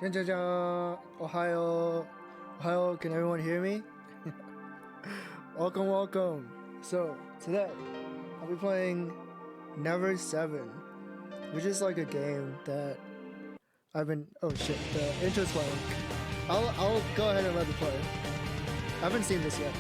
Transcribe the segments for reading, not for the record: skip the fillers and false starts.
Ohio. Ohio, can everyone hear me? Welcome. So, today, I'll be playing Never 7, which is like a game that I've been... Oh shit, the intro's playing. I'll go ahead and let it play. I haven't seen this yet.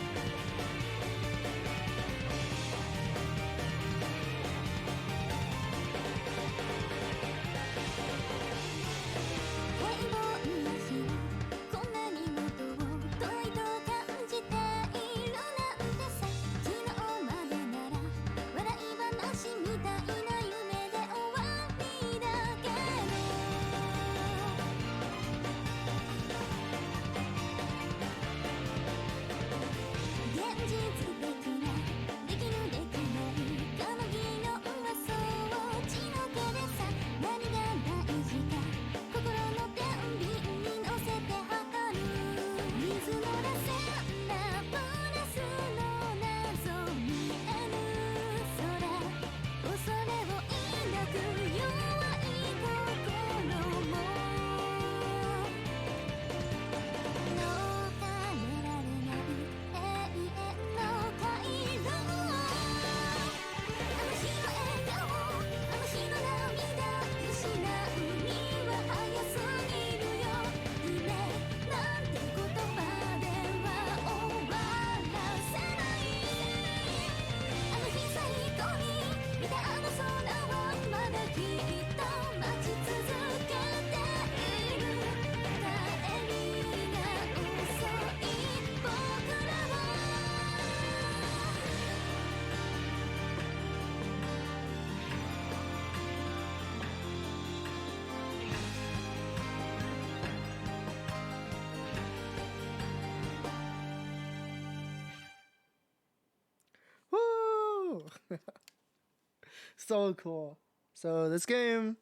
So cool. So this game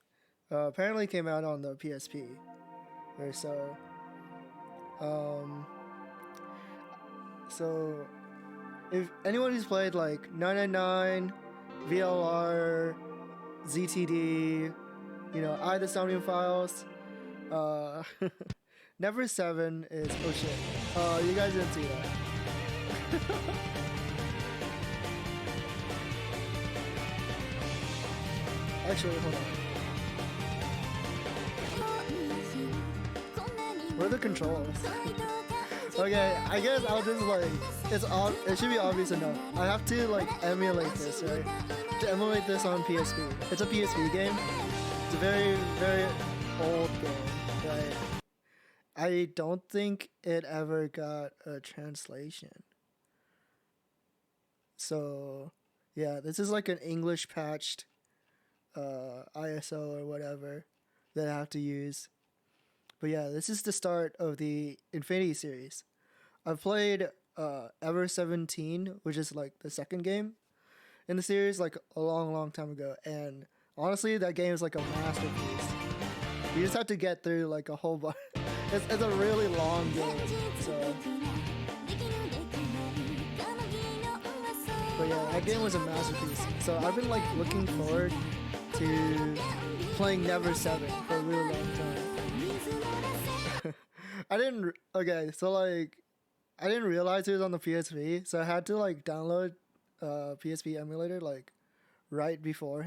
apparently came out on the PSP or so. So if anyone who's played like 999, VLR, ZTD, you know, the Sounding Files, Never 7 is... Oh shit. You guys didn't see that. Actually, hold on. Where are the controls? Okay, I guess I'll just like... It should be obvious enough. I have to like emulate this, right? To emulate this on PSP. It's a PSP game. It's a very, very old game, right? I don't think it ever got a translation. So, yeah, this is like an English patched ISO or whatever that I have to use. But yeah, this is the start of the Infinity series. I've played Ever 17, which is like the second game in the series, like a long time ago, and honestly that game is like a masterpiece. You just have to get through like a whole bunch. It's a really long game, so... But yeah, that game was a masterpiece. So I've been like looking forward to playing Never 7 for a really long time. I didn't realize it was on the PSP, so I had to like download PSP emulator like right before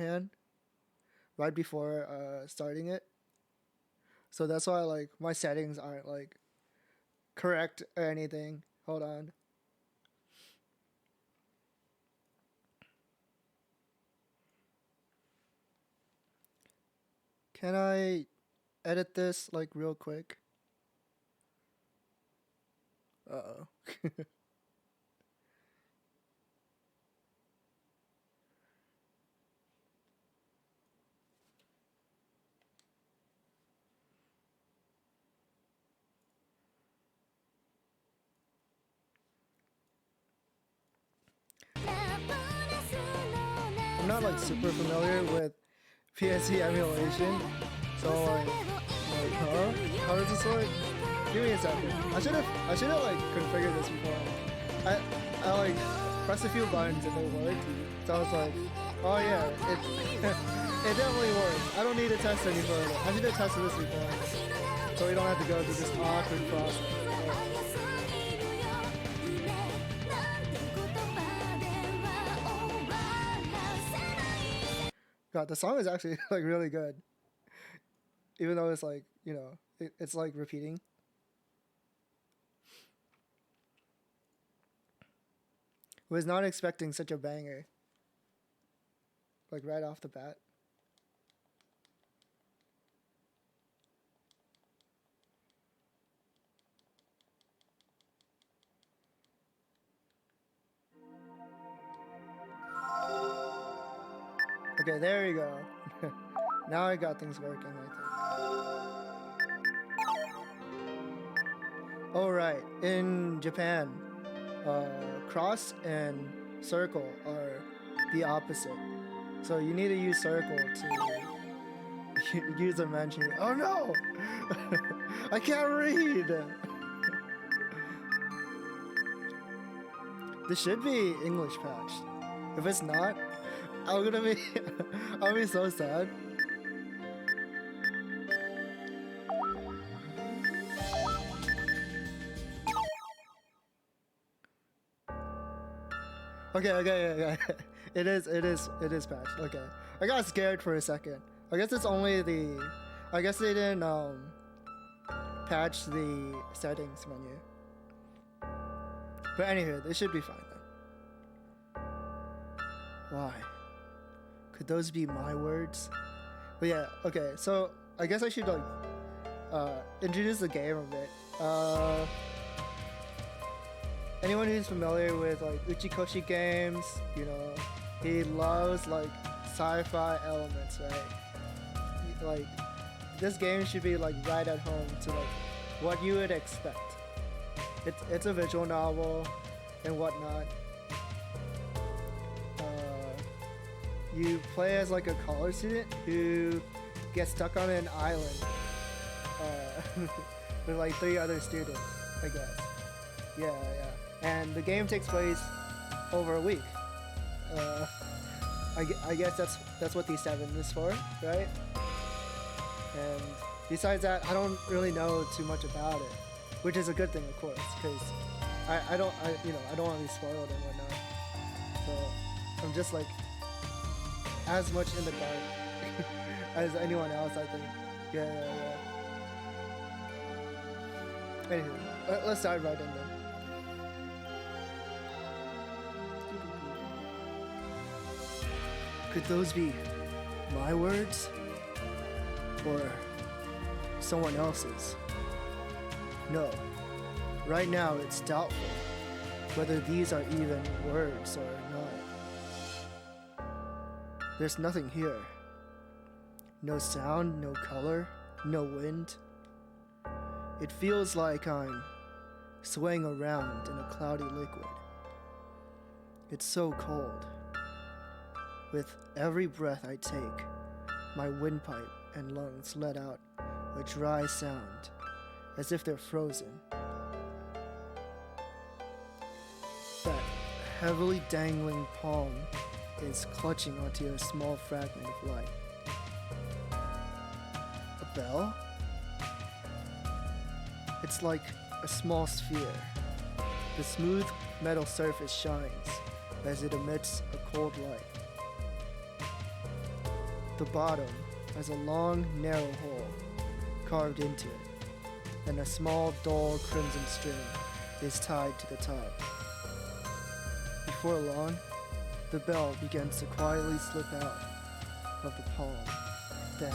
starting it. So that's why like my settings aren't like correct or anything. Hold on. Can I edit this like real quick? Uh-oh. I'm not like super familiar with PSP emulation, so like huh? How does this work? Give me a second. I should have like configured this before. I like pressed a few buttons and they worked. So I was like, oh yeah, it definitely works. I don't need to test any further. I should have tested this before. so we don't have to go through this awkward process. God, the song is actually like really good, even though it's like, you know, it's like repeating. Was not expecting such a banger, like right off the bat. Okay, there you go. Now I got things working, I think. Oh, right. In Japan, cross and circle are the opposite. So you need to use circle to use the menu. Oh no! I can't read! This should be English patched. If it's not, I'll be so sad. Okay. It is patched. Okay. I got scared for a second. I guess it's only the... I guess they didn't patch the settings menu. But anyway, this should be fine then. Why? Could those be my words? But yeah, okay, so I guess I should like introduce the game a bit. Anyone who's familiar with like Uchikoshi games, you know, he loves like sci-fi elements, right? Like this game should be like right at home to like what you would expect. It's a visual novel and whatnot. You play as like a college student who gets stuck on an island with like 3 other students, I guess. Yeah. And the game takes place over a week. I guess that's what the 7 is for, right? And besides that, I don't really know too much about it, which is a good thing, of course, because I don't want to be spoiled and whatnot. So I'm just like as much in the dark as anyone else, I think. Yeah. Anywho, let's dive right in then. Could those be my words? Or someone else's? No. Right now it's doubtful whether these are even words or not. There's nothing here. No sound, no color, no wind. It feels like I'm swaying around in a cloudy liquid. It's so cold. With every breath I take, my windpipe and lungs let out a dry sound, as if they're frozen. That heavily dangling palm is clutching onto a small fragment of light. A bell? It's like a small sphere. The smooth metal surface shines as it emits a cold light. The bottom has a long, narrow hole carved into it, and a small, dull crimson string is tied to the top. Before long, the bell begins to quietly slip out of the palm, then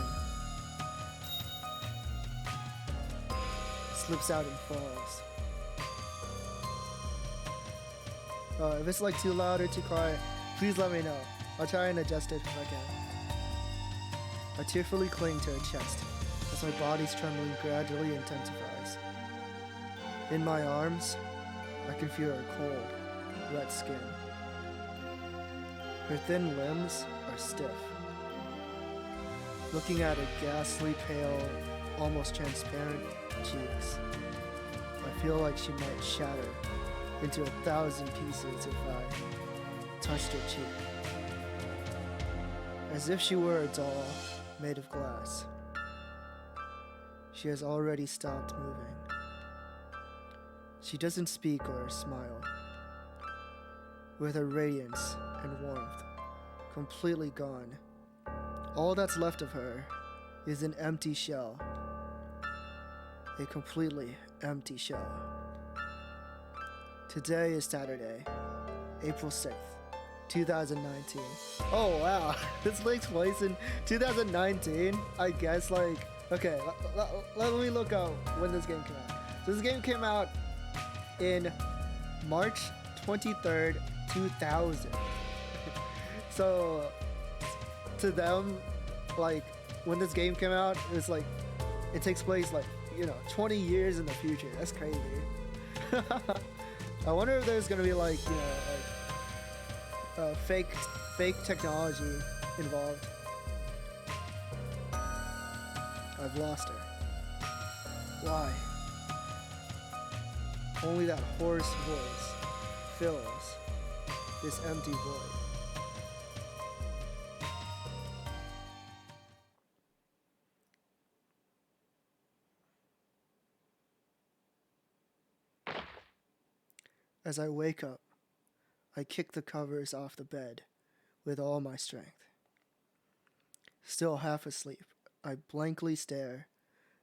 slips out and falls. If it's like too loud or too quiet, please let me know. I'll try and adjust it if I can. I tearfully cling to her chest as my body's trembling gradually intensifies. In my arms, I can feel her cold, wet skin. Her thin limbs are stiff. Looking at her ghastly pale, almost transparent cheeks, I feel like she might shatter into 1,000 pieces if I touched her cheek. As if she were a doll made of glass. She has already stopped moving. She doesn't speak or smile. With her radiance and warmth completely gone, all that's left of her is an empty shell. A completely empty shell. Today is Saturday, April 6th, 2019. Oh wow, this takes place in 2019. I guess like, okay, let me look up when this game came out. So this game came out in March 23rd, 2000. So to them, like when this game came out, it's like it takes place like, you know, 20 years in the future. That's crazy. I wonder if there's gonna be like, you know, like fake technology involved. I've lost her. Why? Only that hoarse voice fills this empty void. As I wake up, I kick the covers off the bed with all my strength. Still half asleep, I blankly stare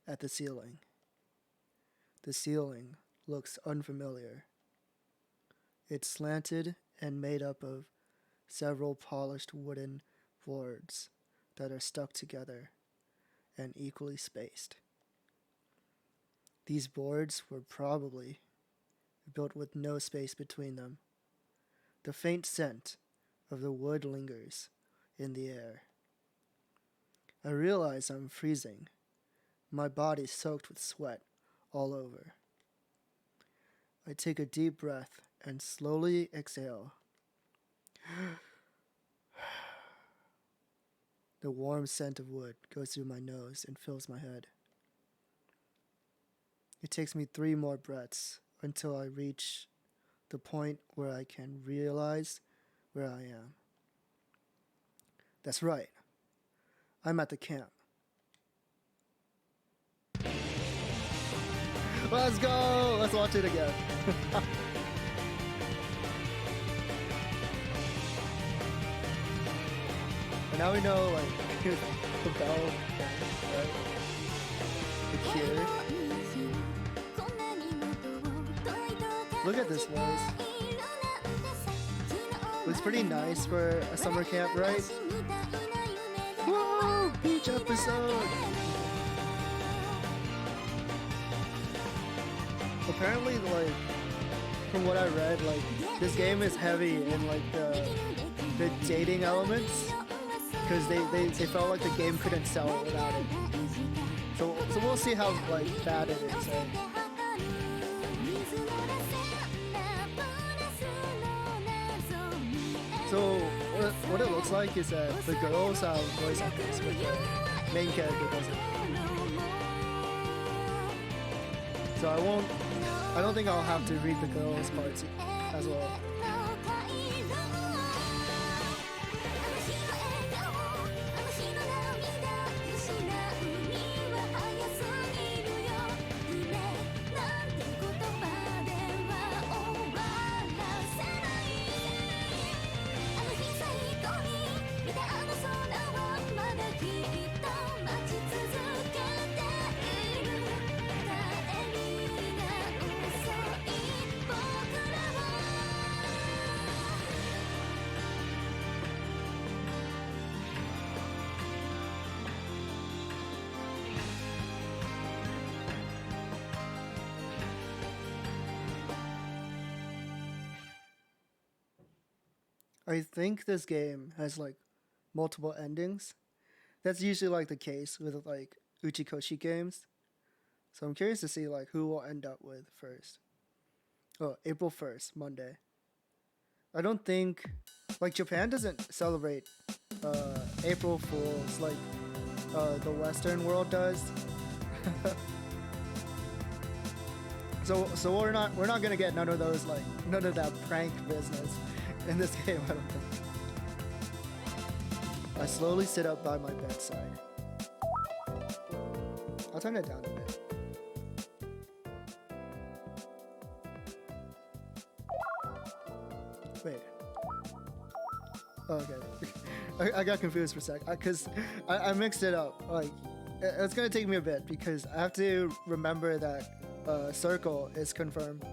at the ceiling. The ceiling looks unfamiliar. It's slanted and made up of several polished wooden boards that are stuck together and equally spaced. These boards were probably built with no space between them. The faint scent of the wood lingers in the air. I realize I'm freezing, my body soaked with sweat all over. I take a deep breath and slowly exhale. The warm scent of wood goes through my nose and fills my head. It takes me 3 more breaths until I reach the point where I can realize where I am. That's right. I'm at the camp. Let's go! Let's watch it again. And now we know, like, the bell thing, right? The cure. Look at this, guys. Looks pretty nice for a summer camp, right? Whoa! Beach episode! Apparently, like, from what I read, like, this game is heavy in, like, the dating elements. Because they felt like the game couldn't sell without it. So we'll see how, like, bad it is, right? So what it looks like is that the girls have voice actors, but the main character doesn't. So I don't think I'll have to read the girls' parts as well. I think this game has like multiple endings. That's usually like the case with like Uchikoshi games. So I'm curious to see like who we'll end up with first. Oh, April 1st, Monday. I don't think like Japan doesn't celebrate April Fools like the Western world does. So we're not gonna get none of that prank business in this game, I don't think. I slowly sit up by my bedside. I'll turn it down a bit. Wait. Oh, okay. I got confused for a sec because I mixed it up. Like, it's gonna take me a bit because I have to remember that circle is confirmed.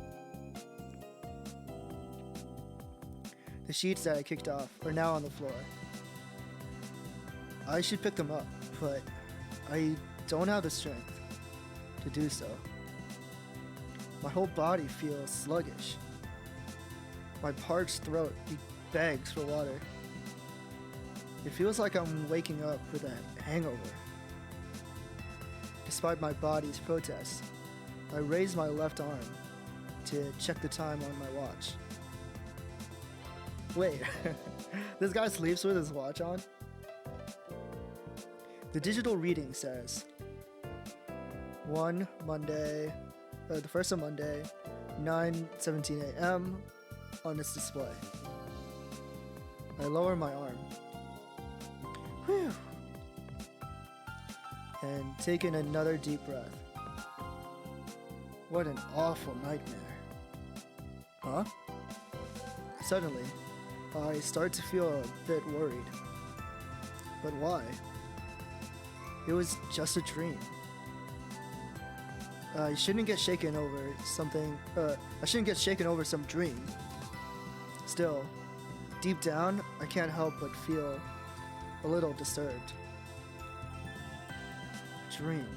The sheets that I kicked off are now on the floor. I should pick them up, but I don't have the strength to do so. My whole body feels sluggish. My parched throat begs for water. It feels like I'm waking up with a hangover. Despite my body's protests, I raise my left arm to check the time on my watch. Wait, this guy sleeps with his watch on? The digital reading says the first of Monday, 9:17 a.m. on its display. I lower my arm. Whew. And take in another deep breath. What an awful nightmare. Huh? Suddenly, I start to feel a bit worried. But why? It was just a dream. I shouldn't get shaken over something. I shouldn't get shaken over some dream. Still, deep down, I can't help but feel a little disturbed. Dream.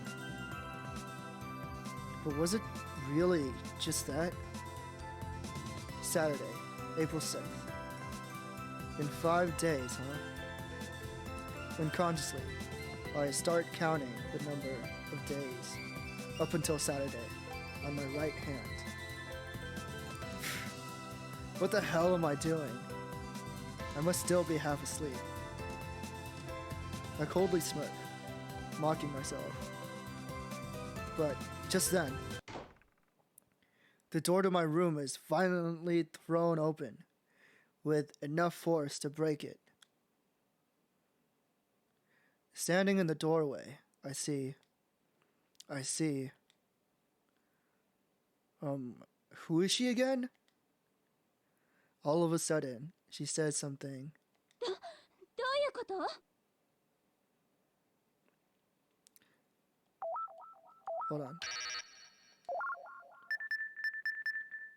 But was it really just that? Saturday, April 6th. In 5 days, huh? Unconsciously, I start counting the number of days up until Saturday on my right hand. What the hell am I doing? I must still be half asleep. I coldly smirk, mocking myself. But just then, the door to my room is violently thrown open with enough force to break it. Standing in the doorway, I see. Who is she again? All of a sudden, she says something. Hold on.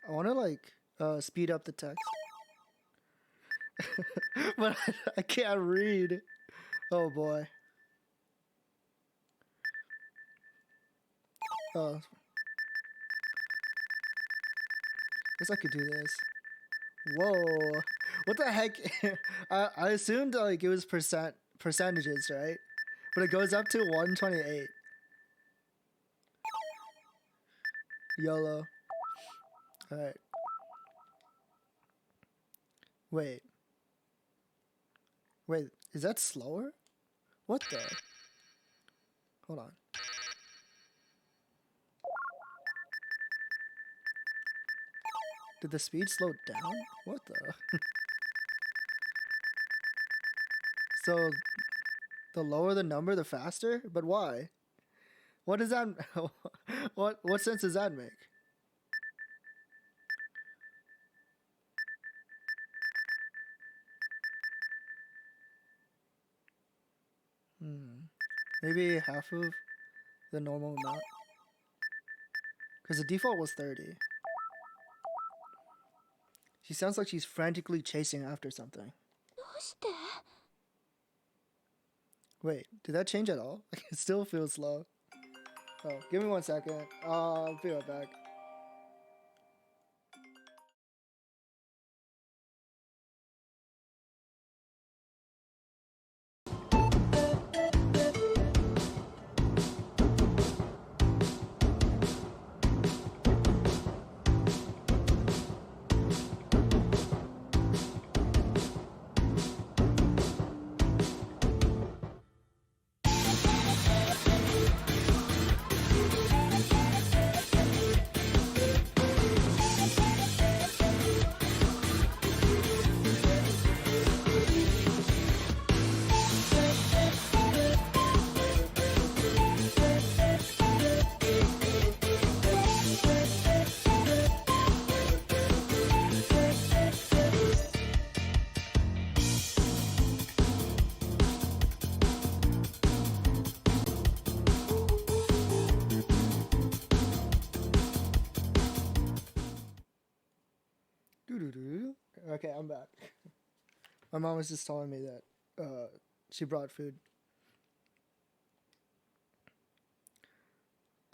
I want to speed up the text. But I can't read. Oh boy. Oh. Guess I could do this. Whoa. What the heck? I assumed it was percentages, right? But it goes up to 128. YOLO. Alright. Wait, is that slower? What the? Hold on. Did the speed slow down? What the? So, the lower the number, the faster? But why? What does that... What sense does that make? Maybe half of the normal amount? Because the default was 30. She sounds like she's frantically chasing after something. Wait, did that change at all? It still feels slow. Oh, give me 1 second. I'll be right back. Okay, I'm back. My mom was just telling me that she brought food.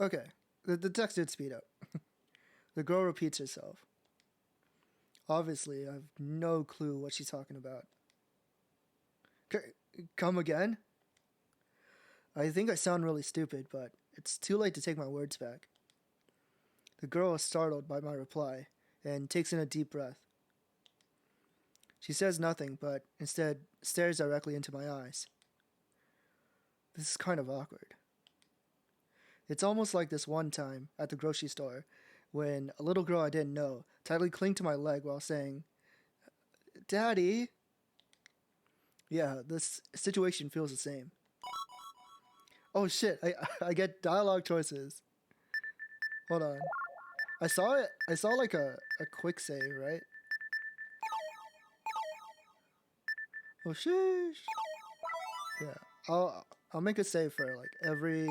Okay, the text did speed up. The girl repeats herself. Obviously, I have no clue what she's talking about. Come again? I think I sound really stupid, but it's too late to take my words back. The girl is startled by my reply and takes in a deep breath. She says nothing, but instead stares directly into my eyes. This is kind of awkward. It's almost like this one time at the grocery store when a little girl I didn't know tightly clung to my leg while saying, "Daddy." Yeah, this situation feels the same. Oh shit, I get dialogue choices. Hold on. I saw like a quick save, right? Oh sheesh. Yeah, I'll make a save for like every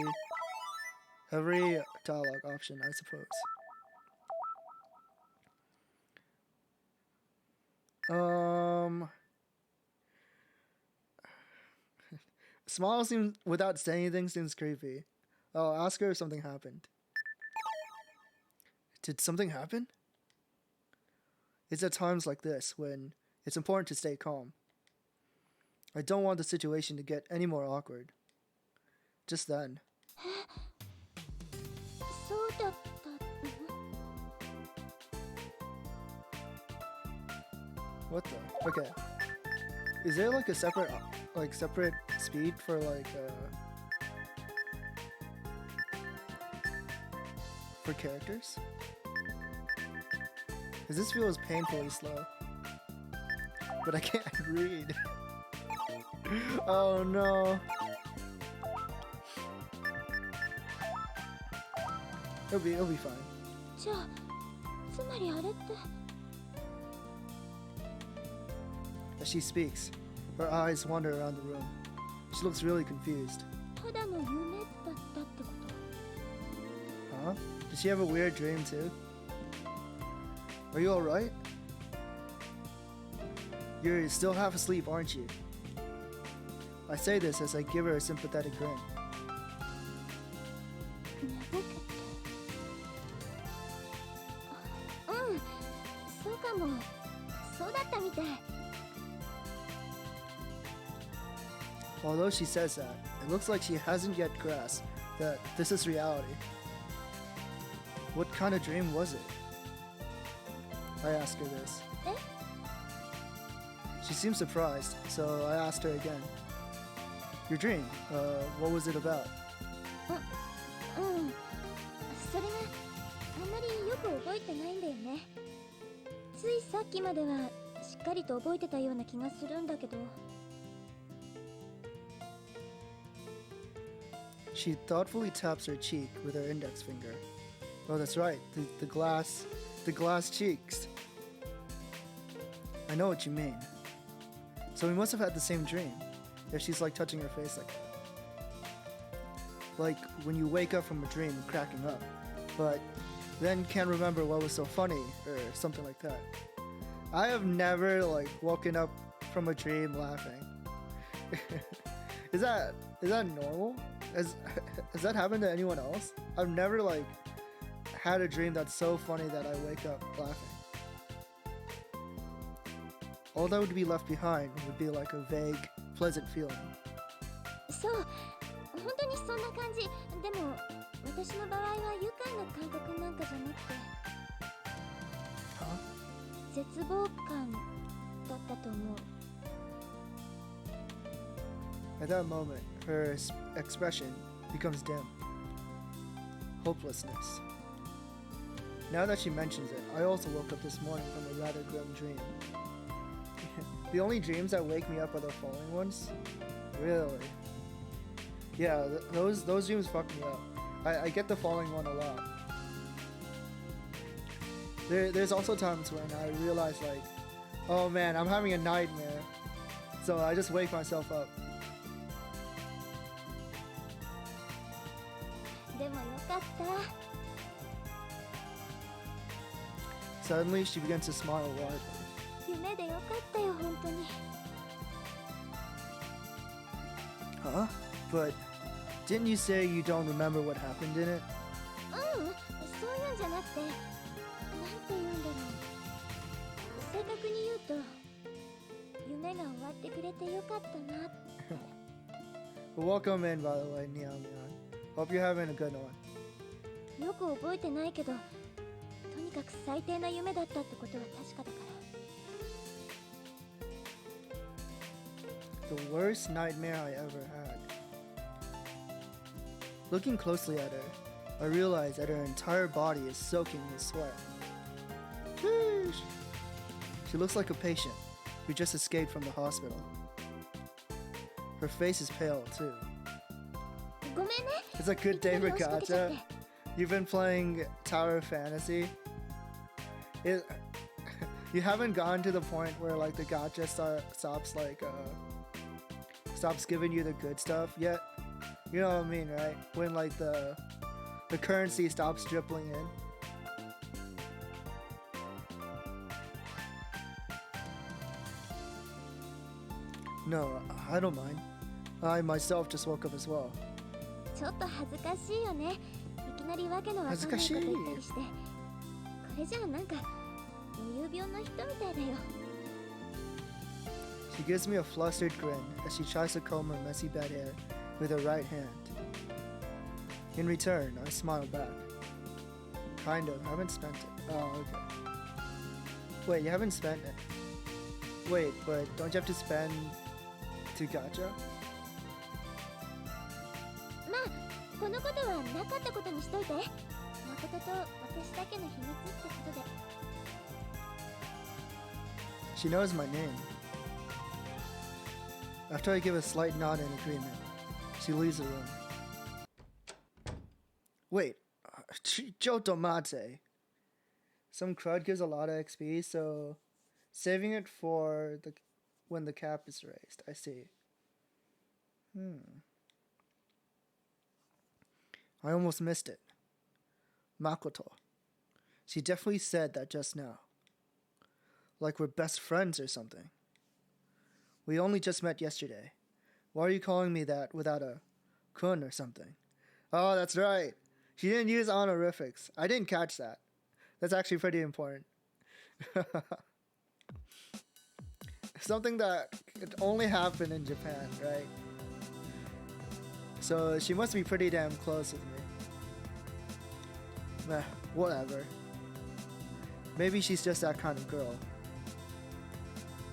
dialogue option, I suppose. Smile seems, without saying anything, seems creepy. I'll ask her if something happened. Did something happen? It's at times like this when it's important to stay calm. I don't want the situation to get any more awkward. Just then. What the? Okay. Is there like a separate speed for for characters? Cause this feels painfully slow. But I can't read. Oh no. It'll be fine. As she speaks, her eyes wander around the room. She looks really confused. Huh? Did she have a weird dream too? Are you alright? You're still half asleep, aren't you? I say this as I give her a sympathetic grin. Although she says that, it looks like she hasn't yet grasped that this is reality. What kind of dream was it? I ask her this. She seems surprised, so I asked her again. Your dream, what was it about? She thoughtfully taps her cheek with her index finger. Oh, that's right, the glass cheeks. I know what you mean. So we must have had the same dream, if she's like touching her face like that. Like when you wake up from a dream cracking up, but then can't remember what was so funny or something like that. I have never like woken up from a dream laughing. Is that normal? Has that happened to anyone else? I've never like had a dream that's so funny that I wake up laughing. All that would be left behind would be like a vague, pleasant feeling. Huh? At that moment, her expression becomes dim. Hopelessness. Now that she mentions it, I also woke up this morning from a rather grim dream. The only dreams that wake me up are the following ones? Really? Yeah, those dreams fuck me up. I get the following one a lot. There's also times when I realize like, oh man, I'm having a nightmare. So I just wake myself up. Suddenly, she begins to smile widely. 夢でよかったよ、本当に。Huh? But didn't you say you don't remember what happened in it? そういうんじゃなくて、なんて言うんだろう。正確に言うと、夢が終わってくれてよかったなって。Welcome in, by the way, Neon. Hope you're having a good one. よく覚えてないけど、とにかく最低な夢だったってことは確かだから。The worst nightmare I ever had. Looking closely at her, I realized that her entire body is soaking with sweat. Sheesh. She looks like a patient who just escaped from the hospital. Her face is pale, too. ごめんね。 It's a good day for gacha. You've been playing Tower Fantasy. You haven't gotten to the point where like the gacha stops giving you the good stuff yet. You know what I mean, right? When like the currency stops dribbling in. No, I don't mind. I myself just woke up as well. ちょっと恥ずかしいよね。いきなりわけのわかんないこと言ったりして。これじゃあなんか有病の人みたいだよ。 She gives me a flustered grin as she tries to comb her messy bed hair with her right hand. In return, I smile back. Kind of. Haven't spent it. Oh, okay. Wait, you haven't spent it? Wait, but don't you have to spend to gacha? まあ、このことはなかったことにしといて。誠と私だけの秘密ってことで。 She knows my name. After I give a slight nod in agreement, she leaves the room. Wait, Chotomate. Some crud gives a lot of XP, so saving it for when the cap is raised. I see. I almost missed it. Makoto. She definitely said that just now. Like we're best friends or something. We only just met yesterday. Why are you calling me that without a kun or something? Oh, that's right. She didn't use honorifics. I didn't catch that. That's actually pretty important. Something that could only happen in Japan, right? So she must be pretty damn close with me. Whatever. Maybe she's just that kind of girl.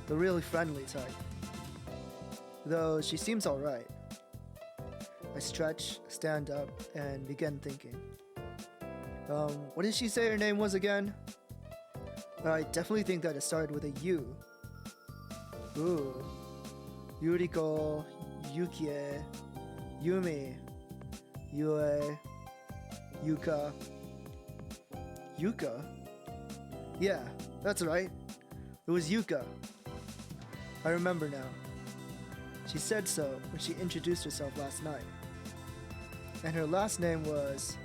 The really friendly type. Though she seems alright. I stretch, stand up, and begin thinking. What did she say her name was again? I definitely think that it started with a U. Ooh. Yuriko, Yukie, Yumi, Yue, Yuka. Yuka? Yeah, that's right. It was Yuka. I remember now. She said so when she introduced herself last night. And her last name was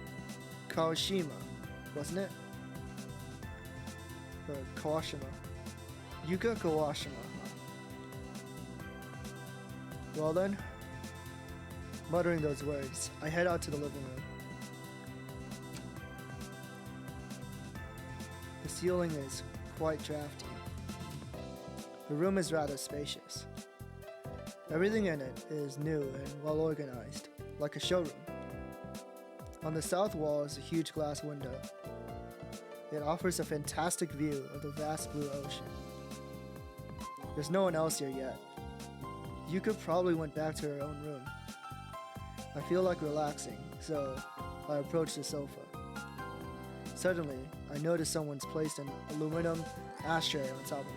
Kawashima, wasn't it? Or Kawashima. Yuka Kawashima. Well then, muttering those words, I head out to the living room. The ceiling is quite drafty. The room is rather spacious. Everything in it is new and well organized, like a showroom. On the south wall is a huge glass window. It offers a fantastic view of the vast blue ocean. There's no one else here yet. Yuka probably went back to her own room. I feel like relaxing, so I approach the sofa. Suddenly, I notice someone's placed an aluminum ashtray on top of it.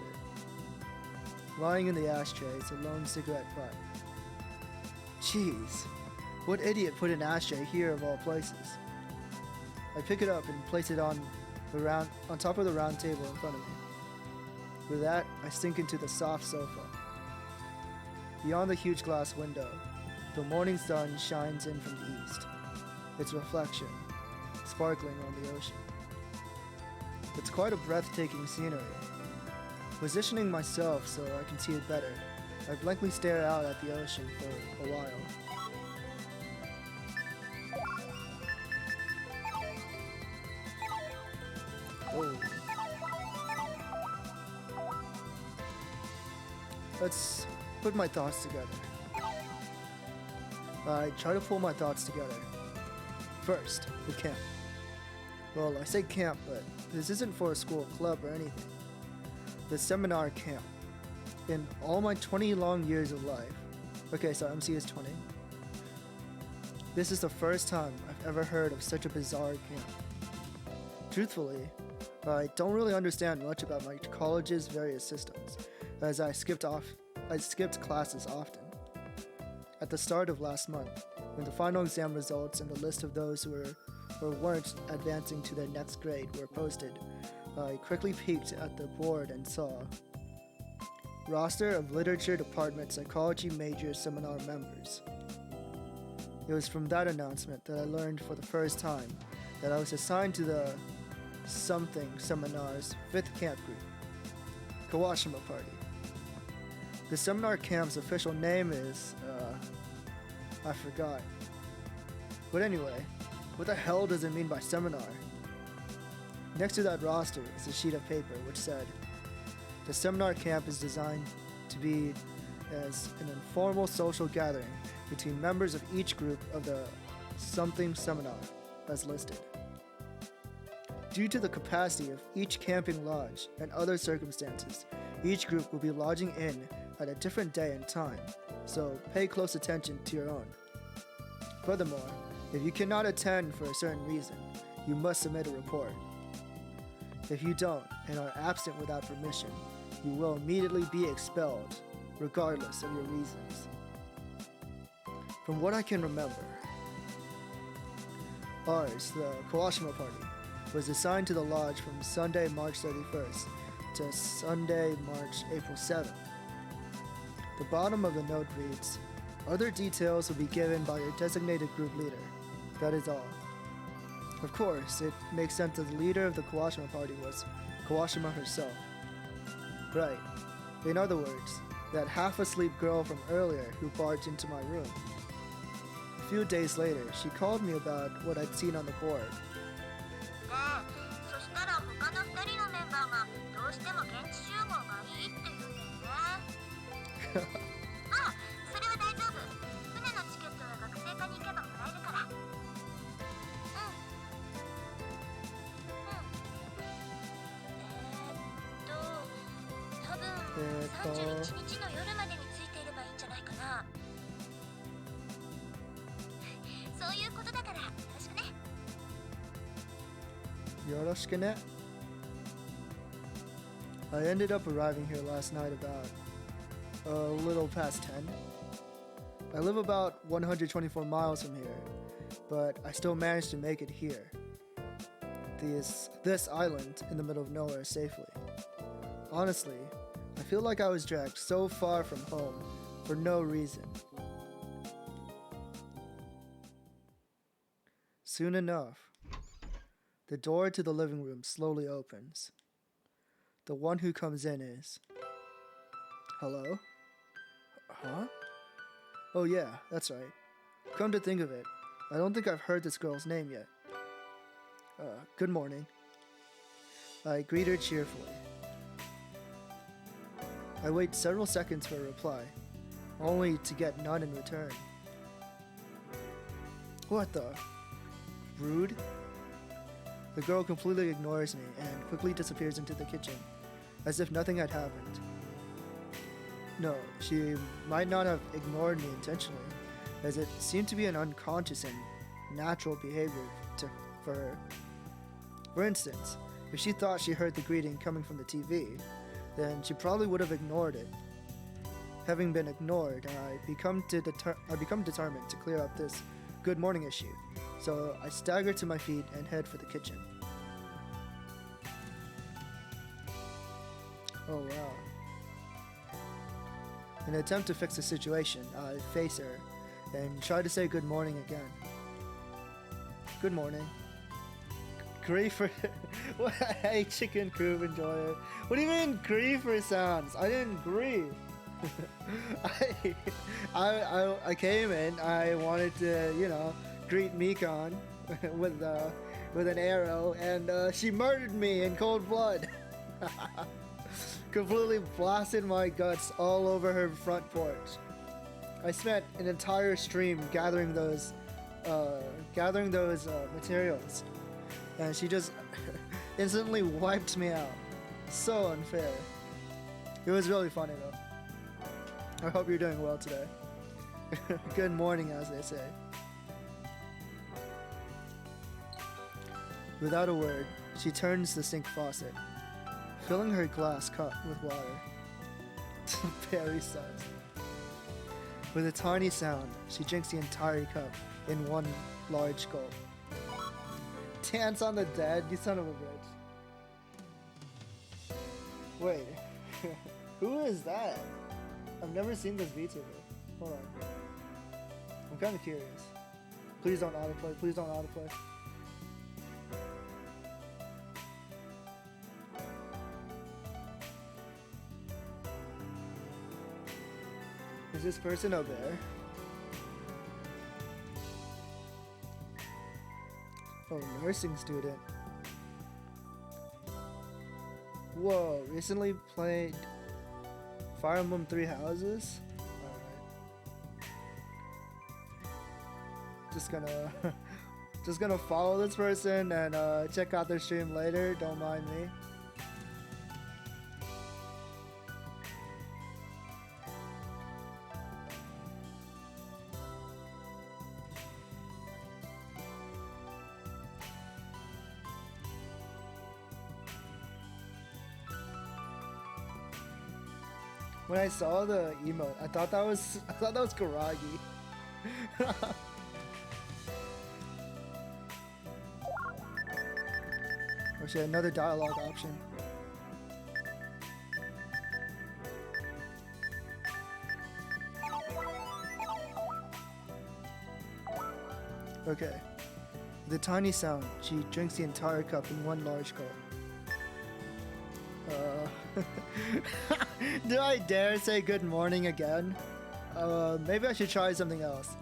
Lying in the ashtray is a lone cigarette butt. Jeez, what idiot put an ashtray here of all places? I pick it up and place it on top of the round table in front of me. With that, I sink into the soft sofa. Beyond the huge glass window, the morning sun shines in from the east, its reflection sparkling on the ocean. It's quite a breathtaking scenery. Positioning myself so I can see it better, I blankly stare out at the ocean for a while. Oh. Let's put my thoughts together. I try to pull my thoughts together. First, the camp. Well, I say camp, but this isn't for a school club or anything. The seminar camp. In all my 20 long years of life, okay, so MC is 20. This is the first time I've ever heard of such a bizarre camp. Truthfully, I don't really understand much about my college's various systems, as I skipped classes often. At the start of last month, when the final exam results and the list of those who were or weren't advancing to their next grade were posted, I quickly peeked at the board and saw roster of Literature Department Psychology Major Seminar members. It was from that announcement that I learned for the first time that I was assigned to the something seminar's 5th camp group, Kawashima Party. The seminar camp's official name is, I forgot. But anyway, what the hell does it mean by seminar? Next to that roster is a sheet of paper which said, the seminar camp is designed to be as an informal social gathering between members of each group of the something seminar as listed. Due to the capacity of each camping lodge and other circumstances, each group will be lodging in at a different day and time, so pay close attention to your own. Furthermore, if you cannot attend for a certain reason, you must submit a report. If you don't and are absent without permission, you will immediately be expelled, regardless of your reasons. From what I can remember, ours, the Kawashima Party, was assigned to the lodge from Sunday, March 31st to Sunday, April 7th. The bottom of the note reads, other details will be given by your designated group leader. That is all. Of course, it makes sense that the leader of the Kawashima Party was Kawashima herself. Right. In other words, that half-asleep girl from earlier who barged into my room. A few days later, she called me about what I'd seen on the board. そしたら他の2人のメンバーがどうしても現地集合がいいって言うんだよね。あ、それは大丈夫。船のチケットは学生課に行けばもらえるから。多分31日の夜までについていればいいんじゃないかな。そういうことだからよろしくね。Yoroshikune? I ended up arriving here last night about a little past 10. I live about 124 miles from here, but I still managed to make it here. This island in the middle of nowhere safely. Honestly, I feel like I was dragged so far from home for no reason. Soon enough, the door to the living room slowly opens. The one who comes in is... Hello? Huh? Oh yeah, that's right. Come to think of it, I don't think I've heard this girl's name yet. Good morning. I greet her cheerfully. I wait several seconds for a reply, only to get none in return. What the? Rude? The girl completely ignores me and quickly disappears into the kitchen, as if nothing had happened. No, she might not have ignored me intentionally, as it seemed to be an unconscious and natural behavior for her. For instance, if she thought she heard the greeting coming from the TV, then she probably would have ignored it. Having been ignored, I become determined to clear up this good morning issue, so I stagger to my feet and head for the kitchen. Oh wow. In an attempt to fix the situation, I face her and try to say good morning again. Good morning. Griefer. What? Hey, chicken coop enjoyer. What do you mean griefer sounds? I didn't grieve. I came in. I wanted to, you know, greet Mikon with an arrow, and she murdered me in cold blood. Completely blasted my guts all over her front porch. I spent an entire stream gathering those materials, and she just instantly wiped me out. So unfair. It was really funny though. I hope you're doing well today. Good morning, as they say. Without a word, she turns the sink faucet, filling her glass cup with water. Very sus. With a tiny sound, she drinks the entire cup in one large gulp. Dance on the dead, you son of a bitch. Wait, who is that? I've never seen this VTuber. Hold on. I'm kind of curious. Please don't autoplay, please don't autoplay. Is this person a bear? Oh, nursing student. Whoa, recently played Fire Emblem 3 Houses? Alright. Just gonna follow this person and check out their stream later, don't mind me. When I saw the emote, I thought that was Karagi. Oh shit, another dialogue option. Okay. With a tiny sound, she drinks the entire cup in one large gulp. Do I dare say good morning again? Maybe I should try something else.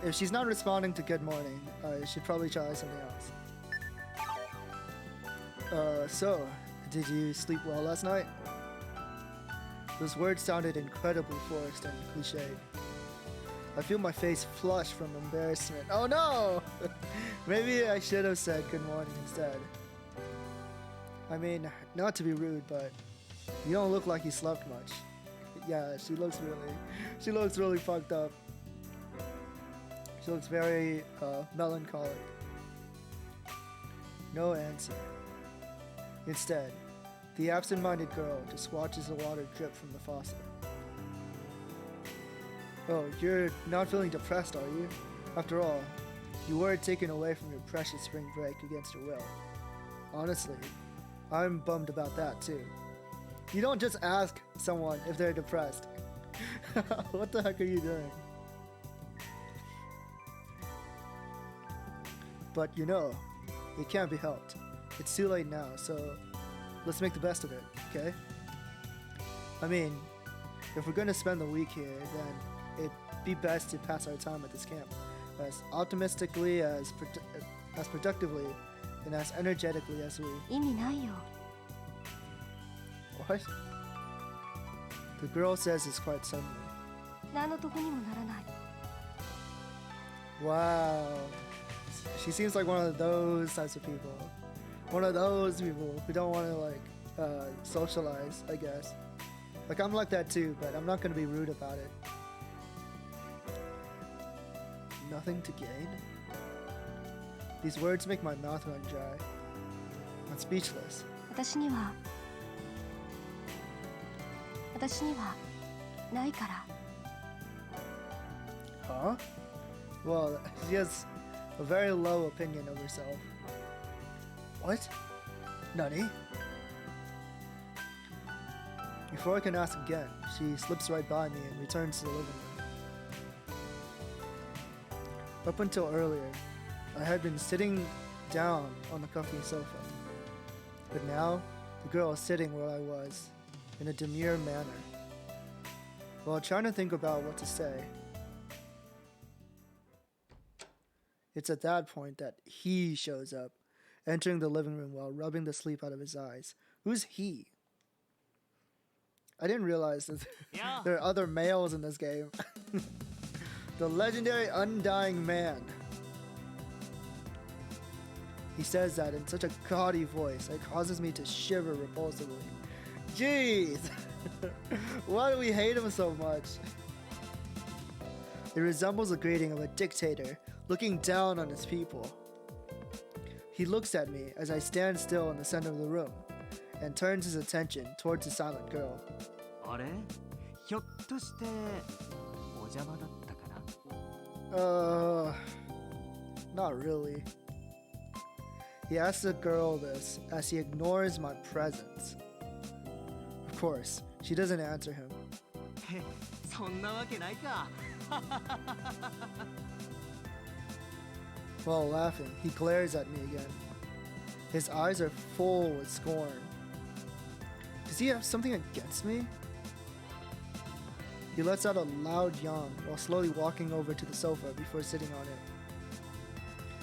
If she's not responding to good morning, I should probably try something else. So, did you sleep well last night? Those words sounded incredibly forced and cliched. I feel my face flush from embarrassment. Oh no! Maybe I should have said good morning instead. I mean, not to be rude, but you don't look like you slept much. Yeah, she looks really fucked up. She looks very melancholic. No answer. Instead, the absent-minded girl just watches the water drip from the faucet. Oh, you're not feeling depressed, are you? After all, you were taken away from your precious spring break against your will. Honestly, I'm bummed about that too. You don't just ask someone if they're depressed. What the heck are you doing? But you know, it can't be helped. It's too late now, so let's make the best of it, okay? I mean, if we're gonna spend the week here, then it'd be best to pass our time at this camp as optimistically, as productively, and as energetically as we... 意味ないよ。 What? The girl says this quite suddenly. 何の得にもならない。 Wow. She seems like one of those types of people. One of those people who don't want to like socialize, I guess. Like I'm like that too, but I'm not going to be rude about it. Nothing to gain? These words make my mouth run dry. I'm speechless. 私にはないから。 Huh? Well, she has a very low opinion of herself. What? Nani? Before I can ask again, she slips right by me and returns to the living room. Up until earlier, I had been sitting down on the comfy sofa. But now, the girl is sitting where I was, in a demure manner. While trying to think about what to say, it's at that point that he shows up, entering the living room while rubbing the sleep out of his eyes. Who's he? I didn't realize that there are other males in this game. The legendary Undying Man. He says that in such a gaudy voice that causes me to shiver repulsively. Jeez! Why do we hate him so much? It resembles the greeting of a dictator looking down on his people. He looks at me as I stand still in the center of the room and turns his attention towards the silent girl. あれひょっとしてお邪魔だったかな Not really. He asks the girl this as he ignores my presence. Of course, she doesn't answer him. へそんなわけないか While laughing, he glares at me again. His eyes are full with scorn. Does he have something against me? He lets out a loud yawn while slowly walking over to the sofa before sitting on it.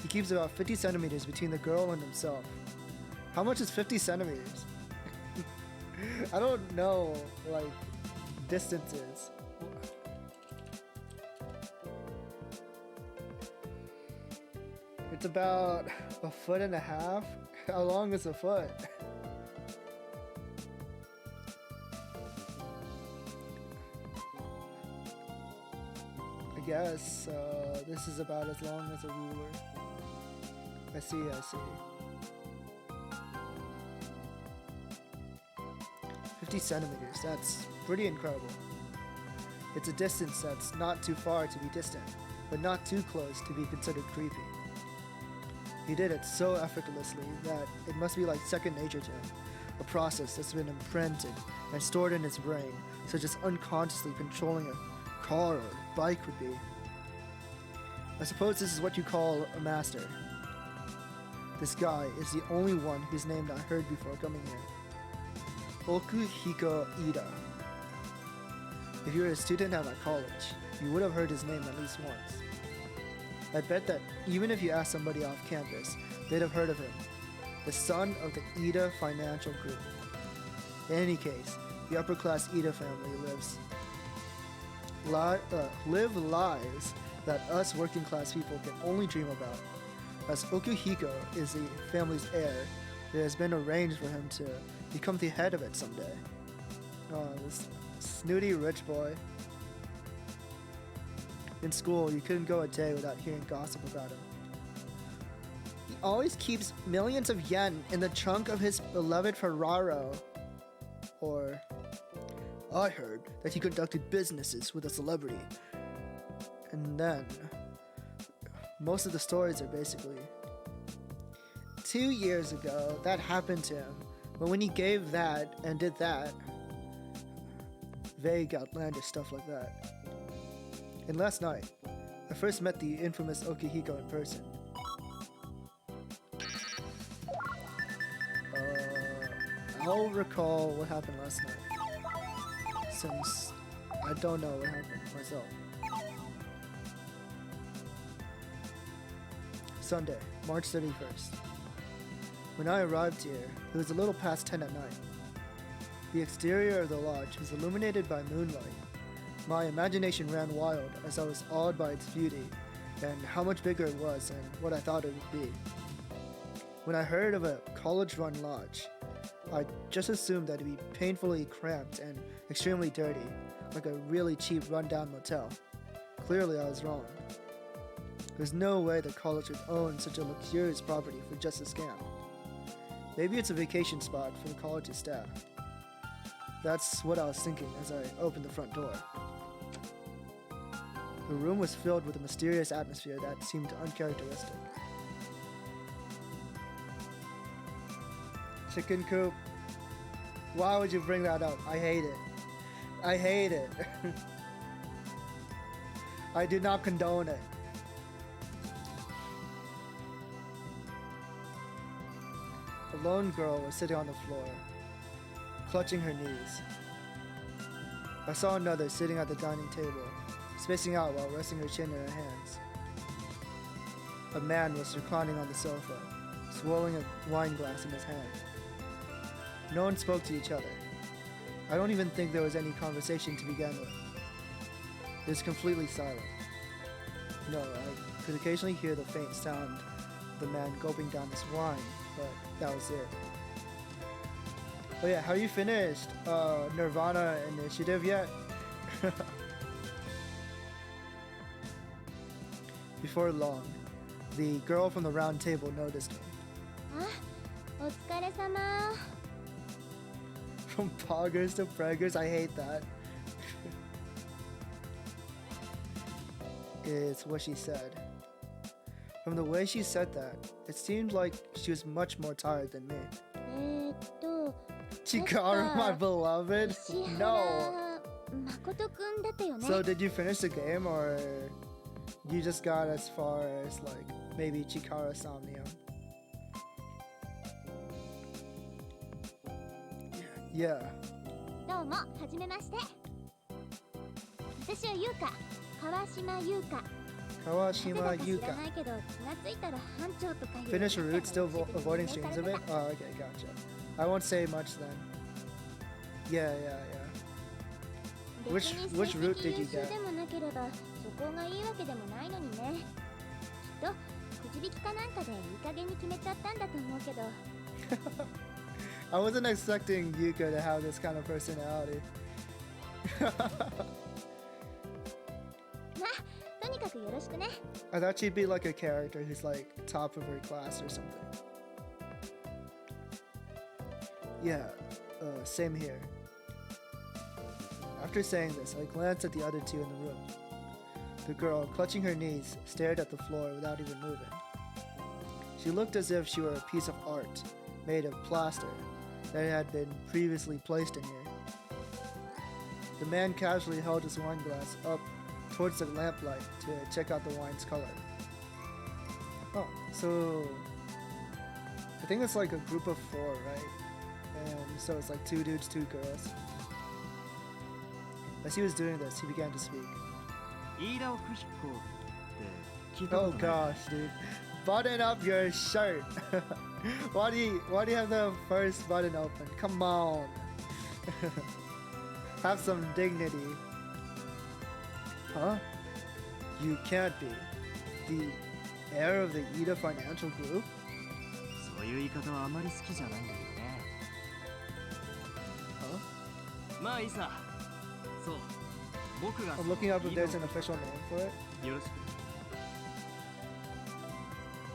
He keeps about 50 centimeters between the girl and himself. How much is 50 centimeters? I don't know, like, distances. It's about a foot and a half. How long is a foot? I guess this is about as long as a ruler. I see. 50 centimeters, that's pretty incredible. It's a distance that's not too far to be distant, but not too close to be considered creepy. He did it so effortlessly that it must be like second nature to him, a process that's been imprinted and stored in his brain, such as unconsciously controlling a car or bike would be. I suppose this is what you call a master. This guy is the only one whose name I heard before coming here. Okuhiko Ida. If you were a student at my college, you would have heard his name at least once. I bet that even if you asked somebody off campus, they'd have heard of him. The son of the Ida financial group. In any case, the upper-class Ida family live lives that us working-class people can only dream about. As Okuhiko is the family's heir, it has been arranged for him to become the head of it someday. Oh, this snooty rich boy. In school, you couldn't go a day without hearing gossip about him. He always keeps millions of yen in the trunk of his beloved Ferraro. Or, I heard that he conducted businesses with a celebrity. And then, most of the stories are basically, 2 years ago, that happened to him. But when he gave that and did that, vague, outlandish stuff like that. And last night, I first met the infamous Okihiko in person. I'll recall what happened last night, since I don't know what happened myself. Sunday, March 31st. When I arrived here, it was a little past 10 at night. The exterior of the lodge was illuminated by moonlight. My imagination ran wild as I was awed by its beauty and how much bigger it was than what I thought it would be. When I heard of a college-run lodge, I just assumed that it'd be painfully cramped and extremely dirty, like a really cheap rundown motel. Clearly I was wrong. There's no way the college would own such a luxurious property for just a scam. Maybe it's a vacation spot for the college's staff. That's what I was thinking as I opened the front door. The room was filled with a mysterious atmosphere that seemed uncharacteristic. Chicken coop. Why would you bring that up? I hate it. I hate it. I do not condone it. lone girl was sitting on the floor, clutching her knees. I saw another sitting at the dining table, spacing out while resting her chin in her hands. A man was reclining on the sofa, swirling a wine glass in his hand. No one spoke to each other. I don't even think there was any conversation to begin with. It was completely silent. No, I could occasionally hear the faint sound of the man gulping down his wine, but that was it. Oh yeah, have you finished Nirvana Initiative yet? Before long, the girl from the round table noticed me. あ、お疲れ様。 From poggers to preggers, I hate that. It's what she said. From the way she said that, it seemed like she was much more tired than me. Chikaru, my beloved? No! 誠くんだったよね。 So did you finish the game, or you just got as far as like maybe Chikara Somnium? Yeah. どうも、はじめまして。私は優香、川島優香。 Kawashima 知 Yuka. らないけど、気がついたら班長とかいう。 Finish your route, still avoiding streams of it? Oh, okay, gotcha. I won't say much then. Yeah. Which route did you get? でもなければ、そこがいいわけでもないのにね。きっと、くじ引きかなんかでいい加減に決めちゃったんだと思うけど。I wasn't expecting Yuka to have this kind of personality. まあ、とにかくよろしくね。 I thought she'd be like a character who's like top of her class or something. Yeah, same here. After saying this, I glanced at the other two in the room. The girl, clutching her knees, stared at the floor without even moving. She looked as if she were a piece of art made of plaster that had been previously placed in here. The man casually held his wine glass up towards the lamplight to check out the wine's color. Oh, so I think it's like a group of 4, right? And so it's like 2 dudes, 2 girls. As he was doing this, he began to speak. Oh gosh, dude. Button up your shirt. Why do you have the first button open? Come on. Have some dignity. Huh? You can't be the heir of the Ida Financial Group? そういう言い方はあまり好きじゃないんだけどね。 Huh? まあいいさ。そう。僕が I'm looking up if there's an official name for it. よろしく。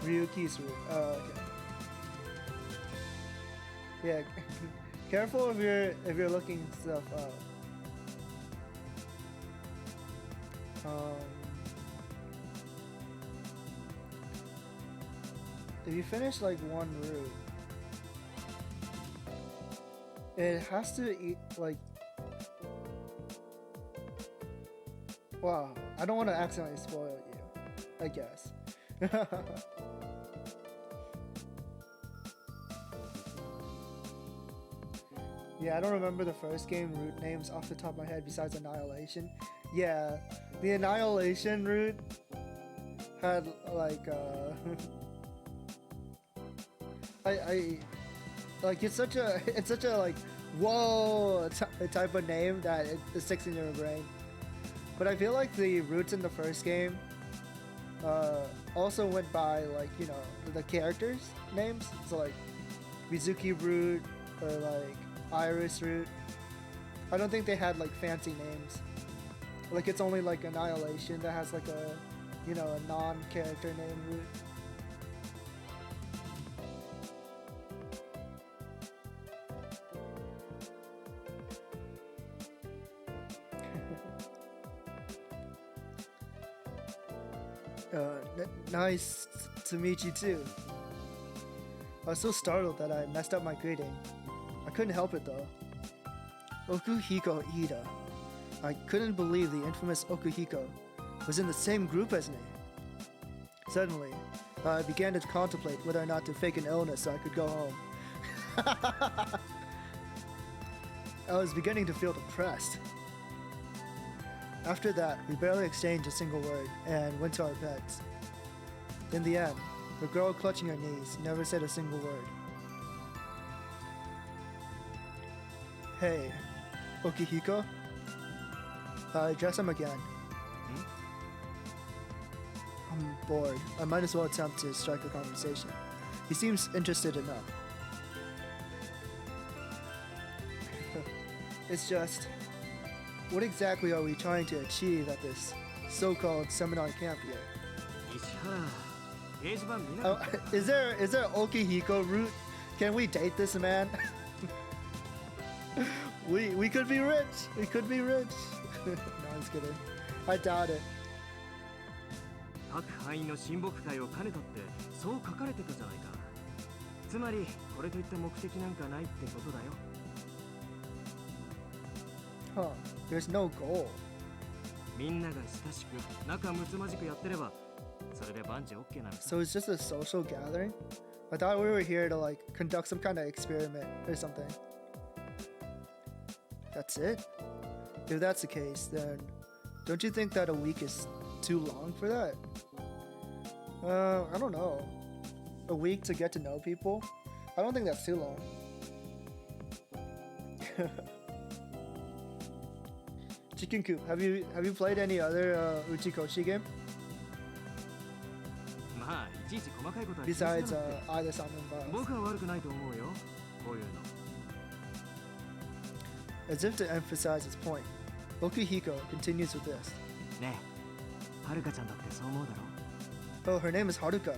Ryuki's root. Oh, okay. Yeah, careful if you're looking stuff up. If you finish like one route, it has to eat like. Wow, I don't want to accidentally spoil you, I guess. Yeah, I don't remember the first game route names off the top of my head besides Annihilation. Yeah, the Annihilation route had like I like it's such a like whoa type of name that it sticks in your brain. But I feel like the routes in the first game also went by like, you know, the characters' names. So like Mizuki route or like Iris route. I don't think they had like fancy names. Like it's only like Annihilation that has like a, you know, a non-character name route. Nice to meet you too. I was so startled that I messed up my greeting. I couldn't help it though. Okuhiko Ida. I couldn't believe the infamous Okuhiko was in the same group as me. Suddenly, I began to contemplate whether or not to fake an illness so I could go home. I was beginning to feel depressed. After that, we barely exchanged a single word and went to our beds. In the end, the girl clutching her knees never said a single word. Hey, Okihiko? I address him again. I'm bored. I might as well attempt to strike a conversation. He seems interested enough. It's just, what exactly are we trying to achieve at this so-called seminar camp here? Oh, is there Okihiko route? Can we date this man? we could be rich. We could be rich. No, I'm just kidding. I doubt it. 各範囲の親睦会を兼ねたってそう書かれてたじゃないか。つまりこれといった目的なんかないってことだよ。Huh, there's no goal. みんなが親しく仲睦まじくやってればそれで万事 OK なのさ。 So it's just a social gathering? I thought we were here to like conduct some kind of experiment or something. That's it? If that's the case, then don't you think that a week is too long for that? I don't know. A week to get to know people? I don't think that's too long. Chicken Coop, have you played any other Uchikoshi game? まあいちいち細かいことは Besides either Salmon Bars? 僕は悪くないと思うよ。こういうの。 As if to emphasize his point, Okihiko continues with this. ねえ、はるかちゃんだってそう思うだろ。 Oh, her name is Haruka.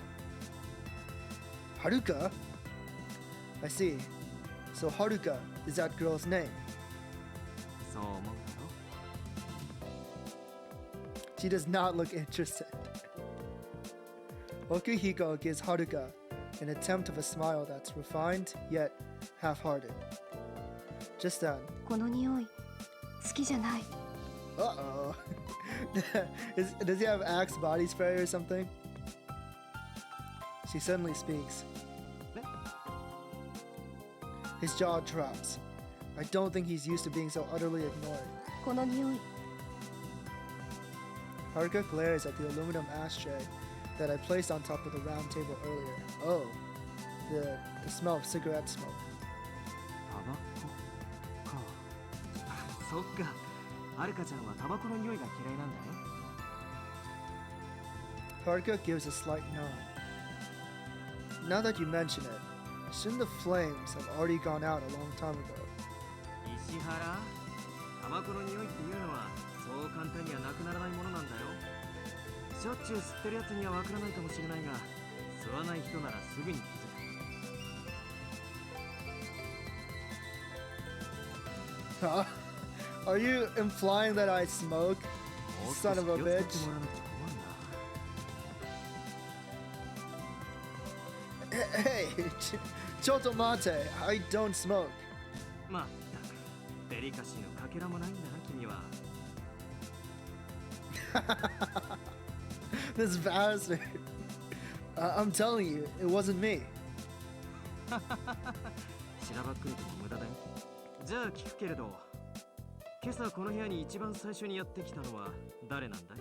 Haruka? I see. So Haruka is that girl's name. そう思うだろ。 She does not look interested. Okihiko gives Haruka an attempt of a smile that's refined yet half-hearted. Just then, この匂い好きじゃない。 uh-oh. Does he have Axe body spray or something? She suddenly speaks. His jaw drops. I don't think he's used to being so utterly ignored. この匂い Haruka glares at the aluminum ashtray that I placed on top of the round table earlier. Oh, the smell of cigarette smoke. タバコか。そっか。はるかちゃんはタバコの匂いが嫌いなんだね。 Haruka gives a slight nod. Now that you mention it, shouldn't the flames have already gone out a long time ago? 石原、タバコの匂いっていうのはそう簡単にはなくならないものなんだよ。しょっちゅう吸ってるやつにはわからないかもしれないが、吸わない人ならすぐに気づく。 Huh? Are you implying that I smoke? Son of a bitch. Hey, Chotomate, I don't smoke. まったく、デリカシーのかけらもないんだな、君は。 This bastard. I'm telling you, it wasn't me. しらばっくりとも無駄だよ。じゃあ聞くけれど、今朝この部屋に一番最初にやってきたのは誰なんだい？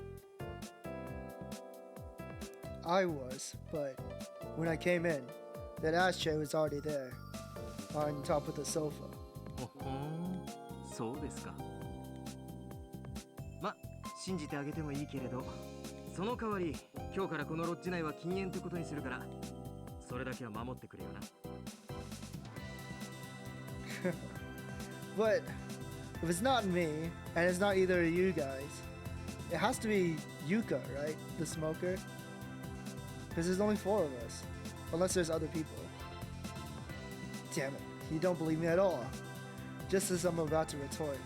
I was, but when I came in, that ashtray was already there, on top of the sofa. ほほん、そうですか。ま、信じてあげてもいいけれど、その代わり今日からこのロッジ内は禁煙ってことにするから、それだけは守ってくれよな。 But if it's not me, and it's not either of you guys, it has to be Yuka, right? The smoker? Because there's only 4 of us, unless there's other people. Damn it, you don't believe me at all. Just as I'm about to retort.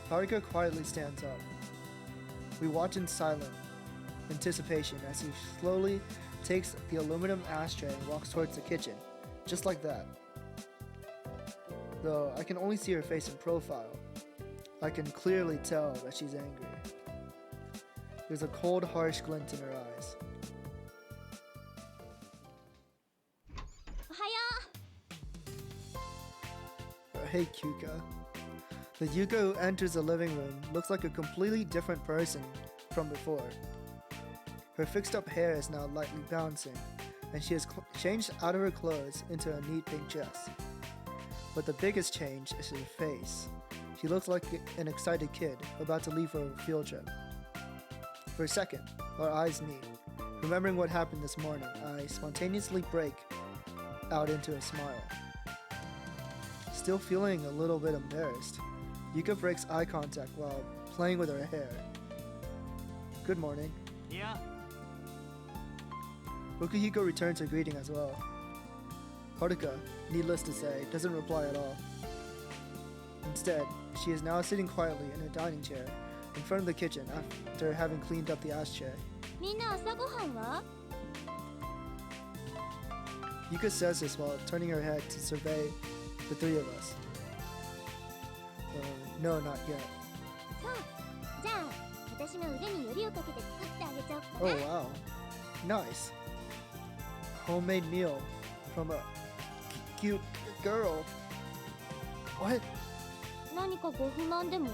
Haruka quietly stands up. We watch in silent anticipation as he slowly takes the aluminum ashtray and walks towards the kitchen, just like that. Though I can only see her face in profile, I can clearly tell that she's angry. There's a cold, harsh glint in her eyes. おはよう。hate Yuka. The Yuka who enters the living room looks like a completely different person from before. Her fixed up hair is now lightly bouncing, and she has changed out of her clothes into a neat pink dress. But the biggest change is her face. She looks like an excited kid about to leave for a field trip. For a second, our eyes meet. Remembering what happened this morning, I spontaneously break out into a smile. Still feeling a little bit embarrassed, Yuka breaks eye contact while playing with her hair. Good morning. Yeah. Okihiko returns her greeting as well. Haruka, needless to say, doesn't reply at all. Instead, she is now sitting quietly in her dining chair in front of the kitchen after having cleaned up the ashtray. みんな朝ごはんは？ Yuka says this while turning her head to survey the three of us. No, not yet. そう。じゃあ、私の腕によりをかけて作ってあげちゃおうか Oh な。 wow. Nice. Homemade meal from a cute girl. What? 何かご不満でも？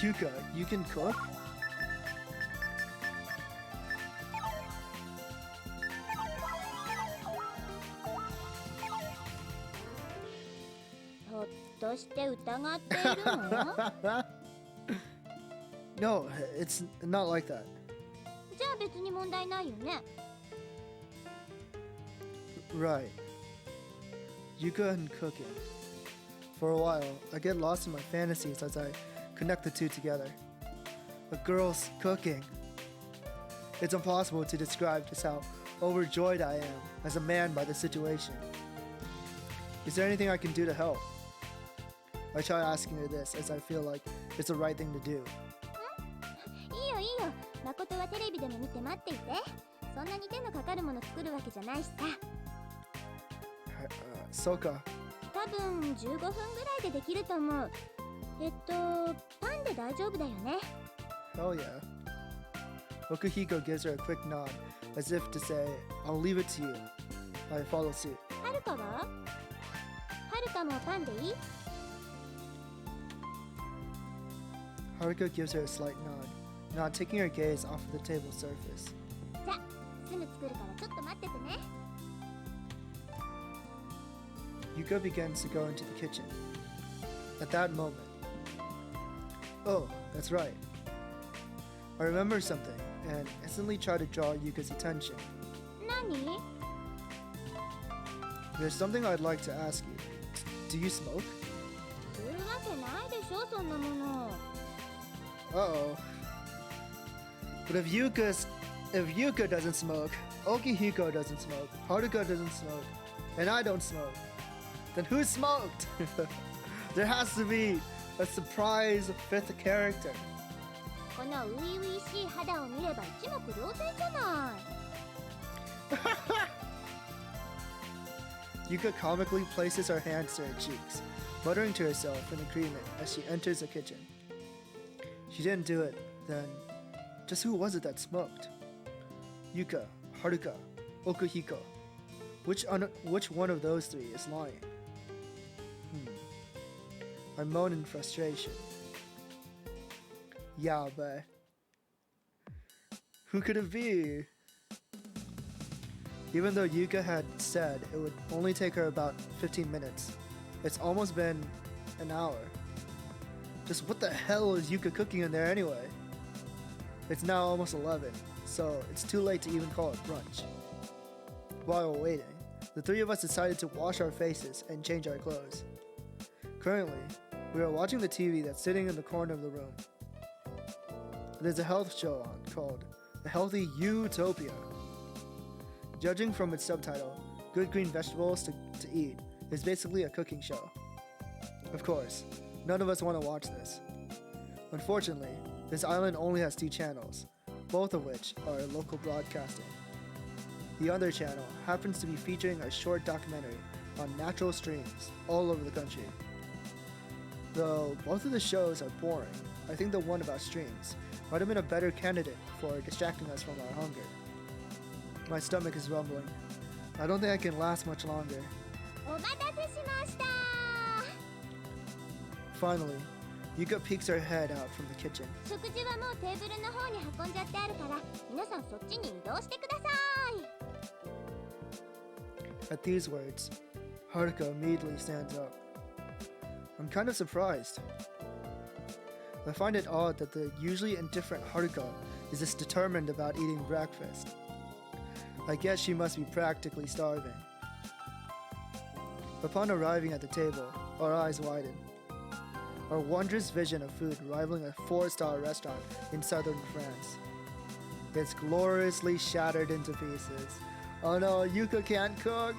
Yuka, you can cook? ひょっとして疑っているの？ No, it's not like that. じゃあ別に問題ないよね。 Right. Yuka and cooking. For a while, I get lost in my fantasies as I connect the two together. A girl's cooking. It's impossible to describe just how overjoyed I am as a man by the situation. Is there anything I can do to help? I try asking her this as I feel like it's the right thing to do. いいよいいよ。誠はテレビでも見て待っていて。そんなに手のかかるもの作るわけじゃないしさ。そうか。多分15分ぐらいでできると思う。パンで大丈夫だよね。 Hell yeah. Okihiko gives her a quick nod, as if to say, I'll leave it to you. I follow suit. はるかは？はるかもパンでいい？ Haruka gives her a slight nod, not taking her gaze off of the table surface. じゃ、すぐ作るからちょっと待っててね。 Yuka begins to go into the kitchen. At that moment, oh, that's right. I remember something and instantly try to draw Yuka's attention. 何？ There's something I'd like to ask you. Do you smoke? するわけないでしょ、そんなもの。 Uh-oh. But if Yuka doesn't smoke, Okihiko doesn't smoke, Haruka doesn't smoke, and I don't smoke, then who smoked? There has to be a surprise fifth character. この初々しい肌を見れば一目瞭然じゃない。 Yuka comically places her hands to her cheeks, muttering to herself in agreement as she enters the kitchen. She didn't do it, then just who was it that smoked? Yuka, Haruka, Okihiko. Which one of those three is lying? I moan in frustration. Yeah, but who could it be? Even though Yuka had said it would only take her about 15 minutes, it's almost been an hour. Just what the hell is Yuka cooking in there anyway? It's now almost 11, so it's too late to even call it brunch. While waiting, the three of us decided to wash our faces and change our clothes. Currently, we are watching the TV that's sitting in the corner of the room. There's a health show on called The Healthy Utopia. Judging from its subtitle, Good Green Vegetables to Eat is basically a cooking show. Of course, none of us want to watch this. Unfortunately, this island only has 2 channels, both of which are local broadcasting. The other channel happens to be featuring a short documentary on natural streams all over the country. Though both of the shows are boring, I think the one about streams might have been a better candidate for distracting us from our hunger. My stomach is rumbling. I don't think I can last much longer. お待たせしました。 Finally, Yuka peeks her head out from the kitchen. 食事はもうテーブルの方に運んじゃってあるから皆さんそっちに移動してください。 At these words, Haruka immediately stands up. I'm kind of surprised. I find it odd that the usually indifferent Haruka is this determined about eating breakfast. I guess she must be practically starving. Upon arriving at the table, our eyes widen. Our wondrous vision of food rivaling a 4-star restaurant in southern France. It's gloriously shattered into pieces. Oh no, Yuka can't cook!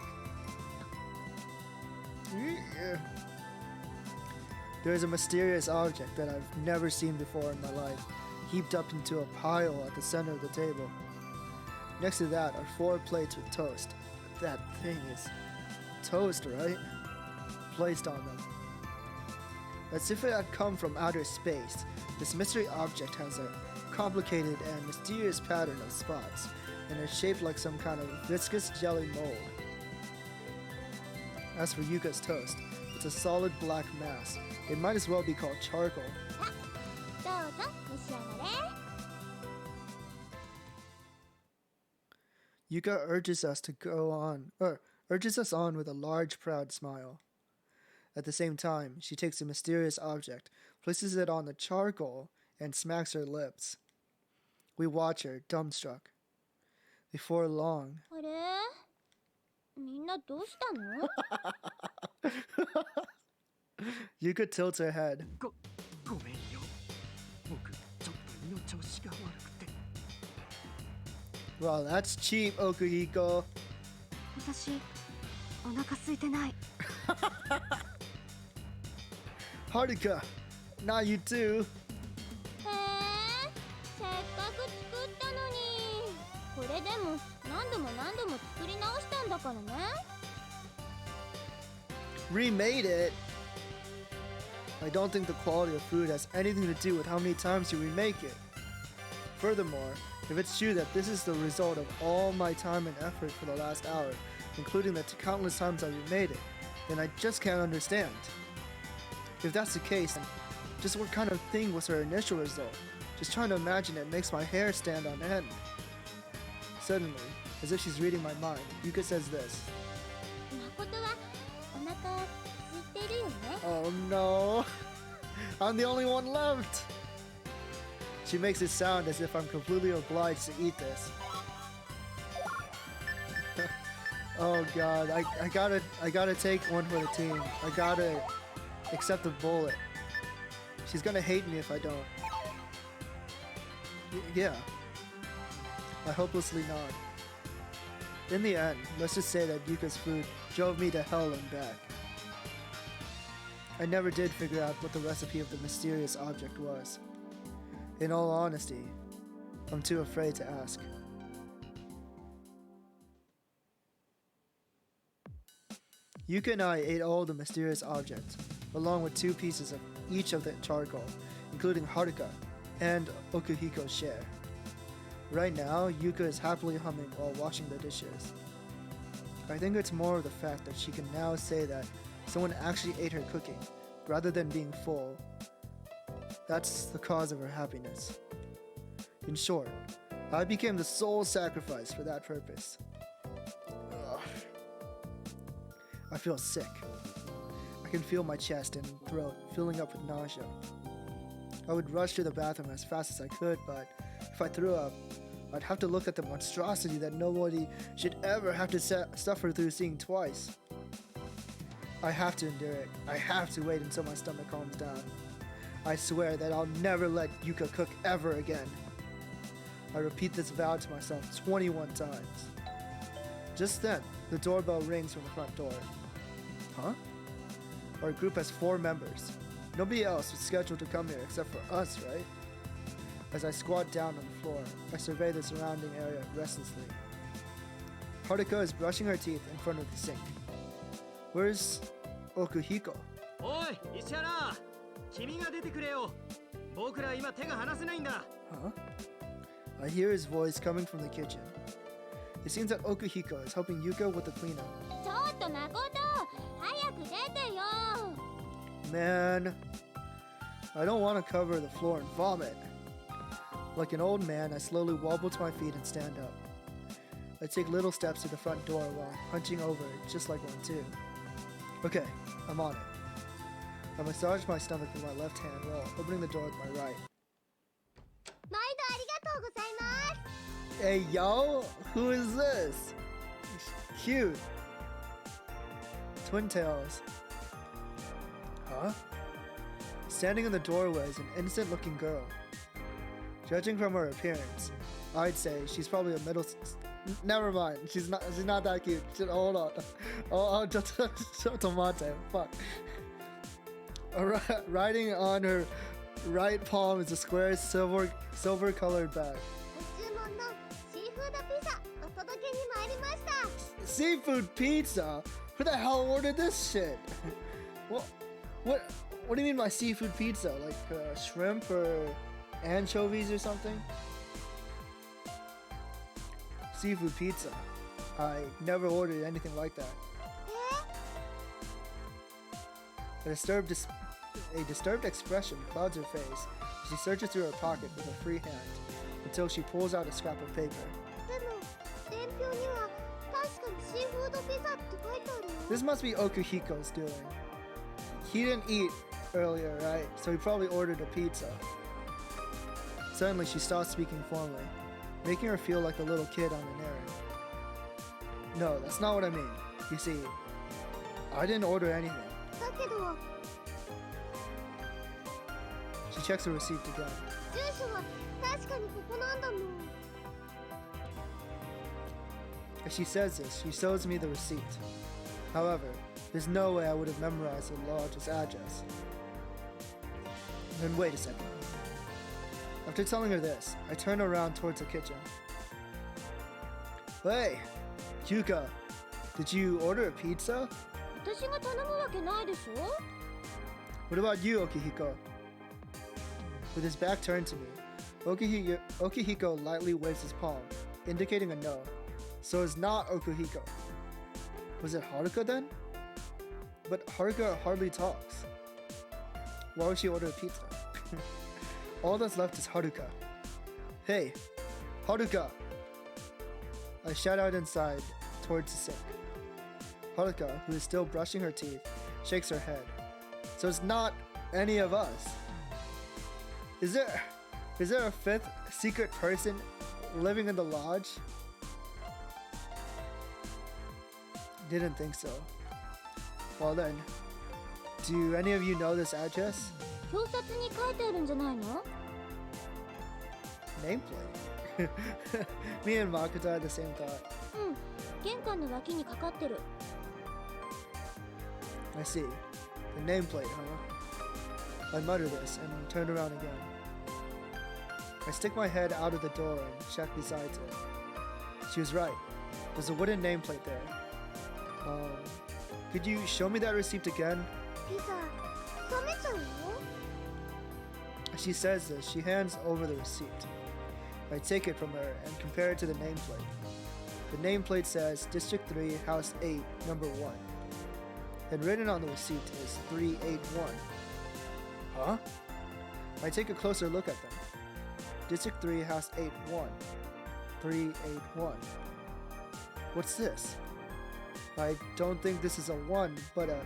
There is a mysterious object that I've never seen before in my life, heaped up into a pile at the center of the table. Next to that are 4 plates with toast. That thing is toast, right? Placed on them. As if it had come from outer space, this mystery object has a complicated and mysterious pattern of spots and is shaped like some kind of viscous jelly mold. As for Yuka's toast, it's a solid black mass. It might as well be called charcoal. どうぞ召し上がれ。 Yuka urges us on with a large, proud smile. At the same time, she takes a mysterious object, places it on the charcoal, and smacks her lips. We watch her, dumbstruck. Before long, あれみんなどうしたの？ Yuka tilts her head. ごめんよ。僕ちょっと胃の調子が悪くて。 Well, that's cheap, Okuhiko. 私お腹空いてない。 Haruka, not you too. せっかく作ったのに。これでも何度も作り直したんだからね。 Remade it? I don't think the quality of food has anything to do with how many times you remake it. Furthermore, if it's true that this is the result of all my time and effort for the last hour, including the countless times I remade it, then I just can't understand. If that's the case, then just what kind of thing was her initial result? Just trying to imagine it makes my hair stand on end. Suddenly, as if she's reading my mind, Yuka says this. 誠はお腹空いてるよね。 Oh no! I'm the only one left! She makes it sound as if I'm completely obliged to eat this. Oh god, I gotta take one for the team. I gotta accept the bullet. She's gonna hate me if I don't. Yeah. I hopelessly nod. In the end, let's just say that Yuka's food drove me to hell and back. I never did figure out what the recipe of the mysterious object was. In all honesty, I'm too afraid to ask. Yuka and I ate all the mysterious objects, along with 2 pieces of each of the charcoal, including Haruka and Okuhiko's share. Right now, Yuka is happily humming while washing the dishes. I think it's more of the fact that she can now say that someone actually ate her cooking, rather than being full. That's the cause of her happiness. In short, I became the sole sacrifice for that purpose. Ugh. I feel sick. I can feel my chest and throat filling up with nausea. I would rush to the bathroom as fast as I could, but if I threw up, I'd have to look at the monstrosity that nobody should ever have to suffer through seeing twice. I have to endure it. I have to wait until my stomach calms down. I swear that I'll never let Yuka cook ever again. I repeat this vow to myself 21 times. Just then, the doorbell rings from the front door. Huh? Our group has 4 members. Nobody else was scheduled to come here except for us, right? As I squat down on the floor, I survey the surrounding area restlessly. Haruka is brushing her teeth in front of the sink. Where's Okuhiko? おい、石原、君が出てくれよ。僕ら今手が離せないんだ。 Huh? I hear his voice coming from the kitchen. It seems that Okuhiko is helping Yuka with the cleanup. ちょっと誠、く出てよ。 Man, I don't want to cover the floor in vomit. Like an old man, I slowly wobble to my feet and stand up. I take little steps to the front door while hunching over, just like one too. Okay, I'm on it. I massage my stomach with my left hand while opening the door with my right. 毎度ありがとうございます。 Hey yo, who is this? Cute. Twin tails. Huh? Standing in the doorway is an innocent-looking girl. Judging from her appearance, I'd say she's probably a middle. Never mind. She's not that cute. Hold on. Oh, just tomate. Fuck. Riding on her right palm is a square silver-colored bag. ご注文のシーフードピザお届けに参りました。 Seafood pizza? Who the hell ordered this shit? What do you mean by seafood pizza? Like shrimp or anchovies or something? Seafood pizza. I never ordered anything like that. A disturbed expression clouds her face as she searches through her pocket with a free hand until she pulls out a scrap of paper. でも伝票には確かにシーフードピザって書いてあるよ。 This must be Okuhiko's doing. He didn't eat earlier, right? So he probably ordered a pizza. Suddenly, she stops speaking formally, making her feel like a little kid on an errand. No, that's not what I mean. You see, I didn't order anything. だけど She checks the receipt again. 住所は確かにここなんだもん。 As she says this, she shows me the receipt. However, there's no way I would have memorized the lodge's address. Then wait a second. After telling her this, I turn around towards the kitchen. Hey, Yuka, did you order a pizza? 私が頼むわけないでしょ。 What about you, Okihiko? With his back turned to me, Okihiko lightly waves his palm, indicating a no. So it's not Okihiko. Was it Haruka then? But Haruka hardly talks. Why would she order a pizza? All that's left is Haruka. Hey, Haruka! I shout out inside towards the sink. Haruka, who is still brushing her teeth, shakes her head. So it's not any of us. Is there a fifth secret person living in the lodge? Didn't think so. Well then, do any of you know this address? 表札に書いてあるんじゃないの？ Nameplate. Me and Makoto had the same thought. うん、玄関の脇にかかってる。 I see. The nameplate, huh? I mutter this and turn around again. I stick my head out of the door and check besides it. She was right. There's a wooden nameplate there. Could you show me that receipt again? ピザ冷めちゃうよ。 As she says this, she hands over the receipt. I take it from her and compare it to the nameplate. The nameplate says District 3, House 8, Number 1. And written on the receipt is 381. Huh? I take a closer look at them. District 3, House 81. 381. What's this? I don't think this is a 1, but a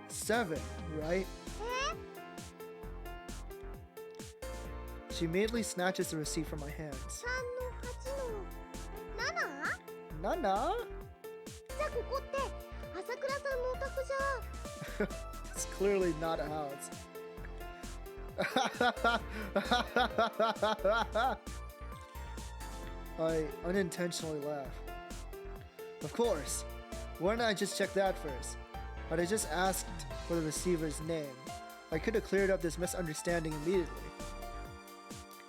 7, right? She immediately snatches the receipt from my hands. 3の8の 7？ Nana? じゃあここって朝倉さんのお宅じゃ。 It's clearly not a house. I unintentionally laugh. Of course. Why didn't I just check that first? Had I just asked for the receiver's name, I could have cleared up this misunderstanding immediately.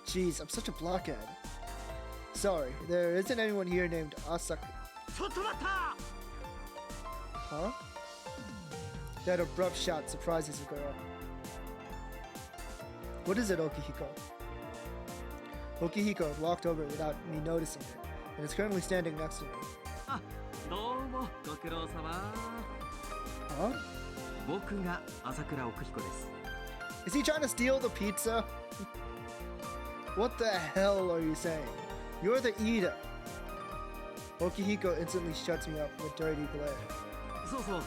Jeez, I'm such a blockhead. Sorry, there isn't anyone here named Asaka. ちょっと待った！ Huh? That abrupt shout surprises the girl. What is it, Okihiko? Okihiko had walked over without me noticing it, and is currently standing next to me. あ、どうもご苦労様。 Huh? 僕が朝倉奥彦です。 Is he trying to steal the pizza? What the hell are you saying? You're the eater. Okihiko instantly shuts me up with dirty glare. そうそう、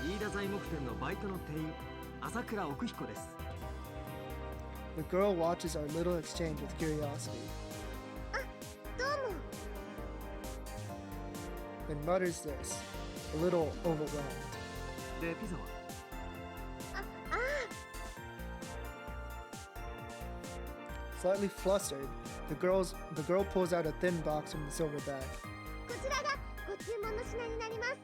飯田材木店のバイトの店員朝倉奥彦です。 The girl watches our little exchange with curiosity どうも。 and mutters this, a little overwhelmed. でピザは？あ Slightly flustered, the girl pulls out a thin box from the silver bag. こちらがご注文の品になります。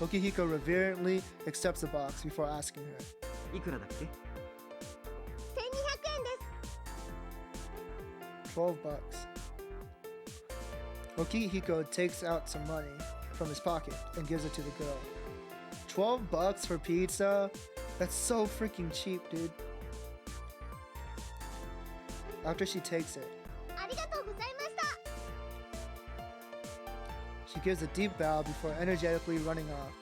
Okihiko reverently accepts the box before asking her. いくらだっけ？ 1200円です。 $12. Okihiko takes out some money from his pocket and gives it to the girl. $12 for pizza? That's so freaking cheap, dude. After she takes it, ありがとうございました。 she gives a deep bow before energetically running off.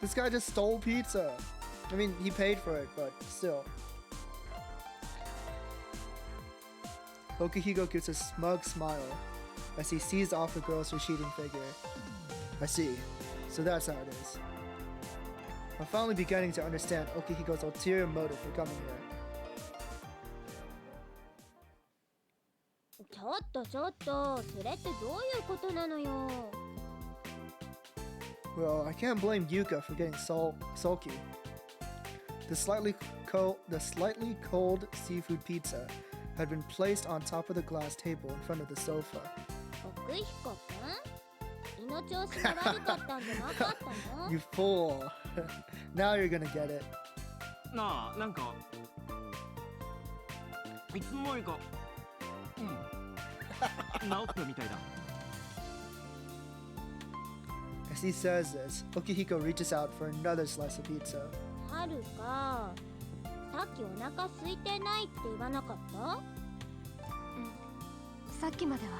This guy just stole pizza. I mean, he paid for it, but still. Okihiko gives a smug smile as he sees off the girl's receding figure. I see. So that's how it is. I'm finally beginning to understand Okihiko's ulterior motive for coming here. ちょっとちょっと、それってどういうことなのよ。 Well, I can't blame Yuka for getting sulky. The slightly cold seafood pizza had been placed on top of the glass table in front of the sofa. 奥彦くん、胃の調子が悪かったんじゃなかったの？ You fool! Now you're gonna get it. なあ、なんかいつの間にか治ったみたいだ。 As he says this, Okihiko reaches out for another slice of pizza. はるか、さっきお腹空いてないって言わなかった？さっきまでは。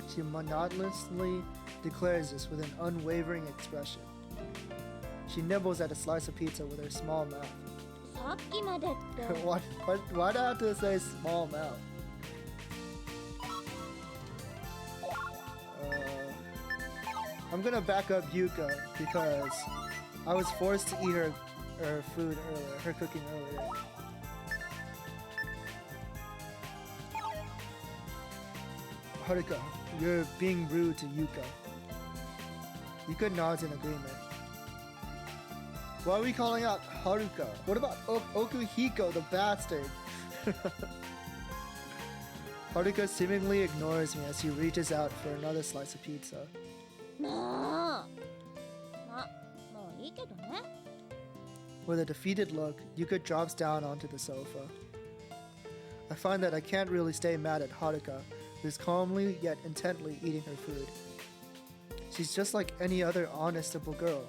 She monotonously declares this with an unwavering expression. She nibbles at a slice of pizza with her small mouth. さっきまでって。Why do I have to say small mouth? I'm gonna back up Yuka because I was forced to eat her food earlier, her cooking earlier. Haruka, you're being rude to Yuka. Yuka nods in agreement. Why are we calling out Haruka? What about Okuhiko, the bastard? Haruka seemingly ignores me as he reaches out for another slice of pizza. もういいけどね。 With a defeated look, Yuka drops down onto the sofa. I find that I can't really stay mad at Haruka, who's calmly yet intently eating her food. She's just like any other honestable girl.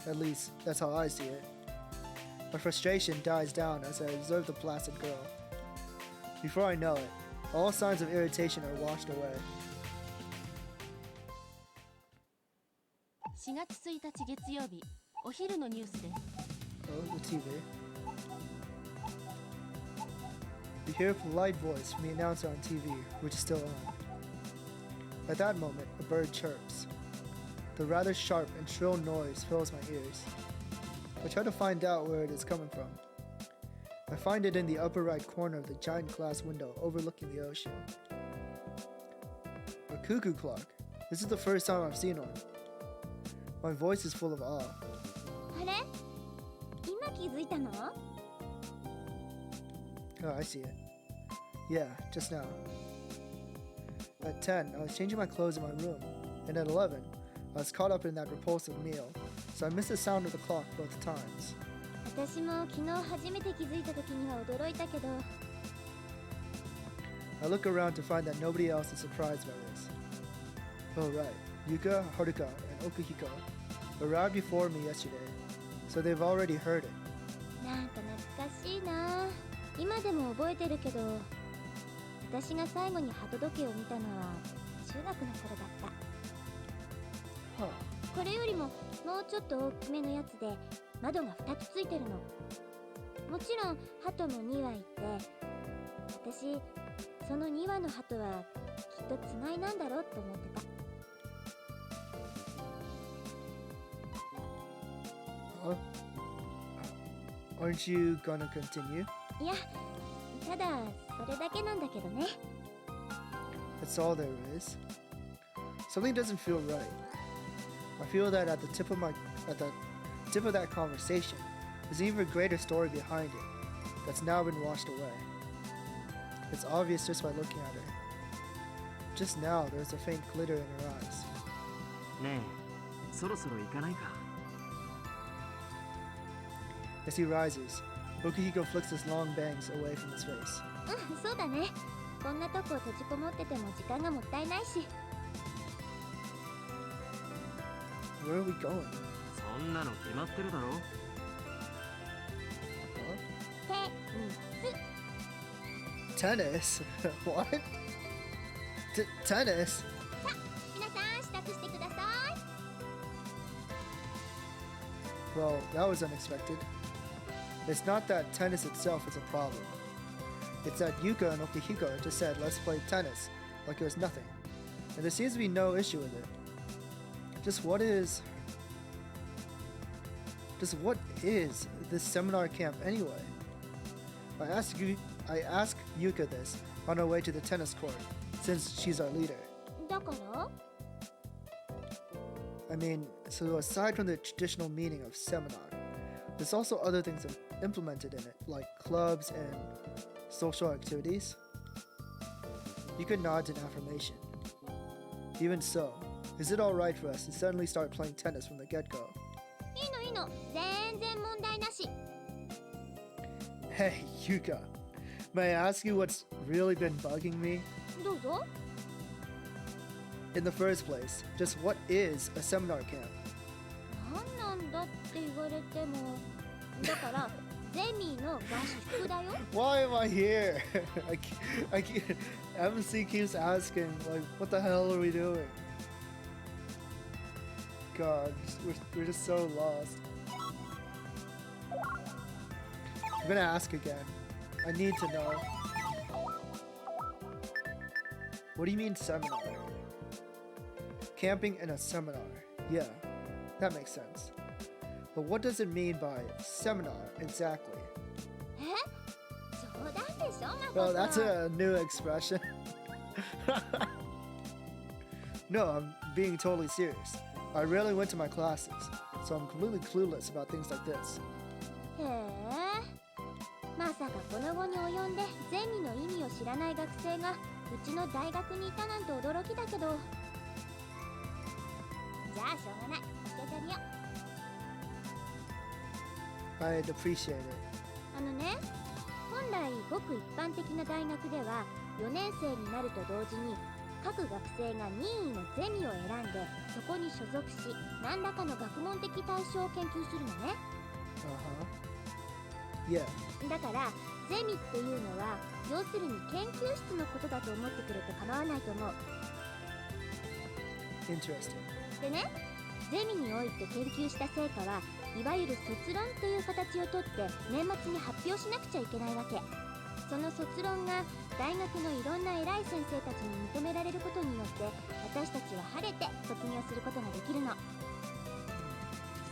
At least, that's how I see it. My frustration dies down as I observe the placid girl. Before I know it, all signs of irritation are washed away. 4月1日月曜日、お昼のニュースです。 Oh, the TV. You hear a polite voice from the announcer on TV, which is still on. At that moment, a bird chirps. The rather sharp and shrill noise fills my ears. I try to find out where it is coming from. I find it in the upper right corner of the giant glass window overlooking the ocean. A cuckoo clock. This is the first time I've seen one. My voice is full of awe. あれ？今気づいたの？ Oh, I see it. Yeah, just now. At 10, I was changing my clothes in my room, and at 11, I was caught up in that repulsive meal, so I missed the sound of the clock both times. 私も昨日初めて気づいた時には驚いたけど、 I look around to find that nobody else is surprised by this. Oh right, Yuka, Haruka, and Okuhiko arrived before me yesterday, so they've already heard it. なんか懐かしいな。今でも覚えてるけど、私が最後に鳩時計を見たのは中学の頃だった。 Huh. これよりももうちょっと大きめのやつで窓が2つついてるの。もちろん鳩も2羽いて、私その2羽の鳩はきっとつがいなんだろうと思ってた。Aren't you gonna continue? いや、ただそれだけなんだけどね。That's all there is. Something doesn't feel right. I feel that at the tip of that conversation, there's an even greater story behind it that's now been washed away. It's obvious just by looking at her. Just now, there's a faint glitter in her eyes. ねえ、そろそろ行かないか。As he rises, Okeranigou flicks his long bangs away from his face. うん、そうだね。こんなとこ閉じこもってても時間がもったいないし。Where are we going? そんなの決まってるだろ。テニス。 Tennis? What? Tennis? さあ、皆さん支度してください。 Well, that was unexpected. It's not that tennis itself is a problem. It's that Yuka and Okeranigou just said, let's play tennis, like it was nothing. And there seems to be no issue with it. Just what is this seminar camp anyway? I asked Yuka this on our way to the tennis court, since she's our leader. だから I mean, so aside from the traditional meaning of seminar, there's also other things implemented in it, like clubs and social activities. Yuka nods in affirmation. Even so, is it alright for us to suddenly start playing tennis from the get-go? いいのいいの、全然問題なし。 Hey, Yuka, may I ask you what's really been bugging me? どうぞ。 In the first place, just what is a seminar camp? なんなんだって言われても、だからゼミの合宿だよ。 Why am I here? MC keeps asking, like, what the hell are we doing? God, we're just so lost. I'm gonna ask again. I need to know. What do you mean seminar? Camping in a seminar. Yeah, that makes sense. But what does it mean by seminar exactly? え？冗談でしょ、マコ Well, さ that's ん。 a new expression. No, I'm being totally serious. I rarely went to my classes, so I'm completely clueless about things like this. へえ。まさかこの後に及んでゼミの意味を知らない学生がうちの大学にいたなんて驚きだけど。じゃあしょうがない。教えてあげよう。 I'd appreciate it. あのね、本来ごく一般的な大学では4年生になると同時に各学生が任意のゼミを選んでそこに所属し何らかの学問的対象を研究するのね。 Yeah. だからゼミっていうのは要するに研究室のことだと思ってくれて構わないと思う。 Interesting. でね、ゼミにおいて研究した成果はいわゆる卒論という形をとって年末に発表しなくちゃいけないわけ。その卒論が大学のいろんな偉い先生たちに認められることによって私たちは晴れて卒業することができるの。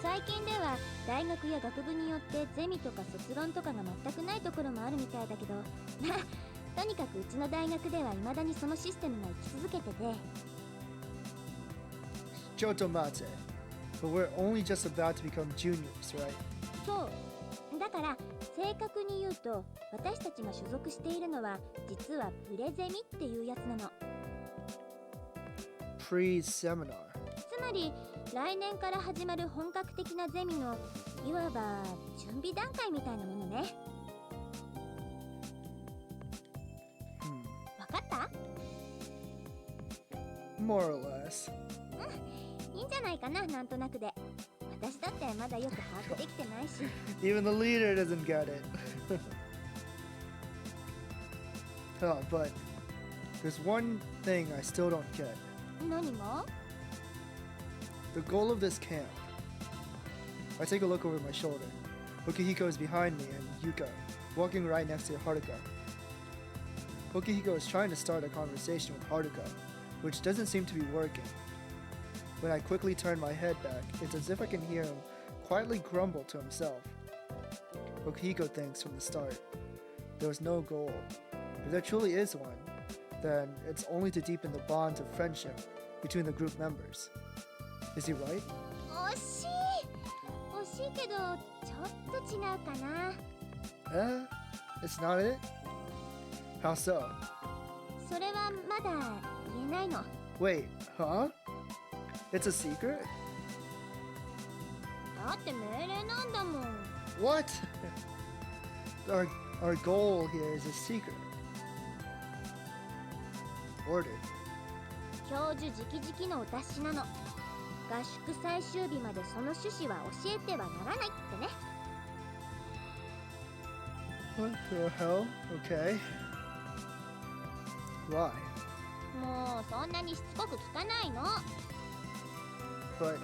最近では大学や学部によってゼミとか卒論とかが全くないところもあるみたいだけどまあとにかくうちの大学では未だにそのシステムが生き続けてて。 Chotomate. But we're only just about to become juniors, right? そうだから正確に言うと私たちが所属しているのは実はプレゼミっていうやつなの。 Pre-seminar. つまり来年から始まる本格的なゼミのいわば準備段階みたいなものね。わかった？ More or less. いいんじゃないかな、なんとなくで。私だってまだよく把握できてないし。 Even the leader doesn't get it. Oh, but there's one thing I still don't get. 何が？ The goal of this camp. I take a look over my shoulder. Okihiko is behind me and Yuka, walking right next to Haruka. Okihiko is trying to start a conversation with Haruka, which doesn't seem to be working. When I quickly turn my head back, it's as if I can hear him quietly grumble to himself. Okihiko thinks from the start, there was no goal. If there truly is one, then it's only to deepen the bonds of friendship between the group members. Is he right? 惜しいけどちょっと違うかな。It's not it? How so? それはまだ言えないの。 Wait, huh? It's a secret? だって命令なんだもん。 What? Our goal here is a secret. Ordered. 教授直々のお達しなの。合宿最終日までその趣旨は教えてはならないってね。 What the hell? Okay. Why? もうそんなにしつこく聞かないの。 But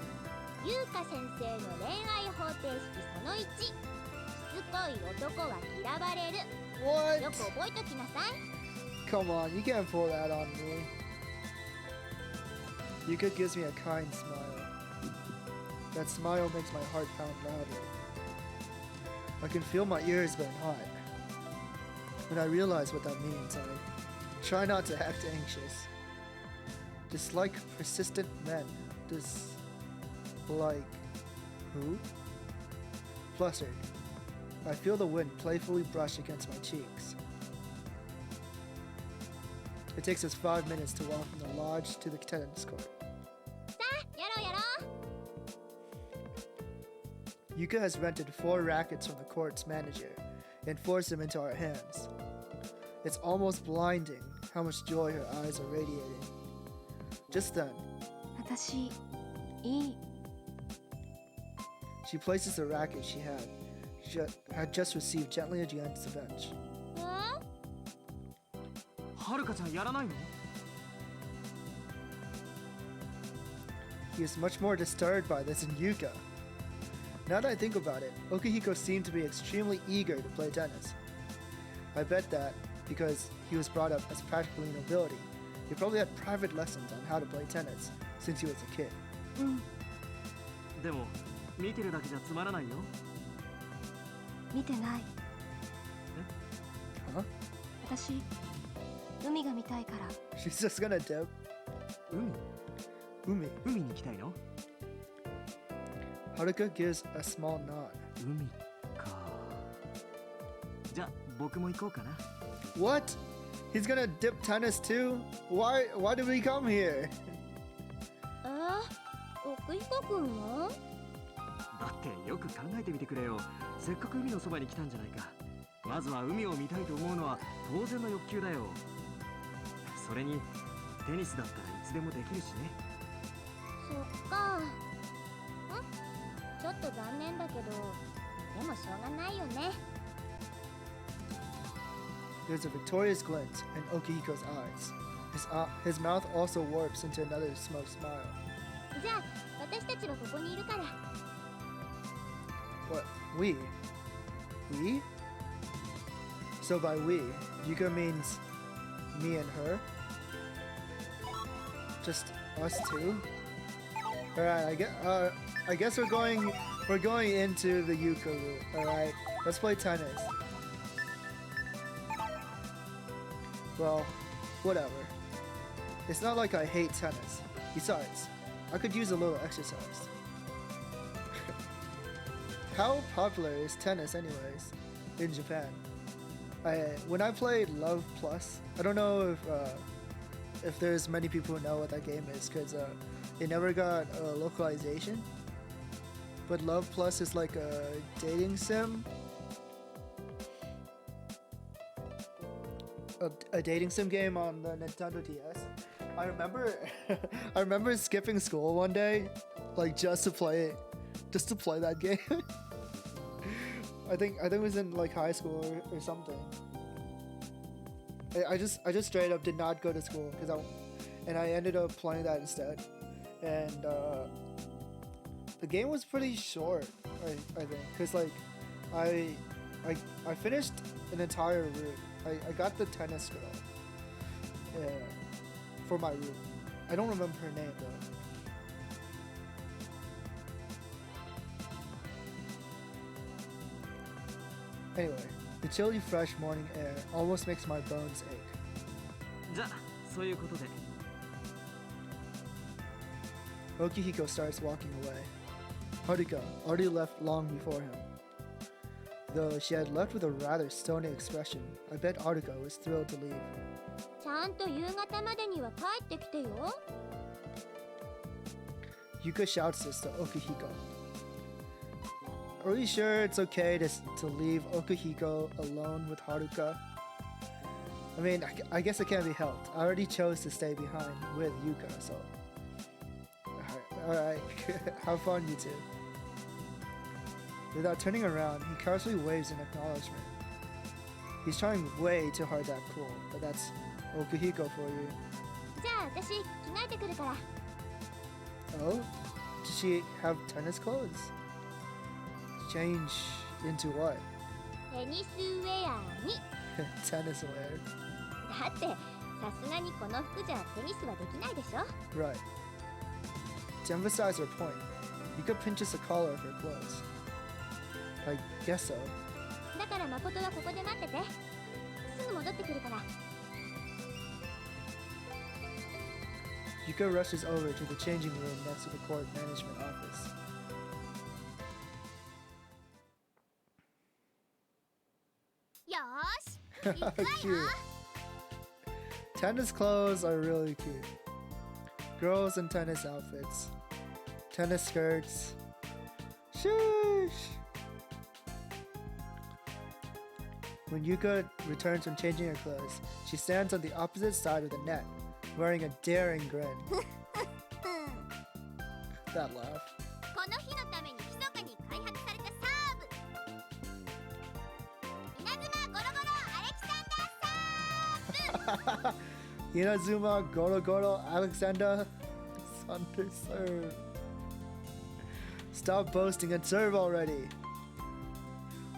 優香先生の恋愛方程式その1。しつこい男は嫌われる。 what? よく覚えときなさい。 Come on, you can't pull that on me. Yuka gives me a kind smile. That smile makes my heart pound louder. I can feel my ears burn hot. When I realize what that means, I try not to act anxious. Dislike persistent men. Dislike who? Flustered. I feel the wind playfully brush against my cheeks. It takes us 5 minutes to walk from the lodge to the tennis court. さあ、やろうやろう。 Yuka has rented 4 rackets from the court's manager and forced them into our hands. It's almost blinding how much joy her eyes are radiating. Just then, 私いい。 she places the racket she had just received gently against the bench. はるかちゃんやらないの？ He is much more disturbed by this than Yuka. Now that I think about it, Okihiko seemed to be extremely eager to play tennis. I bet that, because he was brought up as practically nobility, he probably had private lessons on how to play tennis since he was a kid. うん、でも見てるだけじゃつまらないよ。見てない。 Huh? 私海が見たいから。 She's just gonna dip. 海 Umi. 海に行きたいの？ Haruka gives a small nod. 海か。じゃあ僕も行こうかな。 What? He's gonna dip tennis too? Why did we come here? 奥彦くんも？だってよく考えてみてくれよ。せっかく海のそばに来たんじゃないか。まずは海を見たいと思うのは当然の欲求だよ。それにテニスだったらいつでもできるしね。そっか。ちょっと残念だけど、でもしょうがないよね。 There's a victorious glint in Okihiko's eyes. His mouth also warps into another smug smile. じゃあ、私たちはここにいるから。 What? We? We? So by we, Yuka means me and her? Just us two? Alright, I guess we're going into the Yuka route. Alright, let's play tennis. Well, whatever. It's not like I hate tennis. Besides, I could use a little exercise. How popular is tennis anyways in Japan? When I played Love Plus, I don't know if there's many people who know what that game is because it never got a localization. But Love Plus is like a dating sim. A dating sim game on the Nintendo DS. I remember skipping school one day, like just to play that game. I think it was in like high school or something. I just straight up did not go to school and I ended up playing that instead. And The game was pretty short, I think, because like I finished an entire route. I got the tennis girl for my route. I don't remember her name though. Anyway, the chilly fresh morning air almost makes my bones ache. じゃあそういうことで Okihiko starts walking away. Haruka already left long before him. Though she had left with a rather stony expression, I bet Haruka was thrilled to leave. ちゃんと夕方までには帰ってきてよ。 Yuka shouts this to Okihiko. Are you sure it's okay to leave Okihiko alone with Haruka? I mean, I guess it can't be helped. I already chose to stay behind with Yuka, so... Alright, have fun, you two. Without turning around, he casually waves in acknowledgement. He's trying way too hard to act cool, but that's Okihiko for you. じゃあ私着替えてくるから。 Oh? Does she have tennis clothes? Change into what? テニスウェアに。 Tennis wear. だってさすがにこの服じゃテニスはできないでしょ。 Right. To emphasize her point, Yuka pinches the collar of her clothes. I guess so. だから誠はここで待ってて。すぐ戻ってくるから。 Yuka rushes over to the changing room next to the court management office. Cute. Tennis clothes are really cute. Girls in tennis outfits. Tennis skirts. Sheesh! When Yuka returns from changing her clothes, she stands on the opposite side of the net, wearing a daring grin. That laugh. この日のために密かに開発されたサーブ。稲妻ゴロゴロアレキサンダーサーブ。 Inazuma Goro Goro Alexander Thunder serve. Stop boasting and serve already.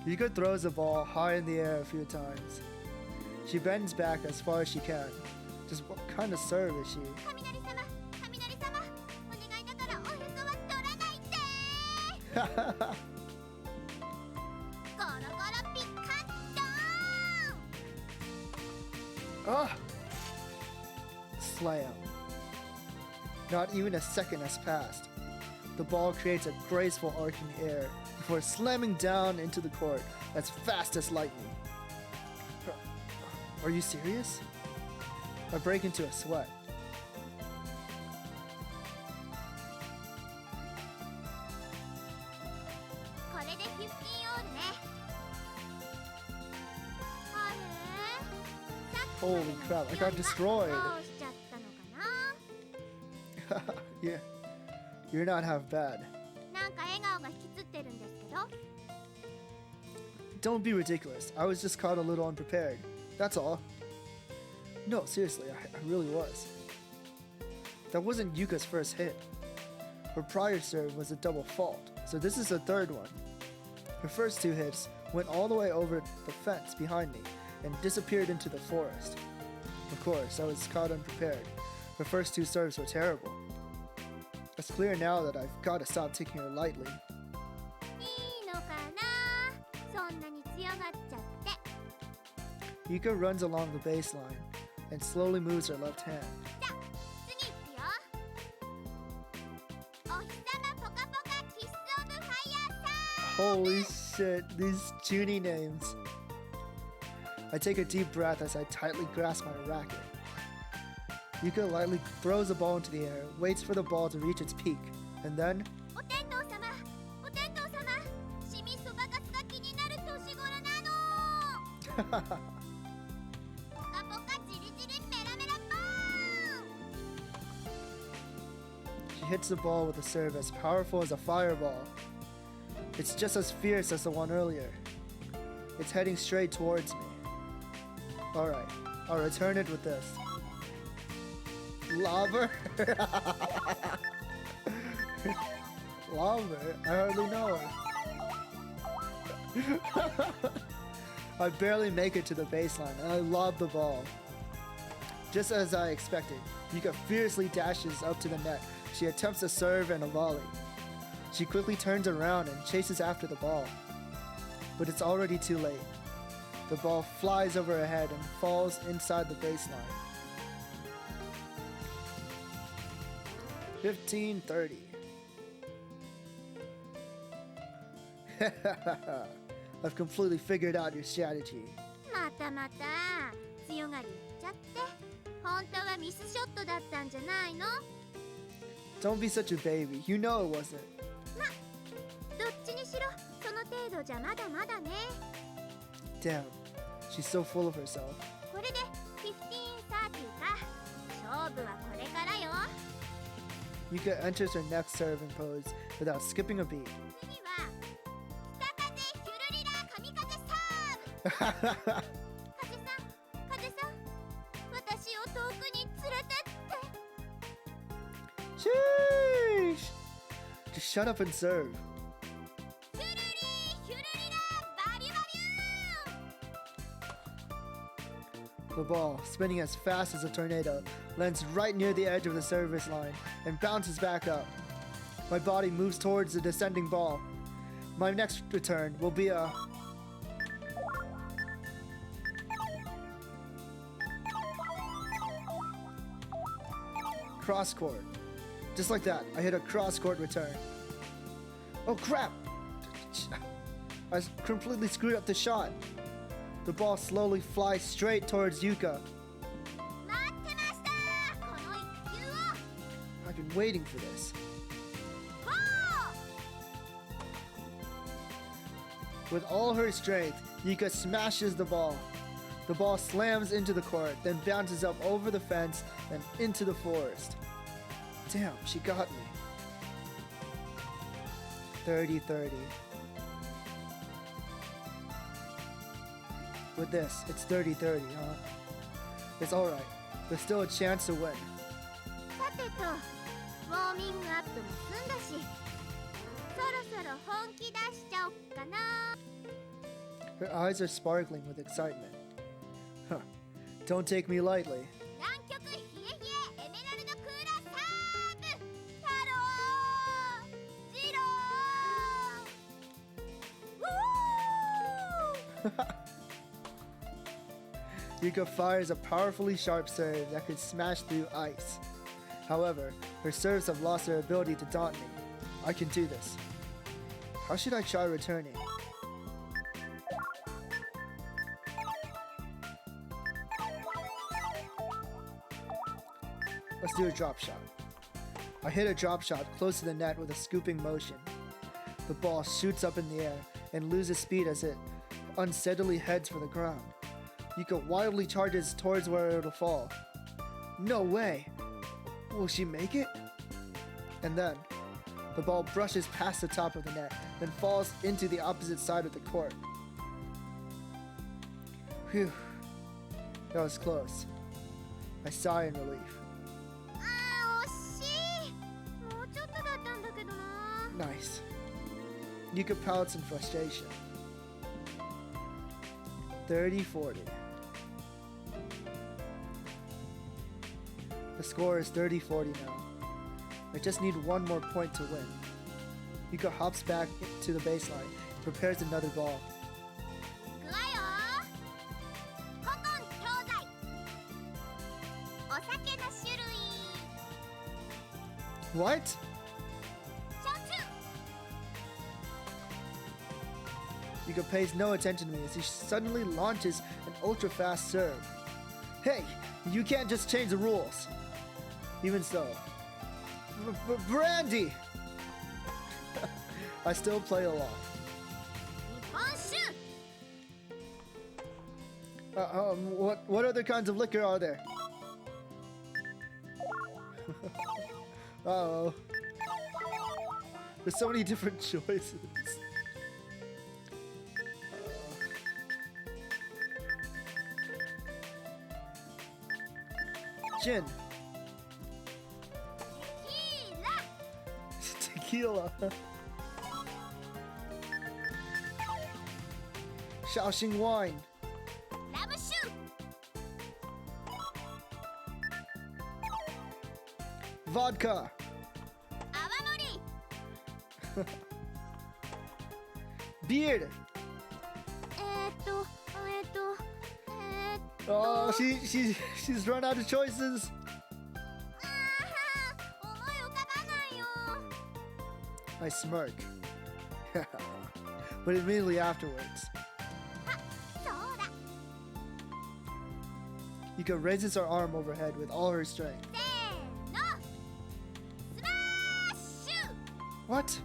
Yuka throws the ball high in the air a few times. She bends back as far as she can. Just what kind of serve is she? 雷様、雷様、お願いだからおへそは取らないで。ゴロゴロピカッドーン。 Ah! Slam. Not even a second has passed. The ball creates a graceful arc in the air before slamming down into the court as fast as lightning. Are you serious? I break into a sweat. これで15オールね。あれ？さっきまでの Holy crap, I got destroyed. どうしちゃったのかな？ Yeah, you're not half bad. なんか笑顔が引きつってるんですけど。 Don't be ridiculous. I was just caught a little unprepared. That's all. No, seriously, I really was. That wasn't Yuka's first hit. Her prior serve was a double fault, so this is the third one. Her first two hits went all the way over the fence behind me and disappeared into the forest. Of course, I was caught unprepared. Her first two serves were terrible. It's clear now that I've got to stop taking her lightly. いいのかな？そんなに強がっちゃって。 Yuka runs along the baseline and slowly moves her left hand. じゃ、次行くよ。お日様ポカポカキスオブファイヤーサー。 Holy shit, these Junie names. I take a deep breath as I tightly grasp my racket. Yuka lightly throws the ball into the air, waits for the ball to reach its peak, and then... お天道様、お天道様、シミそばかすが気になる年頃なの。ポカポカジリジリメラメラボーン。 She hits the ball with a serve as powerful as a fireball. It's just as fierce as the one earlier. It's heading straight towards me. Alright, I'll return it with this. Lava? Love her? I hardly know her. I barely make it to the baseline, and I lob the ball. Just as I expected, Yuka fiercely dashes up to the net. She attempts a serve and a volley. She quickly turns around and chases after the ball. But it's already too late. The ball flies over her head and falls inside the baseline. 15-30. I've completely figured out your strategy. またまた強がり言っちゃって。本当はミスショットだったんじゃないの？ Don't be such a baby. You know it wasn't. どっちにしろその程度じゃまだまだね。 Damn. She's so full of herself. これで15-30か。勝負はこれからよ。 Yuka enters her next serve and pose without skipping a beat. 次は北風ヒュルリラ神風サーブ。風さん、風さん、私を遠くに連れてって。 Sheesh! Just shut up and serve. ヒュルリヒュルリラバリュバリュー。 The ball, spinning as fast as a tornado, lands right near the edge of the service line and bounces back up. My body moves towards the descending ball. My next return will be a... cross-court. Just like that, I hit a cross-court return. Oh crap! I completely screwed up the shot. The ball slowly flies straight towards Yuka. 待ってました。この一球を。 I've been waiting for this. ほう。 With all her strength, Yuka smashes the ball. The ball slams into the court, then bounces up over the fence and into the forest. Damn, she got me. 30-30. With this, it's 30-30, huh? It's alright. There's still a chance to win. さてと、ウォーミングアップも済んだし、そろそろ本気出しちゃおっかな。 Her eyes are sparkling with excitement. Huh. Don't take me lightly. 南極冷え冷えエメラルドクーラーサーブ。太郎、ジロー。ウー。 Yuka fires a powerfully sharp serve that could smash through ice. However, her serves have lost their ability to daunt me. I can do this. How should I try returning? Let's do a drop shot. I hit a drop shot close to the net with a scooping motion. The ball shoots up in the air and loses speed as it unsteadily heads for the ground. Yuka wildly charges towards where it'll fall. No way! Will she make it? And then, the ball brushes past the top of the net, then falls into the opposite side of the court. Phew. That was close. I sigh in relief. あー、惜しい。もうちょっとだったんだけどな。 Nice. Yuka pouts in frustration. 30-40. The score is 30-40 now. I just need one more point to win. Yuka hops back to the baseline and prepares another ball. いくわよ。古今東西。お酒の種類。 What? 焼酎。 Yuka pays no attention to me as he suddenly launches an ultra-fast serve. Hey, you can't just change the rules. Even so, Brandy! I still play along. 日本酒。 What other kinds of liquor are there? Uh-oh. There's so many different choices. Gin. テキーラ。Tequila. Shaoxing wine. ラム酒 Vodka. 泡盛 Beard. Oh, she's run out of choices. 思い浮かばないよ I smirk. But immediately afterwards, そうだ Yuka raises her arm overhead with all her strength. せーのスマッシュ What?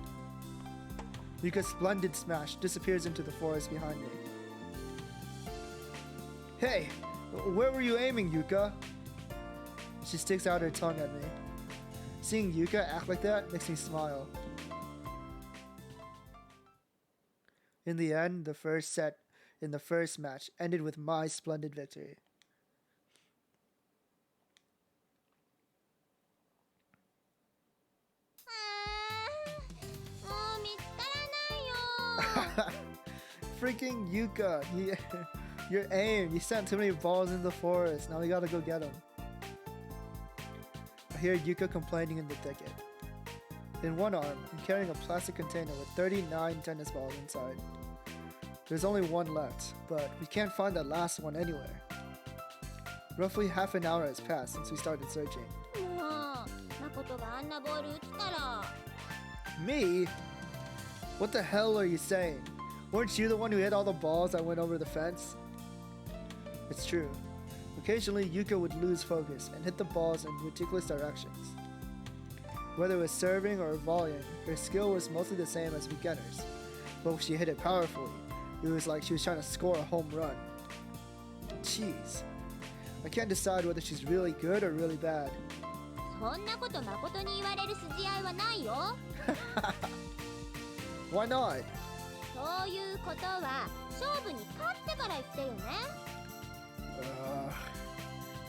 Yuka's splendid smash disappears into the forest behind me. Hey, where were you aiming, Yuka? She sticks out her tongue at me. Seeing Yuka act like that makes me smile. In the end, the first set in the first match ended with my splendid victory. もう見つからないよ Freaking Yuka, your aim. You sent too many balls in the forest. Now we gotta go get them. I hear Yuka complaining in the thicket. In one arm, I'm carrying a plastic container with 39 tennis balls inside. There's only one left, but we can't find that last one anywhere. Roughly half an hour has passed since we started searching. もう誠があんなボール打つから Me? What the hell are you saying? Weren't you the one who hit all the balls that went over the fence? It's true. Occasionally, Yuka would lose focus and hit the balls in ridiculous directions. Whether it was serving or volleying, her skill was mostly the same as beginners. But when she hit it powerfully, it was like she was trying to score a home run. Jeez. I can't decide whether she's really good or really bad. そんなこと誠に言われる筋合いはないよ Why not? そういうことは勝負に勝ってから言ってよね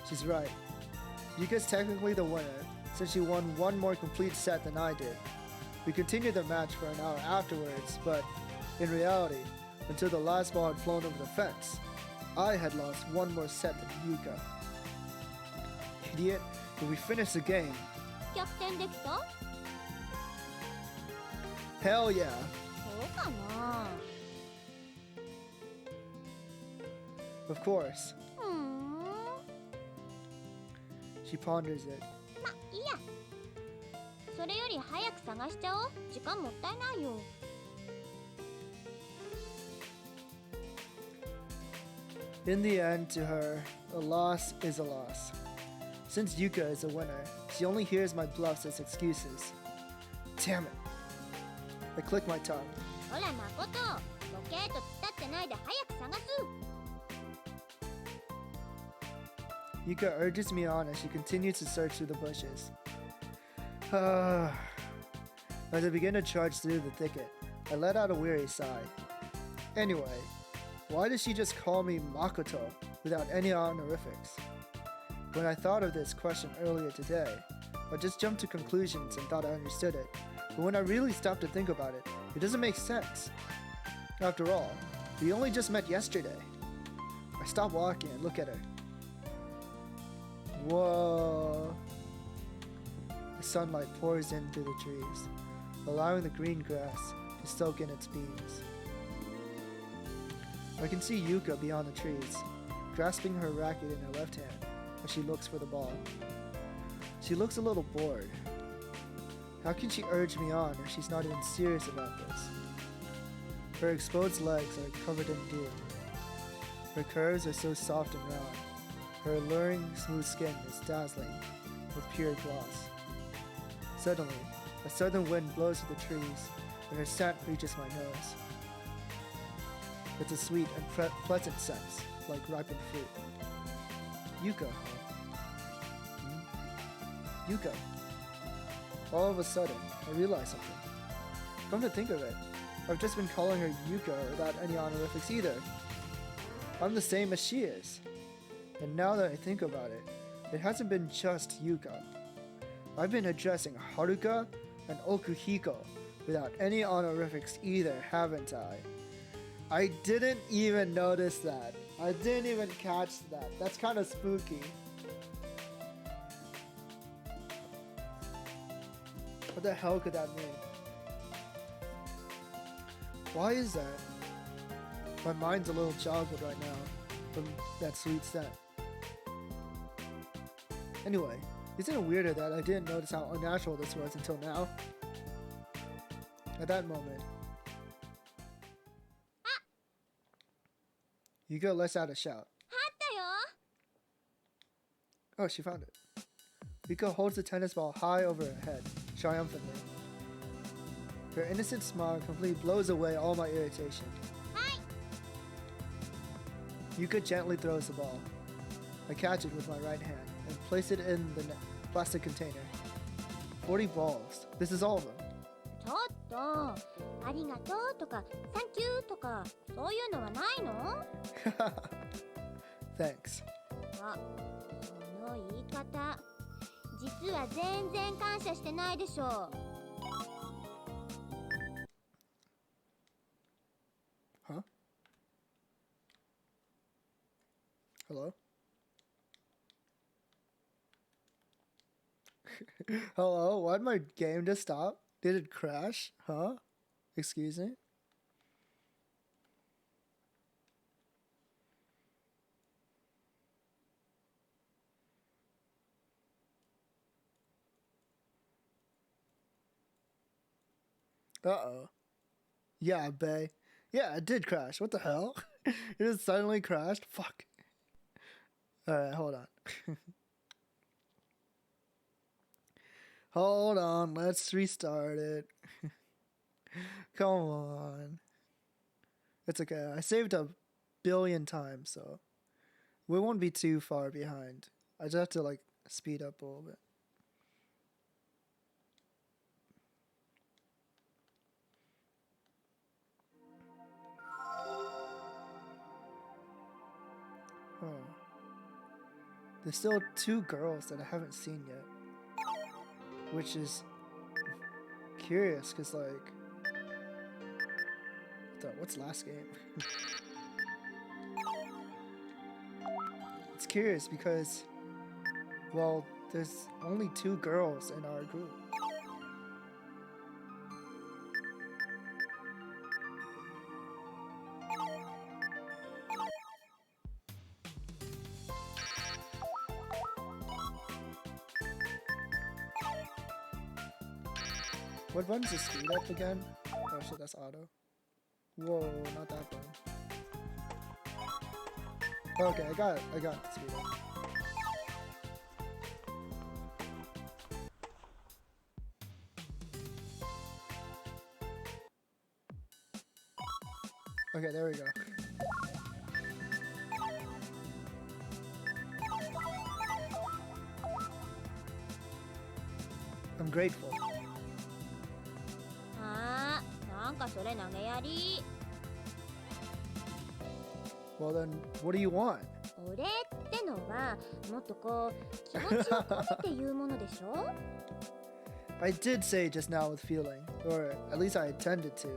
She's right. Yuka's technically the winner, since she won one more complete set than I did. We continued the match for an hour afterwards, but in reality, until the last ball had flown over the fence, I had lost one more set than Yuka. Idiot, but we finished the game. 逆転できた Hell yeah. そうかな Of course. ふん She ponders it. ま、いいやそれより早く探しちゃおう時間もったいないよ In the end, to her, a loss is a loss. Since Yuka is a winner, she only hears my bluffs as excuses. Damn it. I click my tongue. ほら誠ボケーと突っ立ってないで早く探す Yuka urges me on as she continues to search through the bushes. As I begin to charge through the thicket, I let out a weary sigh. Anyway, why does she just call me Makoto without any honorifics? When I thought of this question earlier today, I just jumped to conclusions and thought I understood it. But when I really stopped to think about it, it doesn't make sense. After all, we only just met yesterday. I stop walking and look at her. Whoa. The sunlight pours in through the trees, allowing the green grass to soak in its beams. I can see Yuka beyond the trees, grasping her racket in her left hand as she looks for the ball. She looks a little bored. How can she urge me on if she's not even serious about this? Her exposed legs are covered in dew. Her curves are so soft and round. Her alluring, smooth skin is dazzling with pure gloss. Suddenly, a southern wind blows through the trees, and her scent reaches my nose. It's a sweet and pleasant scent, like ripened fruit. Yuka, huh? Yuka. All of a sudden, I realize something. Come to think of it, I've just been calling her Yuka without any honorifics either. I'm the same as she is. And now that I think about it, it hasn't been just Yuka. I've been addressing Haruka, and Okuhiko without any honorifics either, haven't I? I didn't even notice that. I didn't even catch that. That's kind of spooky. What the hell could that mean? Why is that? My mind's a little joggled right now from that sweet scent. Anyway, isn't it weirder that I didn't notice how unnatural this was until now? At that moment, Yuko lets out a shout. あったよ。 Oh, she found it. Yuko holds the tennis ball high over her head, triumphantly. Her innocent smile completely blows away all my irritation. Yuka gently throws the ball. I catch it with my right hand and place it in the plastic container. 40 balls. This is all of them. ちょっと、ありがとうとか、サンキューとか、そういうのはないの？ Thanks. あ、その言い方、実は全然感謝してないでしょ。Huh? Hello? Hello? Why'd my game just stop? Did it crash? Huh? Excuse me? Uh-oh. Yeah, bae. Yeah, it did crash. What the hell? It just suddenly crashed? Fuck. Alright, hold on. Hold on, let's restart it. Come on. It's okay. I saved 1 billion times, so we won't be too far behind. I just have to like speed up a little bit. Huh. There's still 2 girls that I haven't seen yet. Which is curious, because like... What's last game? It's curious because... Well, there's only 2 girls in our group. What button's the speed up again? Oh shit, that's auto. Whoa, not that button. Okay, I got it, speed up. Okay, there we go. I'm grateful. あー、なんかそれ投げやり。 Well then, what do you want? 俺ってのはもっとこう気持ちを込めて言うものでしょ？ I did say just now with feeling, or at least I intended to.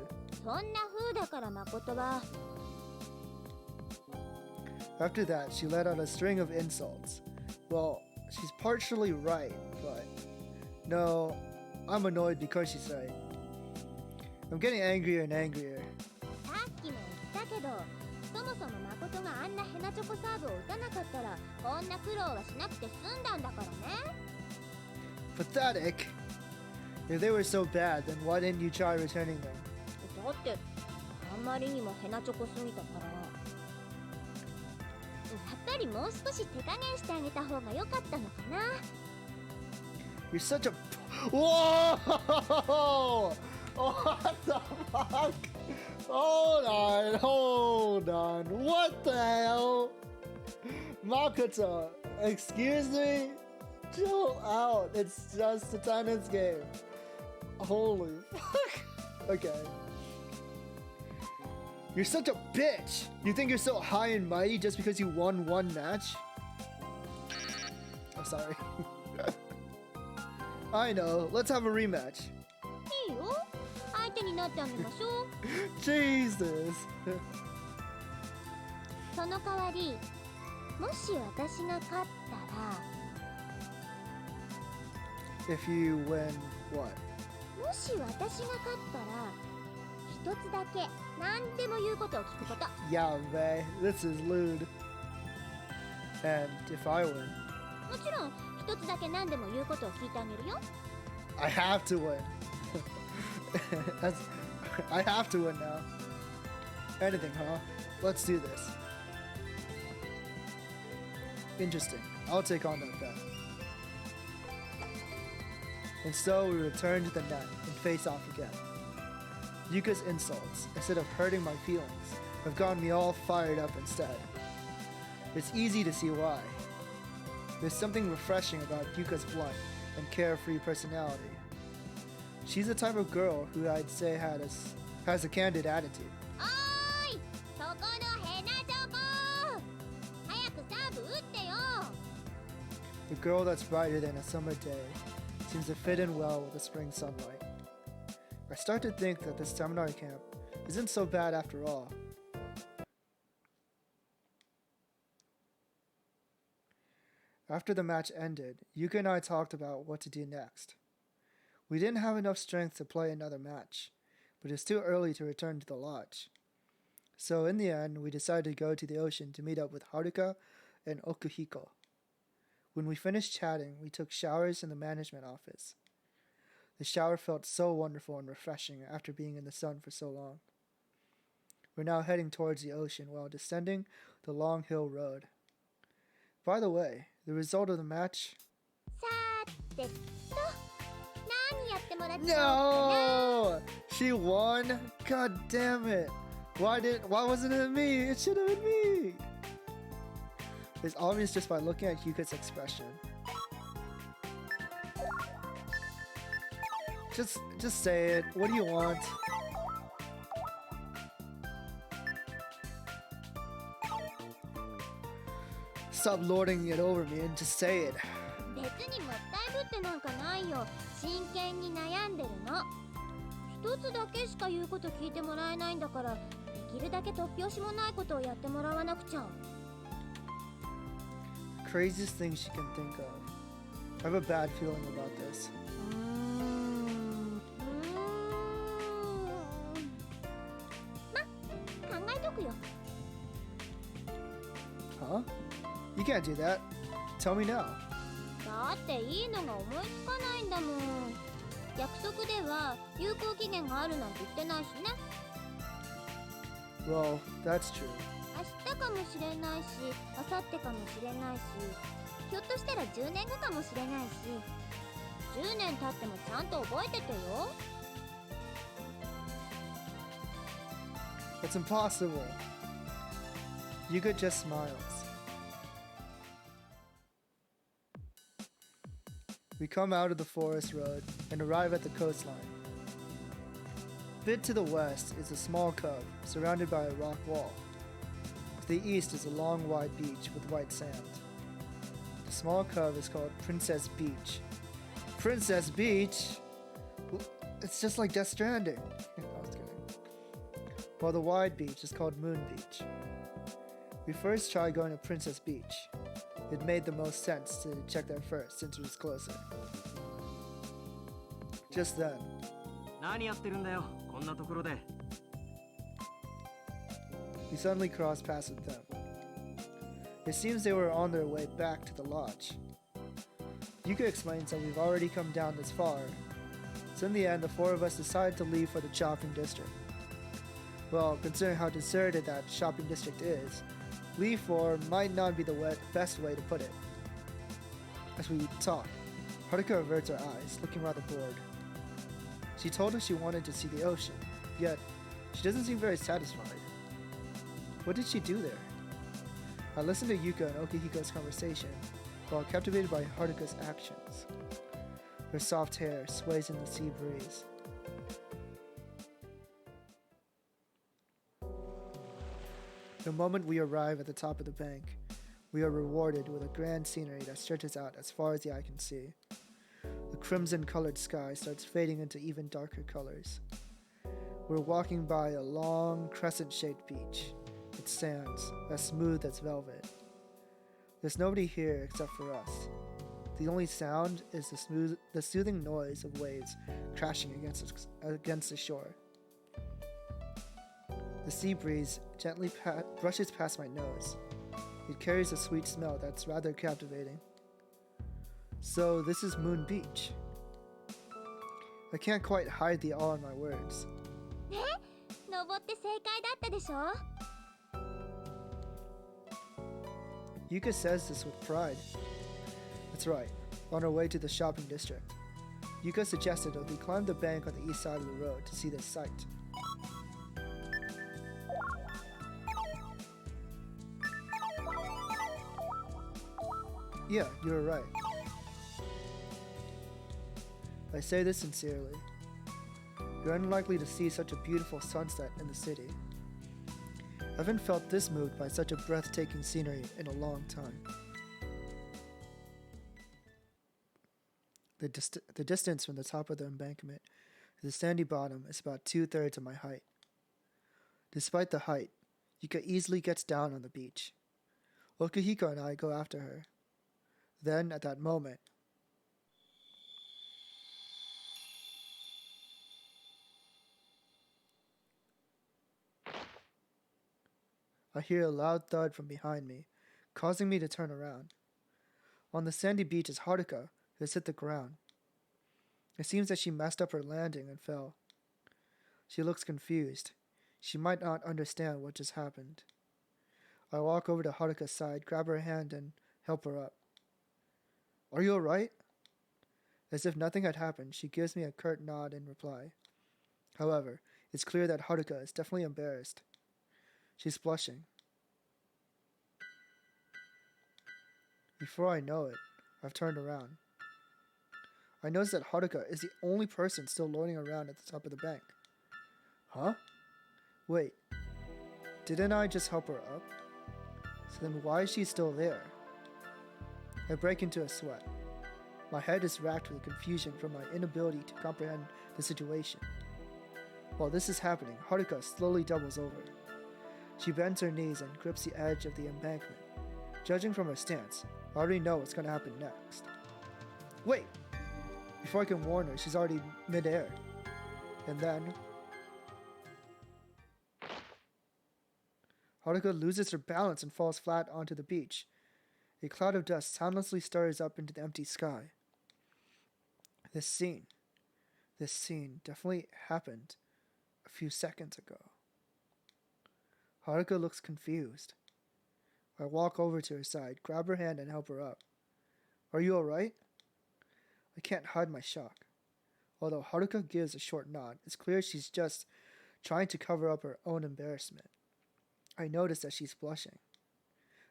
そんな風だから誠は。 After that, she let out a string of insults. Well, she's partially right, but no, I'm annoyed because she's right. I'm getting angrier and angrier. さっきも言ったけど、そもそも誠があんなヘナチョコサーブを打たなかったらこんな苦労はしなくて済んだんだからね。 Pathetic. If they were so bad, then why didn't you try returning them? だってあんまりにもヘナチョコすぎたから。やっぱりもう少し手加減してあげた方が良かったのかな。 You're such a... Whoa! What the fuck? Hold on. What the hell? Makoto, excuse me? Chill out. It's just a tennis game. Holy fuck. Okay. You're such a bitch. You think you're so high and mighty just because you won 1 match? I'm sorry. I know. Let's have a rematch. いよ。相手になってあげましょう。Jesus. その代わり、もし私が勝ったら If you win, what? もし私が勝ったら一つだけ何でも言うことを聞くこと。 Yeah, bae. This is lewd. And if I win, もちろん一つだけ何でも言うことを聞いてあげるよ。 I have to win. I have to win now. Anything, huh? Let's do this. Interesting. I'll take on that bet. And so we return to the net and face off again. Yuka's insults, instead of hurting my feelings, have gotten me all fired up instead. It's easy to see why. There's something refreshing about Yuka's blunt and carefree personality. She's the type of girl who I'd say has a candid attitude. おーい、そこのヘナチョコ、早くサーブ打ってよ。 The girl that's brighter than a summer day seems to fit in well with the spring sunlight. I start to think that this seminar camp isn't so bad after all. After the match ended, Yuka and I talked about what to do next. We didn't have enough strength to play another match, but it's too early to return to the lodge. So in the end, we decided to go to the ocean to meet up with Haruka and Okuhiko. When we finished chatting, we took showers in the management office. The shower felt so wonderful and refreshing after being in the sun for so long. We're now heading towards the ocean while descending the long hill road. By the way, the result of the match... さーてと、何やってもらっちゃおうかな。 No! She won? God damn it! Why wasn't it me? It should have been me! It's obvious just by looking at Yuka's expression. Just say it. What do you want? Stop lording it over me and just say it. 別にもったいぶってなんかないよ。真剣に悩んでるの。一つだけしか言うこと聞いてもらえないんだから、できるだけ突拍子もないことをやってもらわなくちゃ。 Craziest thing she can think of. I have a bad feeling about this. ま、考えとくよ。 Huh? You can't do that. Tell me now. だっていいのが思いつかないんだもん。約束では有効期限があるなんて言ってないしね。 Well, that's true. 明日かもしれないし、明後日かもしれないし、ひょっとしたら10年後かもしれないし、10年経ってもちゃんと覚えててよ。 It's impossible. Yuka just smiles. We come out of the forest road and arrive at the coastline. A bit to the west is a small cove surrounded by a rock wall. To the east is a long wide beach with white sand. The small cove is called Princess Beach. Princess Beach? It's just like Death Stranding. I was kidding. While the wide beach is called Moon Beach. We first tried going to Princess Beach. It made the most sense to check there first since it was closer. Just then, 何やってるんだよ、こんなところで。 we suddenly crossed paths with them. It seems they were on their way back to the lodge. Yuka explains that we've already come down this far, so in the end the four of us decided to leave for the shopping district. Well, considering how deserted that shopping district is, leave for might not be the best way to put it. As we talk, Haruka averts her eyes, looking rather bored. She told us she wanted to see the ocean, yet she doesn't seem very satisfied. What did she do there? I listened to Yuka and Okihiko's conversation, while captivated by Haruka's actions. Her soft hair sways in the sea breeze. The moment we arrive at the top of the bank, we are rewarded with a grand scenery that stretches out as far as the eye can see. The crimson-colored sky starts fading into even darker colors. We're walking by a long, crescent-shaped beach. Its sands, as smooth as velvet. There's nobody here except for us. The only sound is the soothing noise of waves crashing against the shore. The sea breeze gently brushes past my nose. It carries a sweet smell that's rather captivating. So this is Moon Beach. I can't quite hide the awe in my words. ね、登って正解だったでしょ。Yuka says this with pride. That's right. On our way to the shopping district, Yuka suggested that we climb the bank on the east side of the road to see this sight. Yeah, you were right. I say this sincerely. You're unlikely to see such a beautiful sunset in the city. I haven't felt this moved by such a breathtaking scenery in a long time. The distance from the top of the embankment to the sandy bottom is about 2/3 of my height. Despite the height, Yuka easily gets down on the beach. Okihiko and I go after her. Then, at that moment, I hear a loud thud from behind me, causing me to turn around. On the sandy beach is Haruka, who has hit the ground. It seems that she messed up her landing and fell. She looks confused. She might not understand what just happened. I walk over to Haruka's side, grab her hand, and help her up. Are you alright? As if nothing had happened, she gives me a curt nod in reply. However, it's clear that Haruka is definitely embarrassed. She's blushing. Before I know it, I've turned around. I notice that Haruka is the only person still loitering around at the top of the bank. Huh? Wait, didn't I just help her up? So then why is she still there? I break into a sweat. My head is racked with confusion from my inability to comprehend the situation. While this is happening, Haruka slowly doubles over. She bends her knees and grips the edge of the embankment. Judging from her stance, I already know what's going to happen next. Wait! Before I can warn her, she's already mid-air. And then Haruka loses her balance and falls flat onto the beach. A cloud of dust soundlessly stirs up into the empty sky. This scene definitely happened a few seconds ago. Haruka looks confused. I walk over to her side, grab her hand, and help her up. Are you alright? I can't hide my shock. Although Haruka gives a short nod, it's clear she's just trying to cover up her own embarrassment. I notice that she's blushing.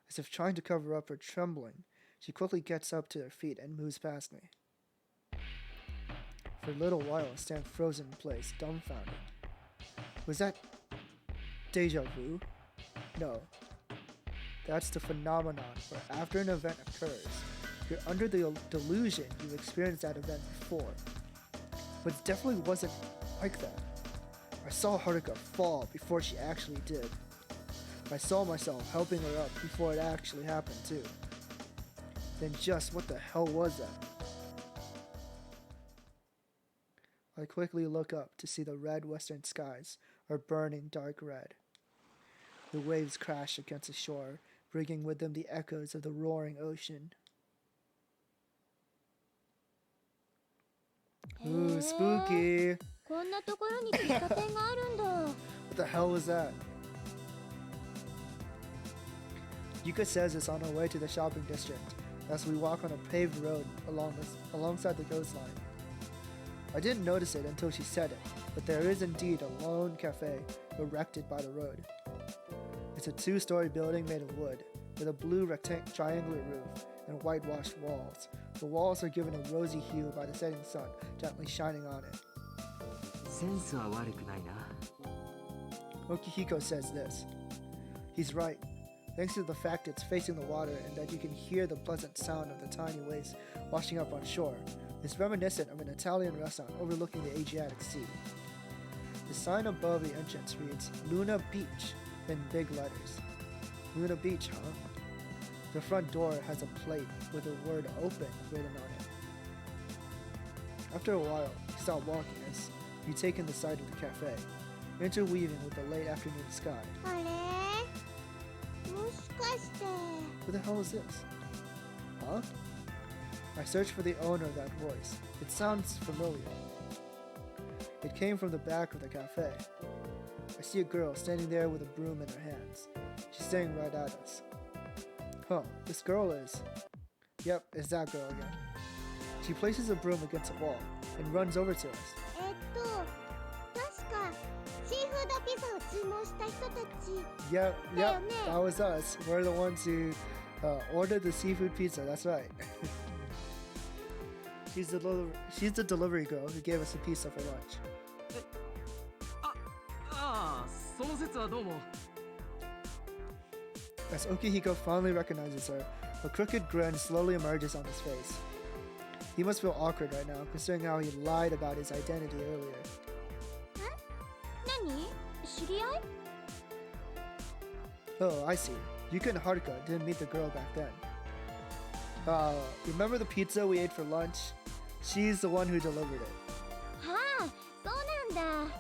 As if trying to cover up her trembling, she quickly gets up to her feet and moves past me. For a little while, I stand frozen in place, dumbfounded. Was that deja vu? No. That's the phenomenon where after an event occurs, you're under the delusion you've experienced that event before. But it definitely wasn't like that. I saw Haruka fall before she actually did. I saw myself helping her up before it actually happened too. Then just what the hell was that? I quickly look up to see the red western skies are burning dark red. The waves crash against the shore, bringing with them the echoes of the roaring ocean. Ooh, spooky! こんなところに喫茶店があるんだ。 What the hell was that? Yuka says it's on our way to the shopping district as we walk on a paved road alongside the coastline. I didn't notice it until she said it, but there is indeed a lone cafe erected by the road. It's a 2-story building made of wood, with a blue triangular roof and whitewashed walls. The walls are given a rosy hue by the setting sun gently shining on it. センスは悪くないな。 Okihiko says this. He's right. thanks to the fact it's facing the water and that you can hear the pleasant sound of the tiny waves washing up on shore. It's reminiscent of an Italian restaurant overlooking the Adriatic Sea. The sign above the entrance reads Luna Beach in big letters. Luna Beach, huh? The front door has a plate with the word open written on it. After a while, you stop walking as you take in the sight of the cafe, interweaving with the late afternoon sky. あれもしかして Who the hell is this? Huh? I searched for the owner of that voice. It sounds familiar. It came from the back of the cafe. I see a girl standing there with a broom in her hands. She's staring right at us. Huh, this girl is... Yep, it's that girl again. She places a broom against a wall and runs over to us. 確かシーフードピザを注文した人たち Yep, Yeah, that was us. We're the ones who ordered the seafood pizza, that's right. She's the delivery girl who gave us a pizza for lunch. ああ、その説はどうも。 As Okihiko finally recognizes her, a crooked grin slowly emerges on his face. He must feel awkward right now, considering how he lied about his identity earlier. 何知り合い Oh, I see. Yuka and Haruka didn't meet the girl back then. Remember the pizza we ate for lunch? She's the one who delivered it. はあそうなんだ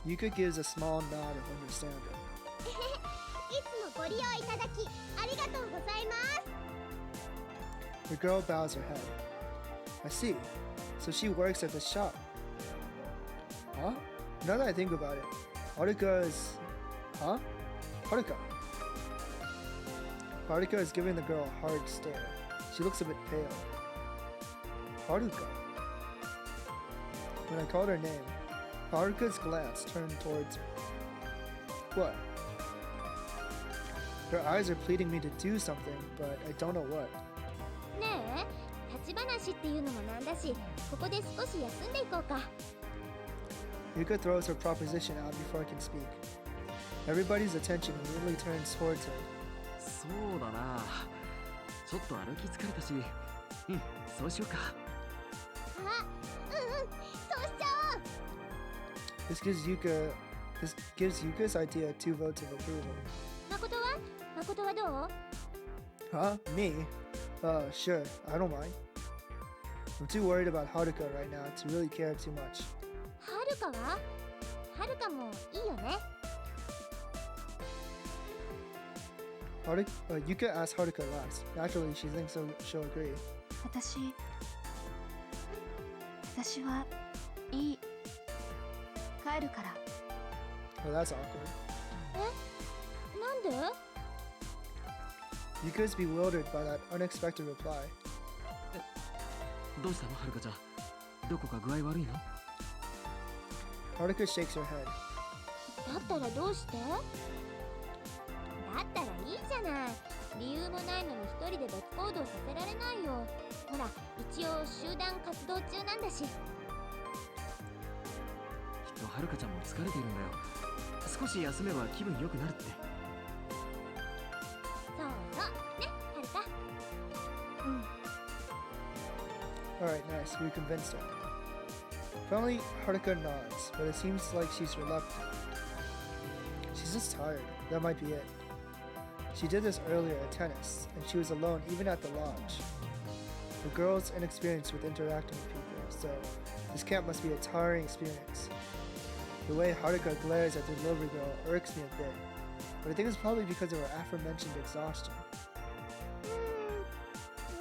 Yuka gives a small nod of understanding. いつもご利用いただきありがとうございます The girl bows her head. I see. So she works at the shop. Huh? Now that I think about it, Haruka's... Huh? Haruka. Haruka is giving the girl a hard stare. She looks a bit pale. Haruka. When I called her name, Haruka's glance turned towards me. What? Her eyes are pleading me to do something, but I don't know what. ねえ立ち話っていうのもなんだしここで少し休んでいこうか Yuka throws her proposition out before I can speak. Everybody's attention immediately turns towards her. そうだな。ちょっと歩き疲れたし、そうしようか。あそうしちゃおう This gives Yuka's idea 2 votes of approval. 誠はどう Huh? Me? Sure. I don't mind. I'm too worried about Haruka right now to really care too much. はるかははるかもいいよね Yuka asks Haruka last. Naturally, she thinks she'll agree. 私はいい。帰るから。 Oh, that's awkward. なんで Yuka is bewildered by that unexpected reply. どうしたの、はるかちゃん。どこか具合悪いの？ Haruka shakes her head. だったらどうしてだったらいいじゃない理由もないのに一人で別行動させられないよほら一応集団活動中なんだしきっとはるかちゃんも疲れているんだよ。少し休めば気分良くなるって。そうそうねはるか Alright, nice. We convinced her. Finally, Haruka nods, but it seems like she's reluctant. She's just tired. That might be it. She did this earlier at tennis, and she was alone even at the lodge. The girl's inexperienced with interacting with people, so this camp must be a tiring experience. The way Haruka glares at the delivery girl irks me a bit, but I think it's probably because of her aforementioned exhaustion. と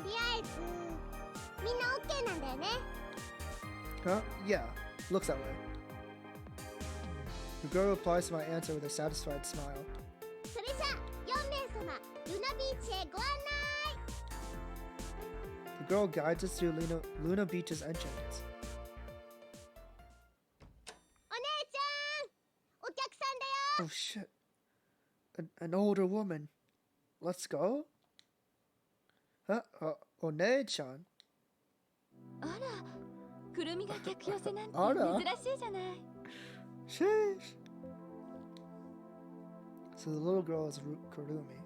りあえずみんな OK なんだよね Huh? Yeah, looks that way. The girl replies to my answer with a satisfied smile. それじゃ4名様ルナビーチへご案内 The girl guides us through Luna Beach's entrance. お姉ちゃんお客さんだよ Oh shit. An older woman. Let's go? Huh? One-chan? あらくるみが客寄せなんてあら珍しいじゃない Sheesh. So the little girl is Kurumi.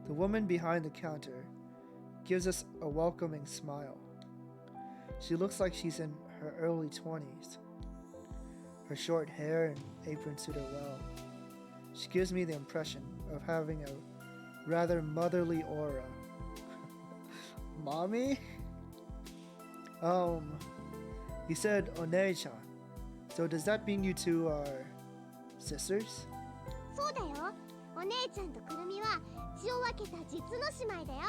The woman behind the counter gives us a welcoming smile. She looks like she's in her early 20s. Her short hair and apron suit her well. She gives me the impression of having a rather motherly aura. Mommy? You said Onei-chan. So does that mean you two are sisters? そうだよ。お姉ちゃんとくるみは血を分けた実の姉妹だよ。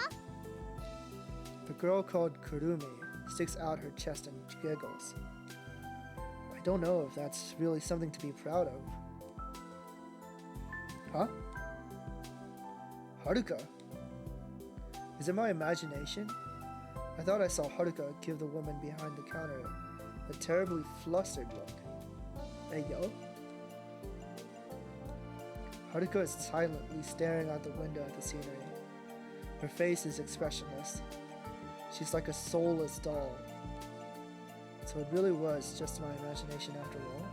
The girl called Kurumi sticks out her chest and giggles. I don't know if that's really something to be proud of. Huh? Haruka? Is it my imagination? I thought I saw Haruka give the woman behind the counter a terribly flustered look. Hey, yo? Haruka is silently staring out the window at the scenery. Her face is expressionless. She's like a soulless doll. So it really was just my imagination after all.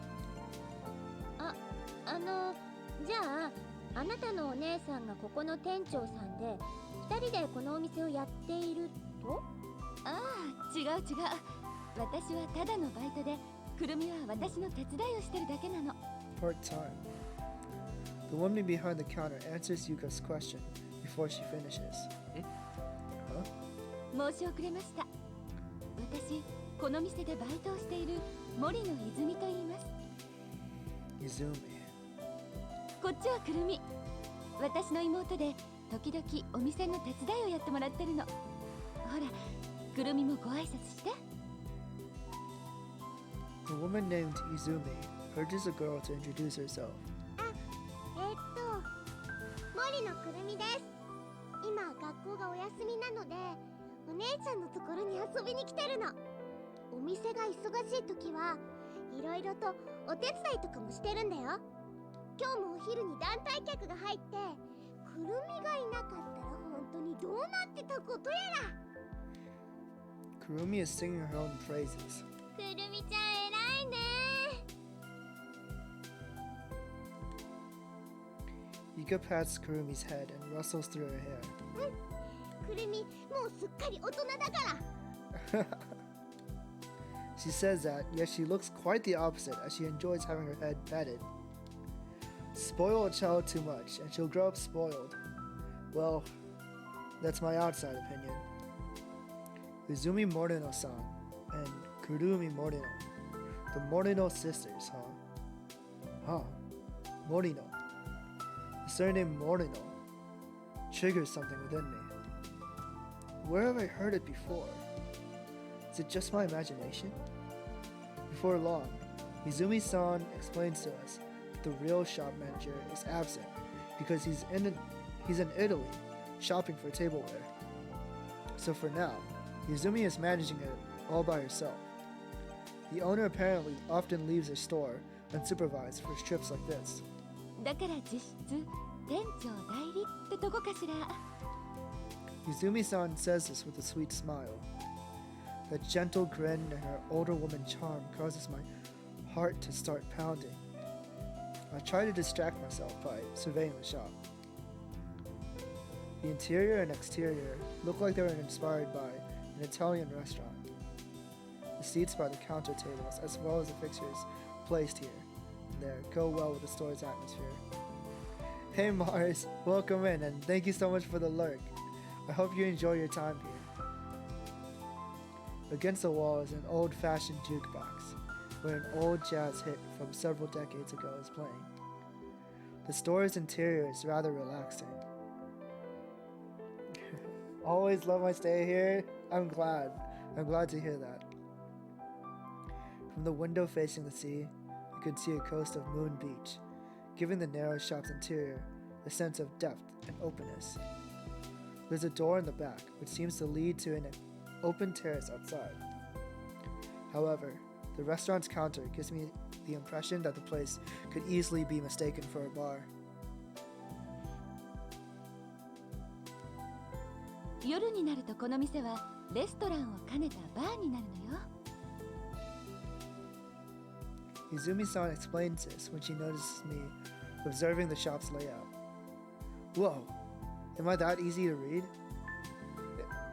じゃあ、あなたのお姉さんがここの店長さんで、二人でこのお店をやっていると？ああ、違う違う。私はただのバイトで、くるみは私の手伝いをしてるだけなの。Part-time. The woman behind the counter answers Yuka's question before she finishes. Huh? 申し遅れました。私、この店でバイトをしている森野泉と言います。Izumi. こっちはくるみ。私の妹で、時々お店の手伝いをやってもらってるの。ほら、くるみもご挨拶して。The woman named Izumi urges the girl to introduce herself. 森野くるみです。今学校がお休みなので、お姉ちゃんのところに遊びに来てるの。お店が忙しい時はいろいろとお手伝いとかもしてるんだよ。今日もお昼に団体客が入って、くるみがいなかったら本当にどうなってたことやら。Kurumi is singing her own praises. くるみちゃん偉いね。Yuka pats Kurumi's head and rustles through her hair. くるみ、もうすっかり大人だから。She says that, yet she looks quite the opposite as she enjoys having her head patted. Spoil a child too much, and she'll grow up spoiled. Well, that's my outside opinion. Izumi Morino-san and Kurumi Morino. The Morino sisters, huh? Huh. Morino. The surname Morino triggers something within me. Where have I heard it before? Is it just my imagination? Before long, Izumi-san explains to us that the real shop manager is absent because he's in Italy shopping for tableware. So for now, Izumi is managing it all by herself. The owner apparently often leaves her store unsupervised for trips like this. だから実質、店長代理ってとこかしら。Izumi-san says this with a sweet smile. That gentle grin and her older woman charm causes my heart to start pounding. I try to distract myself by surveying the shop. The interior and exterior look like they were inspired by an Italian restaurant. The seats by the counter tables, as well as the fixtures placed here and there, go well with the store's atmosphere. Hey Mars, welcome in and thank you so much for the lurk. I hope you enjoy your time here. Against the wall is an old-fashioned jukebox, where an old jazz hit from several decades ago is playing. The store's interior is rather relaxing. Always love my stay here. I'm glad to hear that. From the window facing the sea, you can see a coast of Moon Beach, giving the narrow shop's interior a sense of depth and openness. There's a door in the back, which seems to lead to an open terrace outside. However, the restaurant's counter gives me the impression that the place could easily be mistaken for a bar. 夜になるとこの店はレストランを兼ねたバーになるのよ。Izumi-san explains this when she notices me observing the shop's layout. Whoa, am I that easy to read?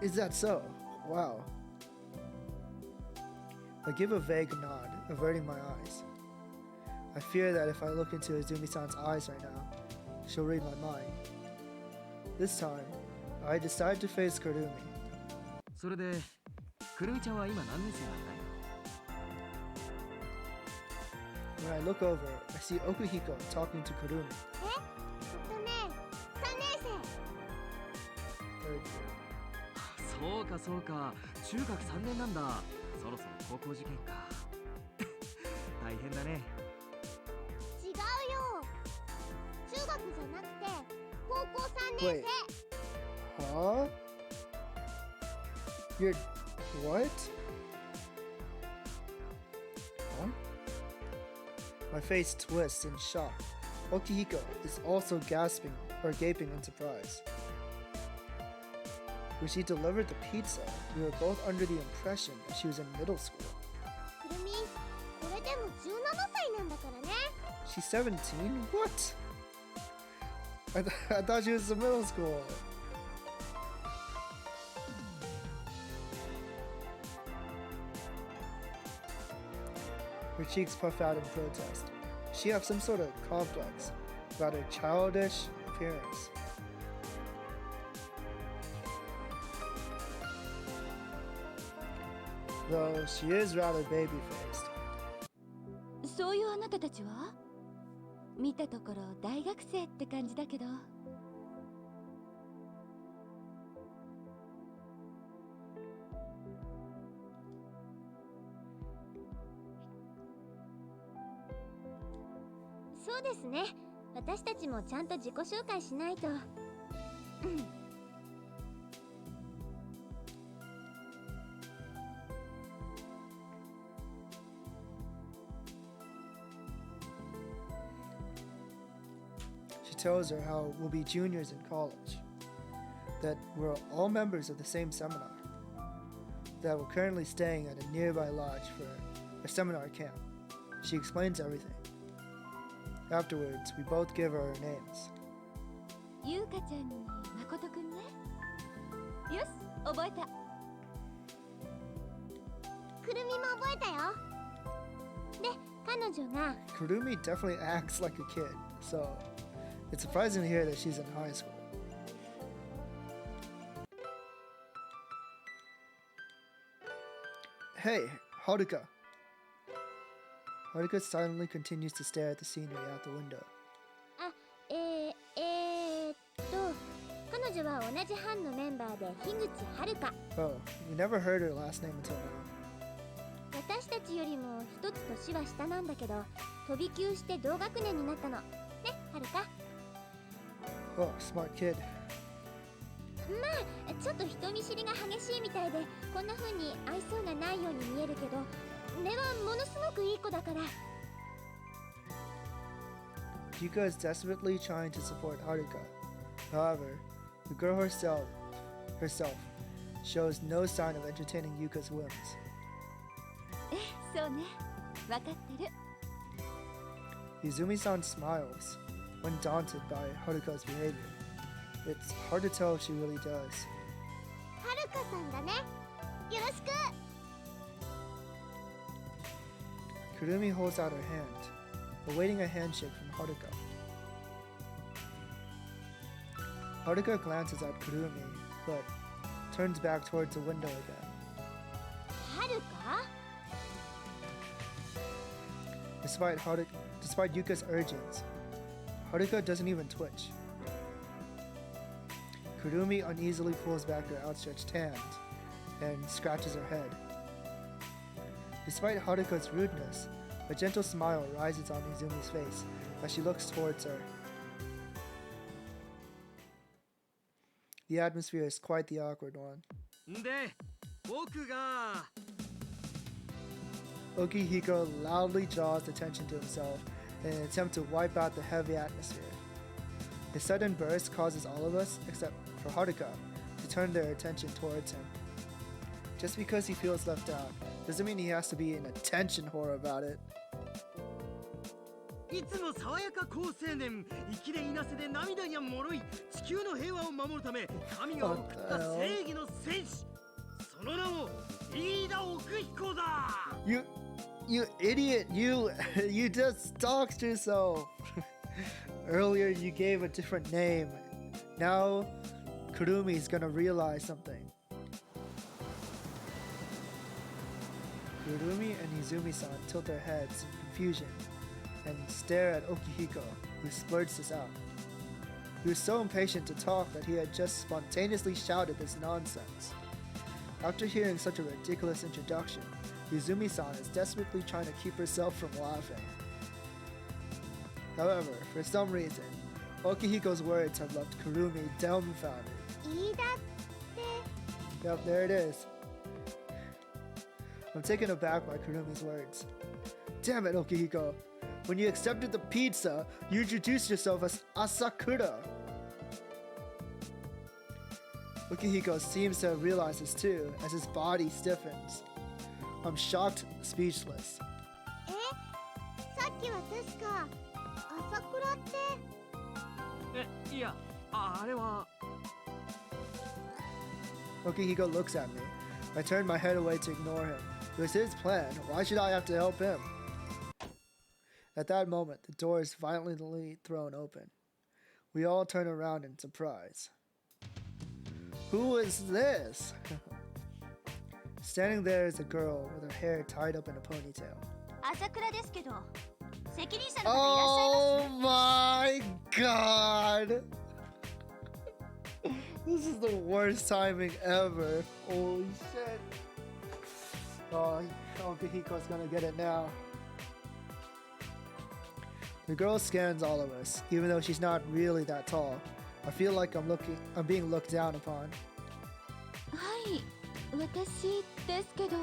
Is that so? Wow. I give a vague nod, averting my eyes. I fear that if I look into Izumi-san's eyes right now, she'll read my mind. This time, I decide to face Kurumi. それでくるみちゃんは今何年生なんだい？ When I look over, I see Okuhiko talking to Kurumi. 3年生。 Third year. そうかそうか、中学3年なんだ。そろそろ高校受験か。大変だね。違うよ。中学じゃなくて高校3年 Wait. Huh? You're... what? Huh? My face twists in shock. Okihiko is also gasping or gaping in surprise. When she delivered the pizza, we were both under the impression that she was in middle school. くるみ、これでも17歳なんだからね。 She's 17? What? I thought she was in middle school. Her cheeks puff out in protest. She has some sort of complex about her childish appearance. Though she is rather baby-faced. そういうあなたたちは？見たところ大学生って感じだけど。そうですね。私たちもちゃんと自己紹介しないと。She tells her how we'll be juniors in college, that we're all members of the same seminar, that we're currently staying at a nearby lodge for a seminar camp. She explains everything. Afterwards, we both give her our names. ゆうかちゃんに誠くんね。よし、覚えた。くるみも覚えたよ。で、彼女が Kurumi definitely acts like a kid, so it's surprising to hear that she's in high school. Hey, Haruka. Haruka silently continues to stare at the scenery out the window. 彼女は同じ班のメンバーで樋口遥。 Oh, we never heard her last name until now. 私たちよりも一つ年は下なんだけど、飛び級して同学年になったの。ね、遥。 Oh, smart kid. まあ、ちょっと人見知りが激しいみたいで、こんな風に愛想がないように見えるけど、根はものすごくいい子だから。 Yuka is desperately trying to support Haruka. However, the girl herself shows no sign of entertaining Yuka's whims. そうね、わかってる。 Izumi-san smiles when daunted by Haruka's behavior. It's hard to tell if she really does. 遥さんだね。よろしく。 Kurumi holds out her hand, awaiting a handshake from Haruka. Haruka glances at Kurumi, but turns back towards the window again. 遥？ Despite Yuka's urgings, Haruka doesn't even twitch. Kurumi uneasily pulls back her outstretched hand and scratches her head. Despite Haruka's rudeness, a gentle smile rises on Izumi's face as she looks towards her. The atmosphere is quite the awkward one. で、僕が Okihiko loudly draws attention to himself in an attempt to wipe out the heavy atmosphere. His sudden burst causes all of us, except for Haruka, to turn their attention towards him. Just because he feels left out doesn't mean he has to be an attention whore about it. いつも爽やか好青年、生きでいなせで涙やもろい、地球の平和を守るため神が送った正義の戦士、その名も飯田奥彦だ。 You idiot! You just stalked yourself. Earlier you gave a different name. Now Kurumi's gonna realize something. Kurumi and Izumi-san tilt their heads in confusion and stare at Okihiko, who splurts this out. He was so impatient to talk that he had just spontaneously shouted this nonsense. After hearing such a ridiculous introduction, Izumi-san is desperately trying to keep herself from laughing. However, for some reason, Okihiko's words have left Kurumi dumbfounded. 飯田って Yep, there it is. I'm taken aback by Kurumi's words. Damn it, Okihiko. When you accepted the pizza, you introduced yourself as Asakura. Okihiko seems to have realized this too, as his body stiffens. I'm shocked, speechless. さっきは確か朝倉って。いや、あれは。 Okihiko looks at me. I turn my head away to ignore him. It was his plan. Why should I have to help him? At that moment, the door is violently thrown open. We all turn around in surprise. Who is this? Standing there is a girl with her hair tied up in a ponytail. 朝倉ですけど、責任者の方いらっしゃいます？ Oh my god! This is the worst timing ever. Holy shit. Oh, Okihiko's gonna get it now. The girl scans all of us, even though she's not really that tall. I feel like I'm being looked down upon. はい、私ですけど。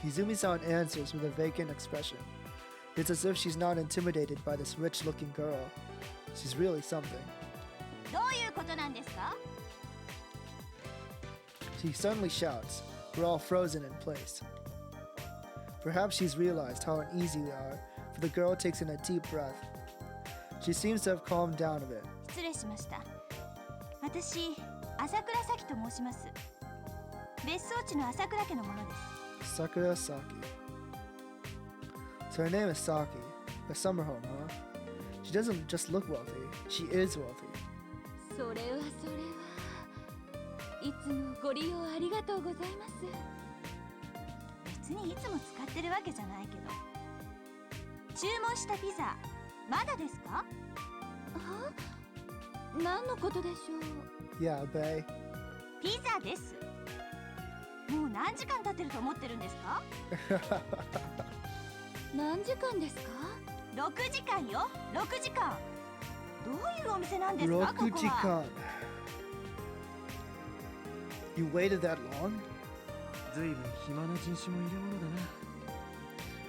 Izumi-san answers with a vacant expression. It's as if she's not intimidated by this rich-looking girl. She's really something. どういうことなんですか？ She suddenly shouts. We're all frozen in place. Perhaps she's realized how uneasy we are, for the girl takes in a deep breath. She seems to have calmed down a bit. 失礼しました。私、朝倉咲と申します。別荘地の朝倉家のものです。 Sakura Saki. So her name is Saki. A summer home, huh? She doesn't just look wealthy, she is wealthy. それは。いつもご利用ありがとうございます。別にいつも使ってるわけじゃないけど。注文したピザ、まだですか？は？何のことでしょう？ Yeah, bae. ピザです。もう何時間経ってると思ってるんですか？何時間ですか？6時間よ、6時間。どういうお店なんですか？ここは。6時間. You waited that long? ずいぶん暇な人種もいるものだ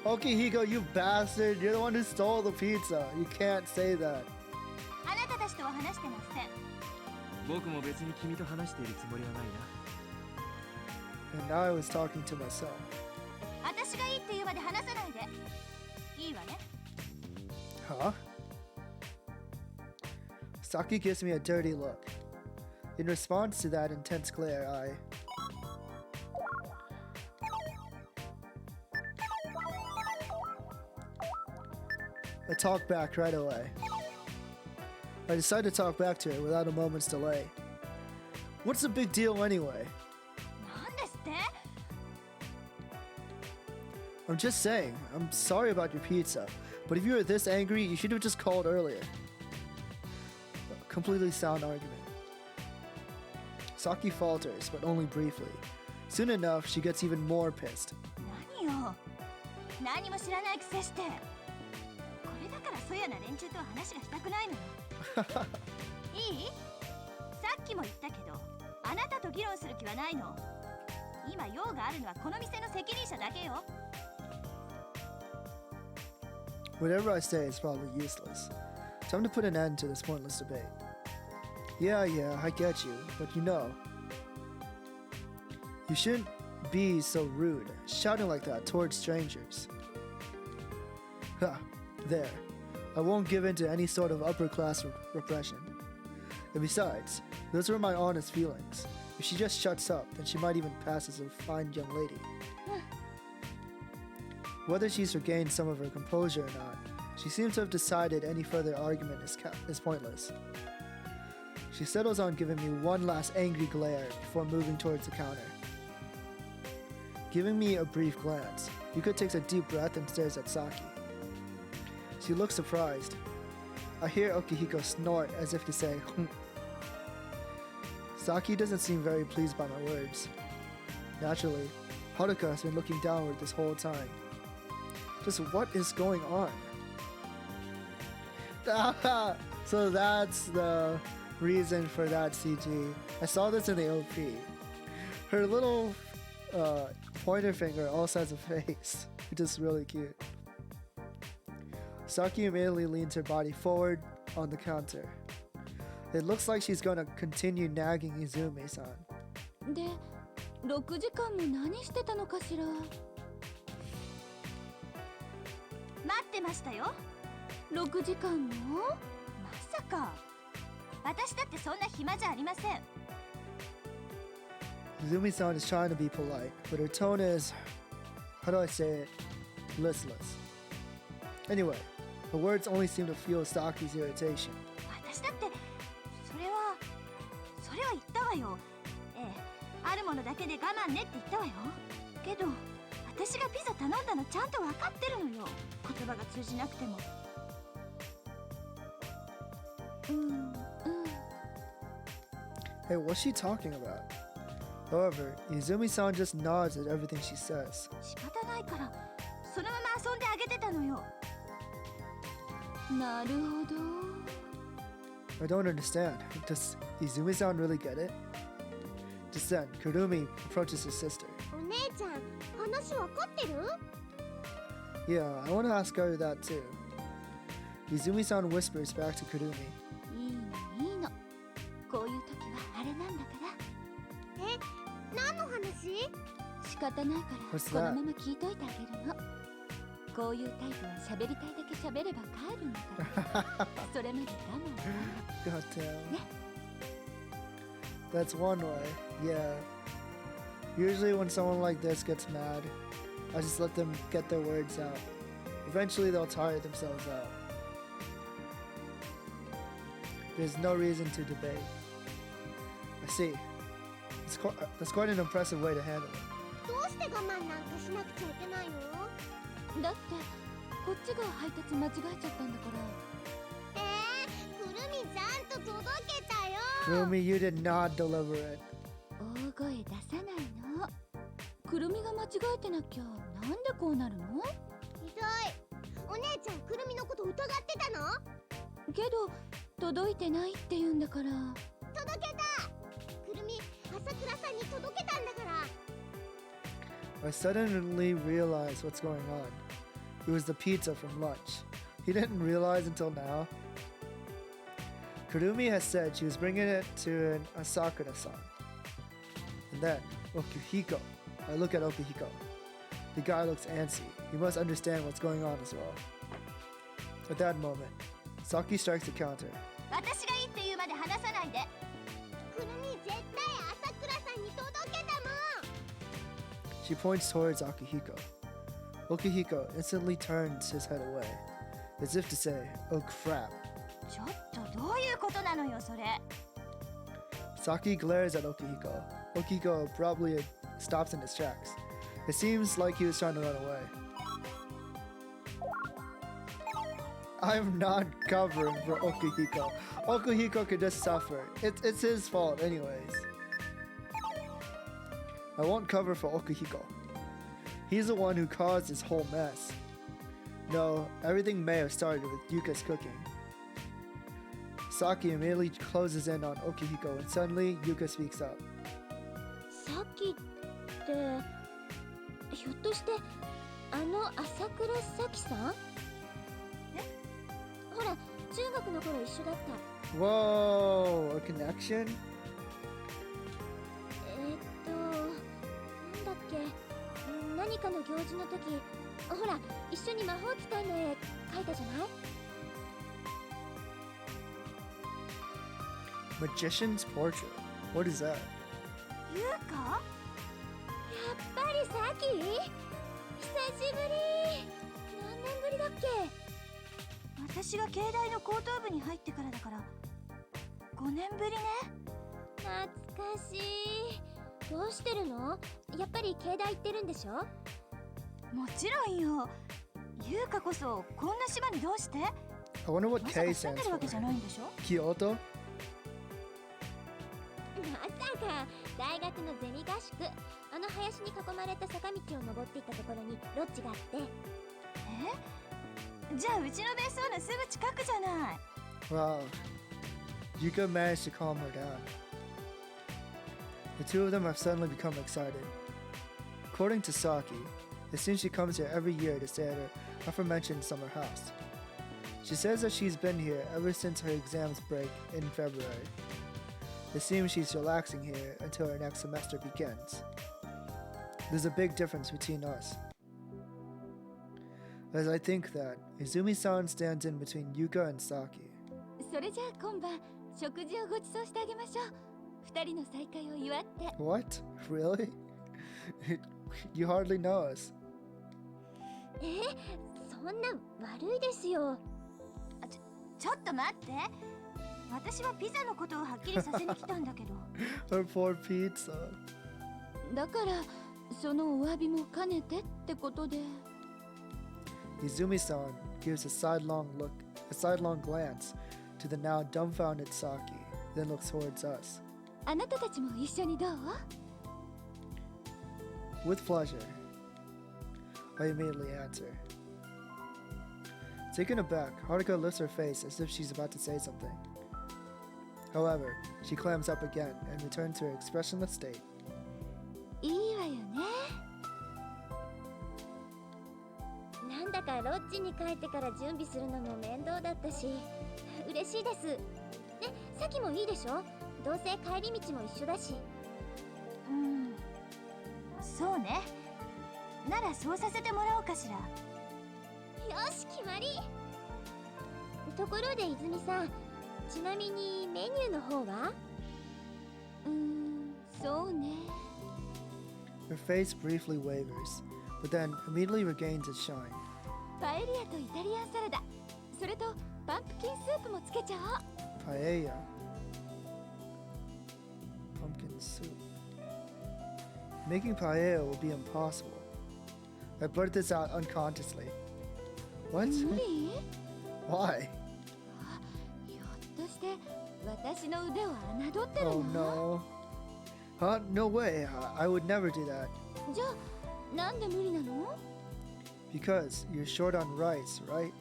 な。 Okihiko, you bastard! You're the one who stole the pizza. You can't say that. あなたたちとは話してません。僕も別に君と話しているつもりはないな。 And now I was talking to myself. 私がいいって言うまで話さないで。いいわね。 Huh? Saki gives me a dirty look. In response to that intense glare, I talk back right away. I decide to talk back to her without a moment's delay. What's the big deal anyway? なんですって？ I'm just saying, I'm sorry about your pizza, but if you were this angry, you should have just called earlier. A completely sound argument. Saki falters, but only briefly. Soon enough, she gets even more pissed. 何よ。何も知らないくせして。これだからそやな連中とは話がしたくないのよ。いい？さっきも言ったけど、あなたと議論する気はないの。今用があるのはこの店の責任者だけよ。 Whatever I say is probably useless. Time to put an end to this pointless debate. Yeah, I get you, but you shouldn't be so rude, shouting like that towards strangers. Ha, there. I won't give in to any sort of upper class repression. And besides, those were my honest feelings. If she just shuts up, then she might even pass as a fine young lady. Whether she's regained some of her composure or not, she seems to have decided any further argument is pointless. She settles on giving me one last angry glare before moving towards the counter. Giving me a brief glance, Yuka takes a deep breath and stares at Saki. She looks surprised. I hear Okihiko snort as if to say, Saki doesn't seem very pleased by my words. Naturally, Haruka has been looking downward this whole time. Just what is going on? So that's the reason for that CG. I saw this in the OP. Her little pointer finger also has a face, which is really cute. Saki immediately leans her body forward on the counter. It looks like she's gonna continue nagging Izumi-san. で、6時間も何してたのかしら。待ってましたよ。6時間も？まさか。私だってそんな暇じゃありません。Izumi-san is trying to be polite, but her tone is, how do I say it, listless. Anyway, her words only seem to fuel Saki's irritation. 私だってそれは言ったわよ。ええ、あるものだけで我慢ねって言ったわよ。けど私がピザ頼んだのちゃんと分かってるのよ。言葉が通じなくても。Hey, what's she talking about? However, Izumi-san just nods at everything she says. 仕方ないからそのまま遊んであげてたのよ。なるほど。I don't understand. Does Izumi-san really get it? Just then, Kurumi approaches her sister. お姉ちゃん、話わかってる？ Yeah, I want to ask her that too. Izumi-san whispers back to Kurumi. いいのいいの。こういう時はあれなんだから。え、何の話？仕方ないから What's この that? まま聞いといてあげるの。こういうタイプは喋りたいだけ喋れば帰るんだから。それまで我慢。 God damn. That's one way. Yeah. Usually when someone like this gets mad, I just let them get their words out. Eventually they'll tire themselves out. There's no reason to debate. I see. That's quite an impressive way to handle it. どうして我慢なんかしなくちゃいけないの？だってこっちが配達間違えちゃったんだから。くるみちゃんと届けたよ。 Rumi, you did not deliver it. 大声出さないの。くるみが間違えてなきゃなんでこうなるの？ひどい。お姉ちゃんくるみのこと疑ってたの？けど届いてないって言うんだから。届けた。くるみ、朝倉さんに届けたんだから。I suddenly realized what's going on. It was the pizza from lunch. He didn't realize until now. Kurumi has said she was bringing it to an Asakura-san. And then, Okihiko. I look at Okihiko. The guy looks antsy. He must understand what's going on as well. At that moment, Saki strikes the counter. 私がいいって言うまで話さないで。くるみ絶対朝倉さんに届けたもん。 She points towards Okihiko. Okihiko instantly turns his head away, as if to say, oh crap. ちょっとどういうことなのよそれ。 Saki glares at Okihiko. Okihiko abruptly stops in his tracks. It seems like he was trying to run away. I'm not covering for Okihiko. Okihiko could just suffer. It's his fault anyways. I won't cover for Okihiko. He's the one who caused this whole mess. No, everything may have started with Yuka's cooking. Saki immediately closes in on Okihiko and suddenly Yuka speaks up. さっきってひょっとしてあの朝倉咲さん？ほら中学の頃一緒だった。 Whoa, a connection? なんだっけ、何何かの行事の時、ほら一緒に魔法使いの絵描いたじゃない？ Magician's portrait. What is that? 優香？やっぱりさき？久しぶり。何年ぶりだっけ？私が芸大の高等部に入ってからだから5年ぶりね。懐かしい。どうしてるの？やっぱり芸大行ってるんでしょ？もちろんよ。優香こそこんな島にどうして？ I wonder what まさ K か住ん stands でるわけ for. じゃないんでしょ？ Kyoto? まさか大学のゼミ合宿、あの林に囲まれた坂道を登っていったところにロッジがあって。じゃあうちの別荘のすぐ近くじゃない。 Wow. Yuka managed to calm her down. The two of them have suddenly become excited. According to Saki, it seems she comes here every year to stay at her aforementioned summer house. She says that she's been here ever since her exams break in February. It seems she's relaxing here until her next semester begins. There's a big difference between us, as I think that Izumi-san stands in between Yuka and Saki. それじゃあ今晩食事をご馳走してあげましょう。二人の再会を祝って。 What? Really? You hardly know us. そんな悪いですよ。ちょっと待って。私はピザのことをはっきりさせに来たんだけど。Her poor pizza. だからそのお詫びも兼ねてってことで。Izumi-san gives a sidelong glance to the now dumbfounded Saki, then looks towards us. あなたたちも一緒にどう？ With pleasure, I immediately answer. Taken aback, Haruka lifts her face as if she's about to say something. However, she clams up again and returns to her expressionless state. いいわよね。なんだかロッジに帰ってから準備するのも面倒だったし、嬉しいです。ね、さきもいいでしょ？どうせ帰り道も一緒だし。そうね。ならそうさせてもらおうかしら。よし、決まり。ところで泉さん、ちなみにメニューの方は？そうね。Her face briefly wavers, but then immediately regains its shine. パエリアとイタリアンサラダ、それとパンプキンスープもつけちゃおう。Paella. Pumpkin soup. Making paella will be impossible. I blurt this out unconsciously. What? 無理？ Why? ひょっとして私の腕を侮ってる Oh の？ no. Huh? No way. I would never do that. じゃあなんで無理なの？ Because you're short on rice, right?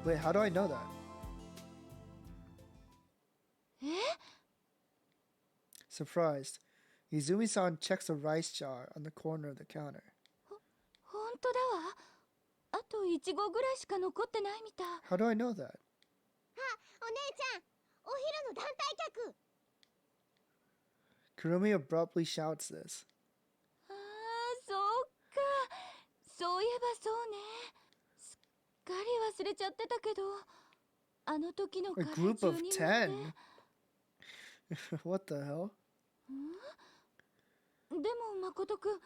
Wait, how do I know that? え？ Surprised, Izumi-san checks a rice jar on the corner of the counter. 本当だわ。あと1合ぐらいしか残ってないみたい。 How do I know that? お姉ちゃん、お昼の団体客。 Kurumi abruptly shouts this. ああ、そうか。そういえばそうね。すっかり忘れちゃってたけど、あの時の A カレー group 中 of に 10? What the hell? でも誠くん、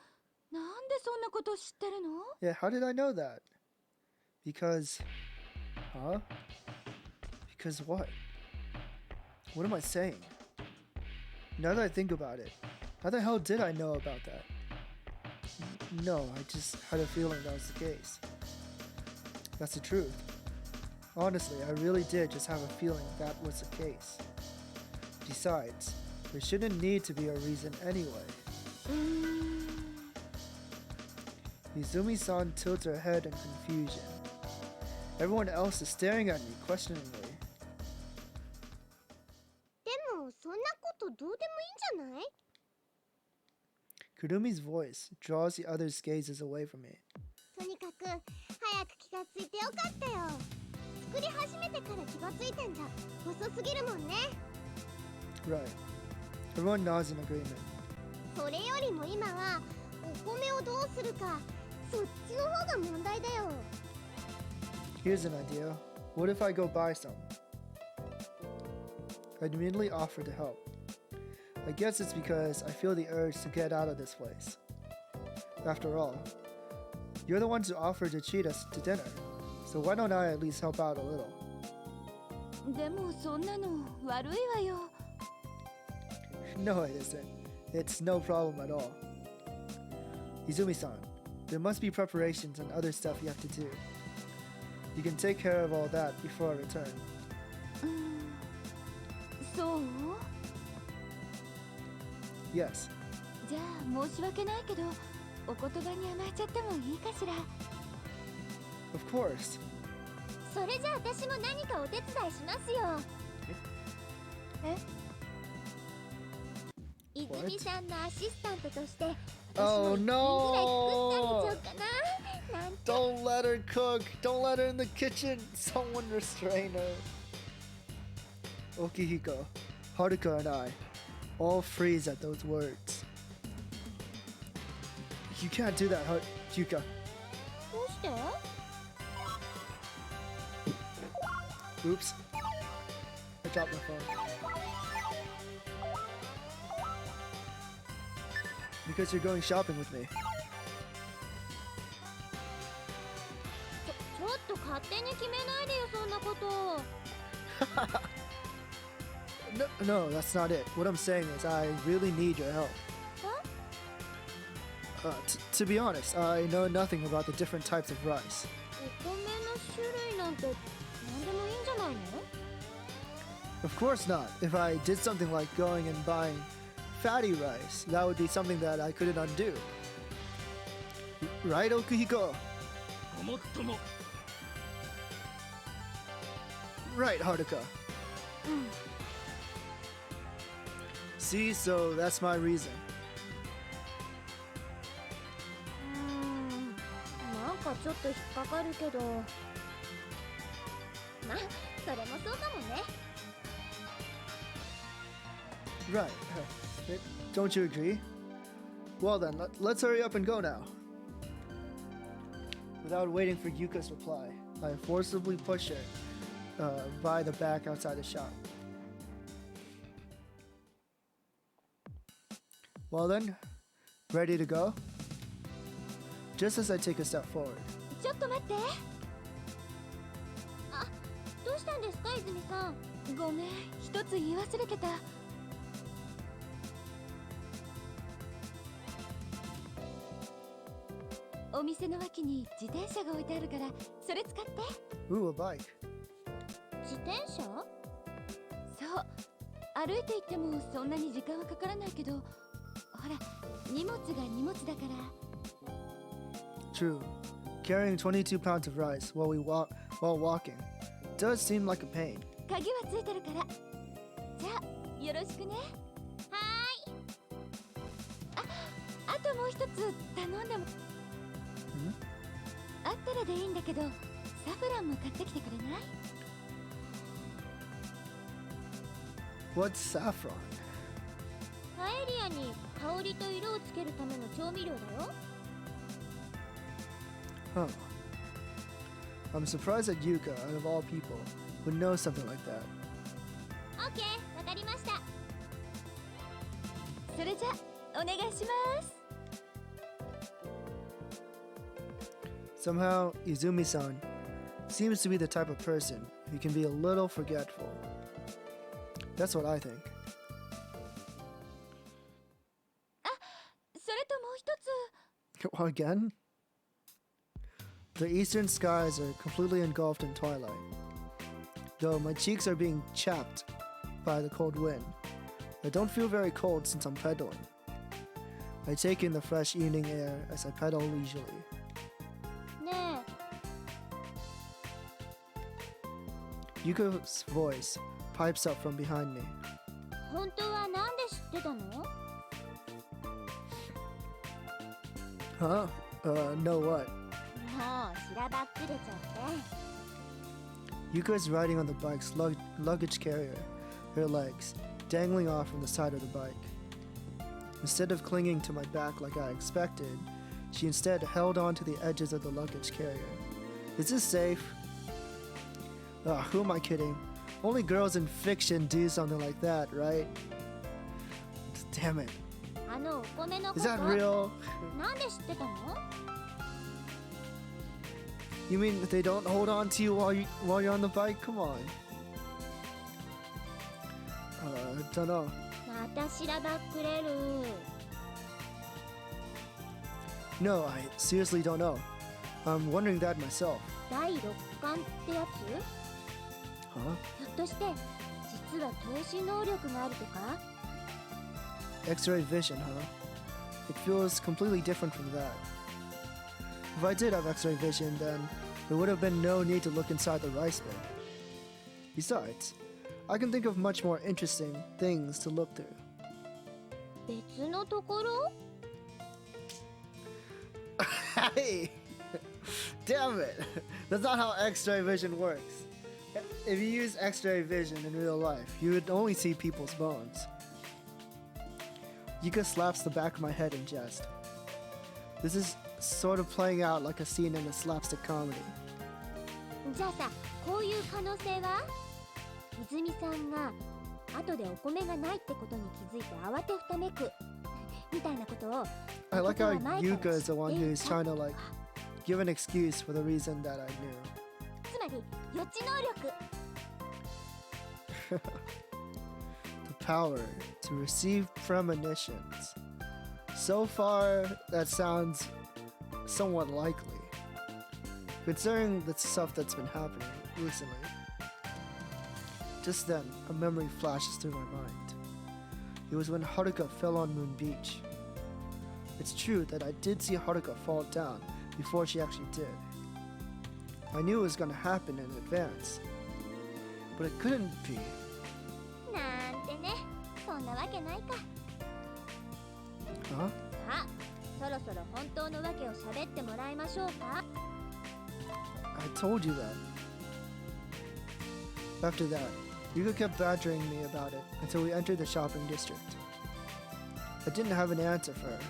なんでそんなこと知ってるの？ Yeah, how did I know that? Because... Huh? Because what? What am I saying? Now that I think about it, how the hell did I know about that? No, I just had a feeling that was the case. That's the truth. Honestly, I really did just have a feeling that was the case. Besides, there shouldn't need to be a reason anyway. Izumi-san tilts her head in confusion. Everyone else is staring at me questioningly. でもそんなことどうでもいいんじゃない？ Kurumi's voice draws the others' gazes away from me. とにかく早く気がついてよかったよ。作り始めてから気がついてんじゃ遅すぎるもんね。 Right. Everyone nods in agreement. それよりも今はお米をどうするか、そっちの方が問題だよ。 Here's an idea. What if I go buy some? I'd immediately offer to help. I guess it's because I feel the urge to get out of this place. After all, you're the ones who offered to treat us to dinner, so why don't I at least help out a little? でもそんなの悪いわよ。 No, it isn't. It's no problem at all. Izumi-san, there must be preparations and other stuff you have to do. You can take care of all that before I return. そう？ Yes. じゃあ申し訳ないけど、お言葉に甘えちゃってもいいかしら。 Of course. それじゃあ私も何かお手伝いしますよ。泉さんのアシスタントとして、Oh 私も一品ぐらい作ってあげちゃおうかな。なんて。 Don't let her cook. Don't let her in the kitchen. Someone restrain her. Okihiko, Haruka, and I all freeze at those words. You can't do that, Yuka. どうして？ Oops. I dropped my phone. Because you're going shopping with me. ちょっと勝手に決めないでよ、そんなこと。No, that's not it. What I'm saying is I really need your help. To be honest, I know nothing about the different types of rice. お米の種類なんて何でもいいんじゃないの？ Of course not. If I did something like going and buying fatty rice, that would be something that I couldn't undo. Right, Okuhiko? ごもっとも。 Right, Haruka. See, so that's my reason. なんかちょっと引っかかるけど、まあそれもそうかもね。 Right. Don't you agree? Well then, let's hurry up and go now. Without waiting for Yuka's reply, I forcibly push her by the back outside the shop. Well then, ready to go? Just as I take a step forward. ちょっと待って。あ、どうしたんですか、泉さん。ごめん、一つ言い忘れてた。お店の脇に自転車が置いてあるから、それ使って。 Ooh, a bike. 自転車？そう、歩いて行ってもそんなに時間はかからないけど、ほら、荷物が荷物だから。 True. Carrying 22 pounds of rice while walking does seem like a pain. 鍵はついてるから。じゃあ、よろしくね。はーい。あともう一つ頼んでも。あったらでいいんだけど、サフランも買ってきてくれない？ What's saffron? パエリアに香りと色をつけるための調味料だよ。 Huh. I'm surprised that Yuka, out of all people, would know something like that. オッケー、わかりました。それじゃお願いします。 Somehow, Izumi-san seems to be the type of person who can be a little forgetful. That's what I think. それともう一つ。 Again? The eastern skies are completely engulfed in twilight. Though my cheeks are being chapped by the cold wind, I don't feel very cold since I'm pedaling. I take in the fresh evening air as I pedal leisurely. ね Yuka's voice pipes up from behind me. え、本当はなんで知ってたの？ Huh? No what? もうしらばっくれちゃって。 Yuka is riding on the bike's luggage carrier, her legs dangling off from the side of the bike. Instead of clinging to my back like I expected, she instead held on to the edges of the luggage carrier. Is this safe? Who am I kidding? Only girls in fiction do something like that, right? Damn it. あのお米のこ Is と that real? なんで知ってたの？ You mean they don't hold on to you while you're on the bike? Come on. Don't know. またしらばっくれる。 No, I seriously don't know. I'm wondering that myself. 第六感ってやつ？ Huh? ひょっとして実は透視能力があるとか？ X-ray vision, huh? It feels completely different from that. If I did have X-ray vision, then there would have been no need to look inside the rice bin. Besides, I can think of much more interesting things to look through. 別のところ？ Hey! Damn it! That's not how X-ray vision works. If you use X-ray vision in real life, you would only see people's bones. Yuka slaps the back of my head in jest. This is sort of playing out like a scene in a slapstick comedy. じゃあさ、こういう可能性は？泉さんが後でお米がないってことに気づいて慌てふためくみたいなことを I like how 男は前から Yuka is the one 知ってい who's た trying to like give an excuse for the reason that I knew. つまり予知能力。 The power to receive premonitions. So far, that sounds somewhat likely, considering the stuff that's been happening recently. Just then, a memory flashes through my mind. It was when Haruka fell on Moon Beach. It's true that I did see Haruka fall down before she actually did. I knew it was going to happen in advance, but it couldn't be. なんてね、そんなわけないか。 Huh? さあ、そろそろ本当のわけを喋ってもらいましょうか。 I told you that. After that, Yuka kept badgering me about it until we entered the shopping district. I didn't have an answer for her.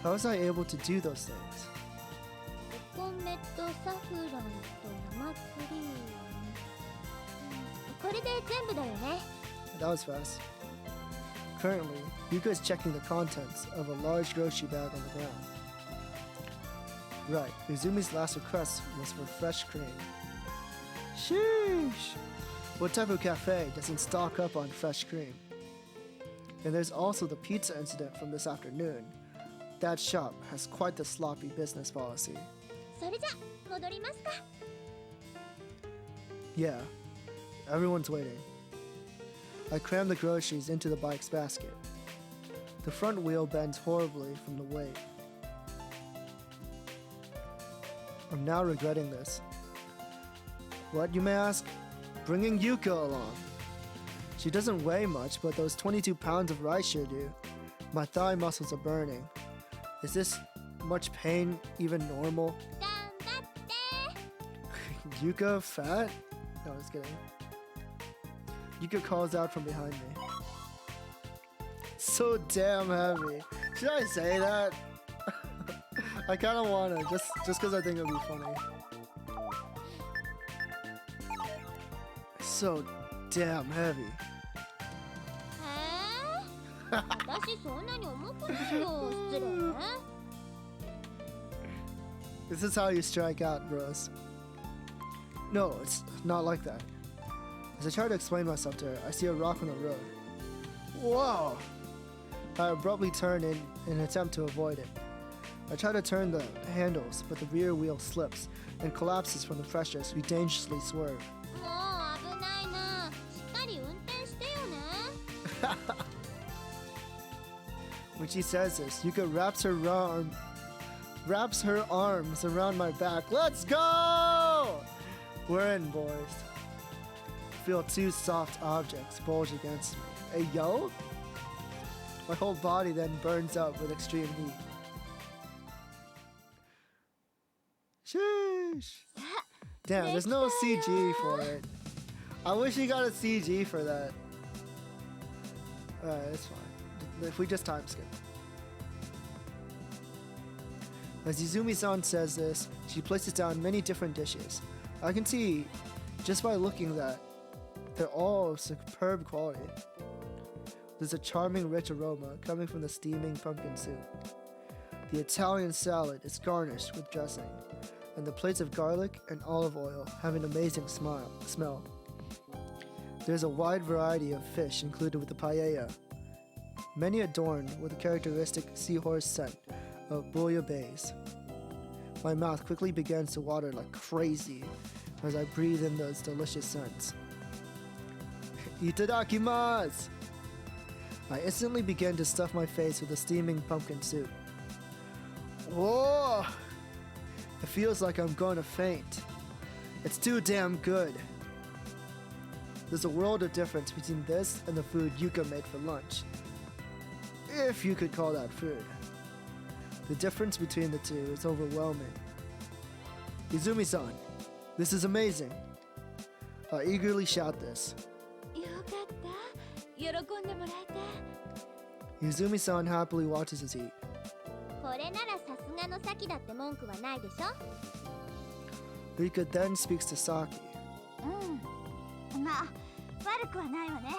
How was I able to do those things? お米とサフランと生クリーム。これで全部だよね。 That was fast. Currently, Yuka is checking the contents of a large grocery bag on the ground. Right, Uzumi's last request was for fresh cream. Sheesh! What type of cafe doesn't stock up on fresh cream? And there's also the pizza incident from this afternoon. That shop has quite the sloppy business policy. それじゃ戻りますか。 Yeah, everyone's waiting. I cram the groceries into the bike's basket. The front wheel bends horribly from the weight. I'm now regretting this. What, you may ask? Bringing Yuka along. She doesn't weigh much, but those 22 pounds of rice sure do. My thigh muscles are burning. Is this much pain even normal? 頑張って。 Yuka fat? No, just kidding. Yuka calls out from behind me. So damn heavy. Should I say that? I kind of want to, just because I think it would be funny. So damn heavy. 私そんなに重くないよ。失礼ね。 This is how you strike out, bros. No, it's not like that. As I try to explain myself to her, I see a rock on the road. Whoa! I abruptly turn in an attempt to avoid it. I try to turn the handles, but the rear wheel slips and collapses from the pressure as we dangerously swerve. もう危ないな。しっかり運転してよね。 When she says this, Yuka wraps her arms around my back. Let's go! We're in, boys. I feel two soft objects bulge against me. Hey, yo? My whole body then burns up with extreme heat. Sheesh. Damn, there's no CG for it. I wish you got a CG for that. Alright, it's fine. if we just time skip. As Izumi-san says this, she places down many different dishes. I can see, just by looking that, they're all superb quality. There's a charming rich aroma coming from the steaming pumpkin soup. The Italian salad is garnished with dressing, and the plates of garlic and olive oil have an amazing smell. There's a wide variety of fish included with the paella, many adorned with the characteristic seahorse scent of bouillabaisse. My mouth quickly begins to water like crazy as I breathe in those delicious scents. Itadakimasu! I instantly begin to stuff my face with the steaming pumpkin soup. Whoa! It feels like I'm going to faint. It's too damn good. There's a world of difference between this and the food Yuka made for lunch. If you could call that food. The difference between the two is overwhelming. Izumi-san, this is amazing. I eagerly shout this. よかった喜んでもらえて Izumi-san happily watches us eat. これならさすがのサキだって文句はないでしょ。 Rika then speaks to Saki. まあ悪くはないわね